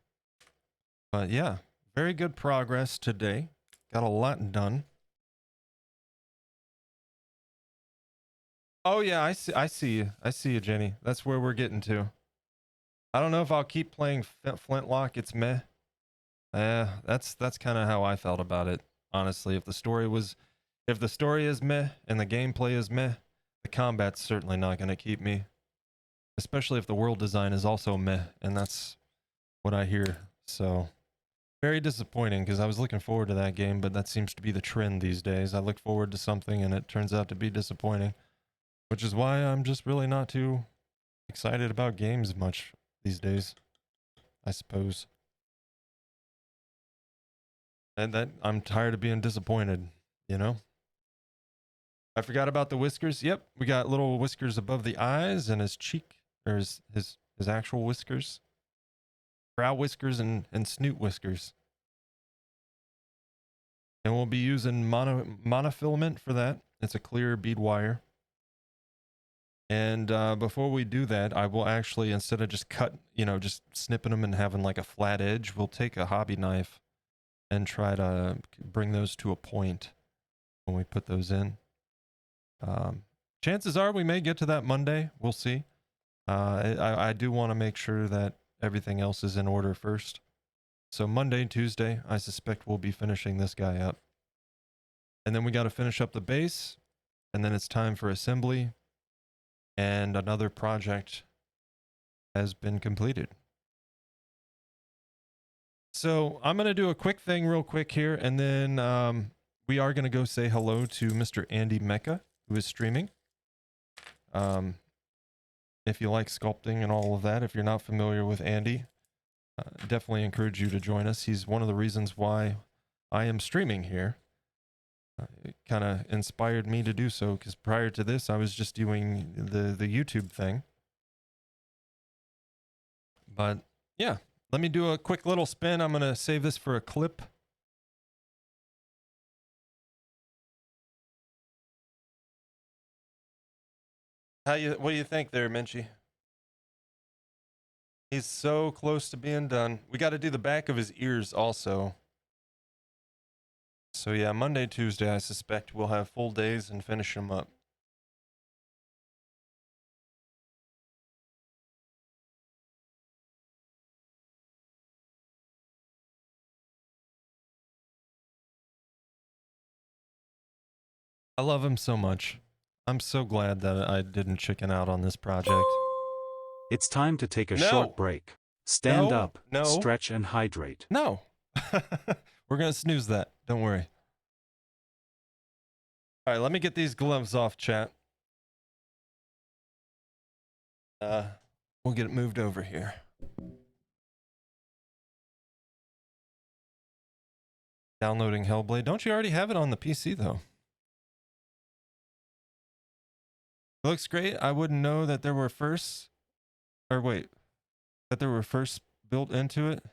But yeah, very good progress today. Got a lot done. Oh yeah, I see you. I see you, Jenny. That's where we're getting to. I don't know if I'll keep playing Flintlock. It's meh. That's kind of how I felt about it. Honestly, if the story is meh and the gameplay is meh, the combat's certainly not going to keep me. Especially if the world design is also meh, and that's what I hear. So, Very disappointing because I was looking forward to that game, but that seems to be the trend these days. I look forward to something and it turns out to be disappointing, which is why I'm just really not too excited about games much these days, I suppose. And that I'm tired of being disappointed, you know? I forgot about the whiskers. Yep, we got little whiskers above the eyes and his cheek, or his actual whiskers. Brow whiskers and snoot whiskers. And we'll be using monofilament for that. It's a clear bead wire. And before we do that, I will actually, instead of just just snipping them and having like a flat edge, we'll take a hobby knife and try to bring those to a point when we put those in. Chances are we may get to that Monday. We'll see. I do want to make sure that everything else is in order first. So Monday and Tuesday, I suspect we'll be finishing this guy up. And then we got to finish up the base. And then it's time for assembly. And another project has been completed. So I'm going to do a quick thing real quick here. And then we are going to go say hello to Mr. Andy Mecca, who is streaming. If you like sculpting and all of that, if you're not familiar with Andy, definitely encourage you to join us. He's one of the reasons why I am streaming here. It kind of inspired me to do so, because prior to this, I was just doing the YouTube thing. But yeah, let me do a quick little spin. I'm going to save this for a clip. What do you think there, Minchie? He's so close to being done. We got to do the back of his ears also. So yeah, Monday, Tuesday, I suspect we'll have full days and finish them up. I love him so much. I'm so glad that I didn't chicken out on this project. It's time to take a No. short break. Stand No, up, no. stretch and hydrate. No. We're going to snooze that. Don't worry. All right, let me get these gloves off, chat. We'll get it moved over here. Downloading Hellblade. Don't you already have it on the PC, though? It looks great. I wouldn't know that there were firsts. Or wait. That there were firsts built into it.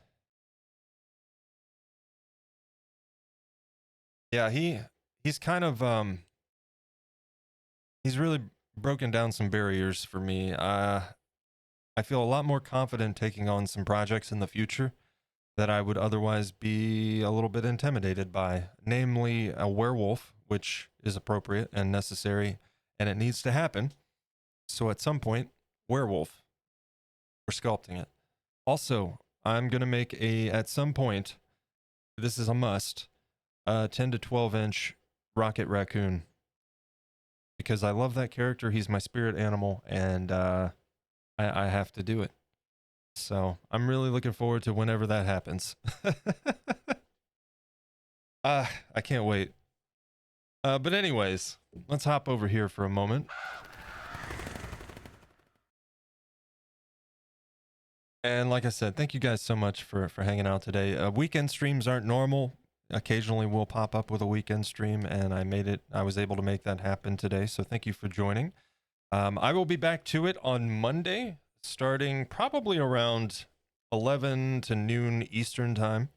Yeah, he's kind of he's really broken down some barriers for me. I feel a lot more confident taking on some projects in the future that I would otherwise be a little bit intimidated by, namely a werewolf, which is appropriate and necessary, and it needs to happen. So at some point, werewolf. We're sculpting it. Also, I'm going to make at some point, this is a must, 10 to 12 inch rocket raccoon. Because I love that character. He's my spirit animal, and I have to do it. So I'm really looking forward to whenever that happens. I can't wait. But anyways, let's hop over here for a moment. And like I said, thank you guys so much for hanging out today. Weekend streams aren't normal. Occasionally we'll pop up with a weekend stream, and I was able to make that happen today. So thank you for joining. I will be back to it on Monday, starting probably around 11 to noon Eastern time.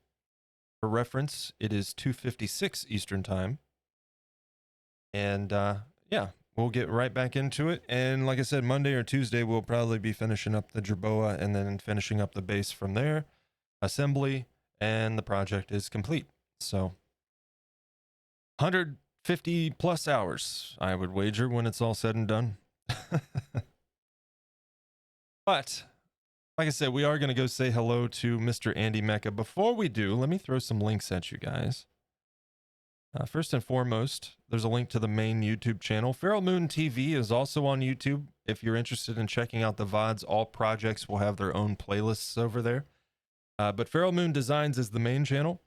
For reference, it is 2:56 Eastern time. And yeah, we'll get right back into it. And like I said, Monday or Tuesday, we'll probably be finishing up the Jerboa and then finishing up the base from there. Assembly, and the project is complete. So 150 plus hours, I would wager, when it's all said and done. But like I said, we are going to go say hello to Mr. Andy Mecca. Before we do, let me throw some links at you guys. First and foremost, there's a link to the main YouTube channel. FeralMoonTV is also on YouTube. If you're interested in checking out the VODs, all projects will have their own playlists over there. But Feral Moon Designs is the main channel.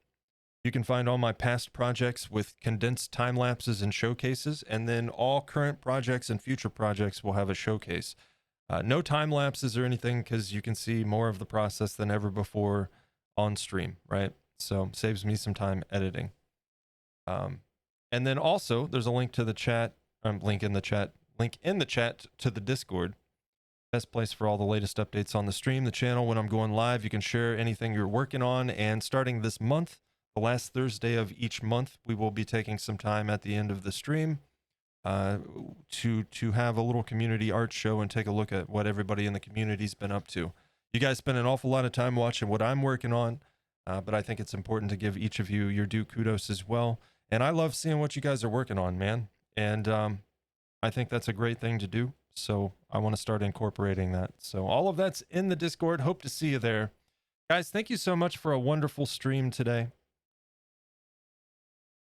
You can find all my past projects with condensed time lapses and showcases, and then all current projects and future projects will have a showcase. No time lapses or anything, because you can see more of the process than ever before on stream, right? So saves me some time editing. And then also there's a link to the chat, link in the chat to the Discord. Best place for all the latest updates on the stream, the channel. When I'm going live, you can share anything you're working on. And starting this month, the last Thursday of each month, we will be taking some time at the end of the stream to have a little community art show and take a look at what everybody in the community's been up to. You guys spend an awful lot of time watching what I'm working on, but I think it's important to give each of you your due kudos as well. And I love seeing what you guys are working on, man. And I think that's a great thing to do. So I want to start incorporating that. So all of that's in the Discord. Hope to see you there. Guys, thank you so much for a wonderful stream today.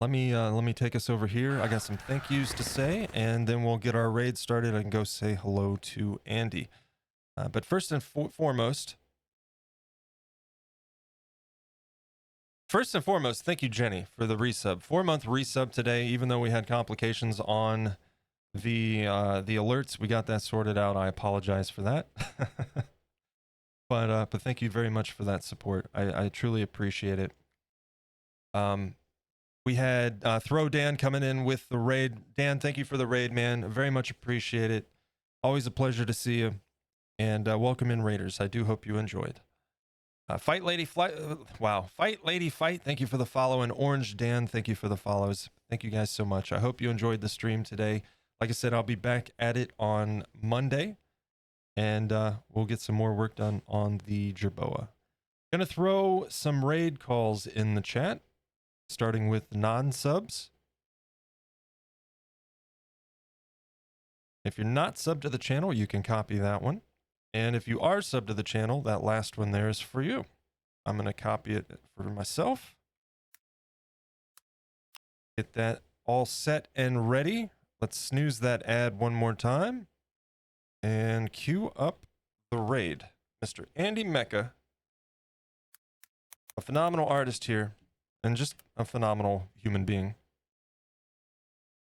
Let me take us over here. I got some thank yous to say, and then we'll get our raid started and go say hello to Andy. But first and foremost, thank you, Jenny, for the resub. 4-month resub today. Even though we had complications on the alerts, we got that sorted out. I apologize for that. But thank you very much for that support. I truly appreciate it. We had Throw Dan coming in with the raid. Dan, thank you for the raid, man. Very much appreciate it. Always a pleasure to see you. And welcome in, Raiders. I do hope you enjoyed. Fight Lady Fight. Fight Lady Fight. Thank you for the follow. And Orange Dan, thank you for the follows. Thank you guys so much. I hope you enjoyed the stream today. Like I said, I'll be back at it on Monday. And we'll get some more work done on the Jerboa. Gonna throw some raid calls in the chat, starting with non-subs. If you're not subbed to the channel, you can copy that one. And if you are subbed to the channel, that last one there is for you. I'm going to copy it for myself. Get that all set and ready. Let's snooze that ad one more time. And cue up the raid. Mr. Andy Mecca, a phenomenal artist here, and just a phenomenal human being.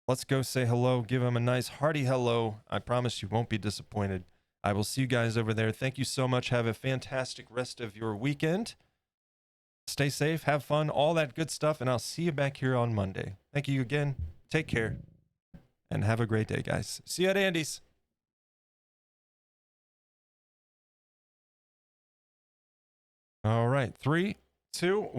Let's go say hello. Give him a nice hearty hello. I promise you won't be disappointed. I will see you guys over there. Thank you so much. Have a fantastic rest of your weekend. Stay safe, have fun, all that good stuff, and I'll see you back here on Monday. Thank you again. Take care, and have a great day, guys. See you at Andy's. All right, 3, 2, 1.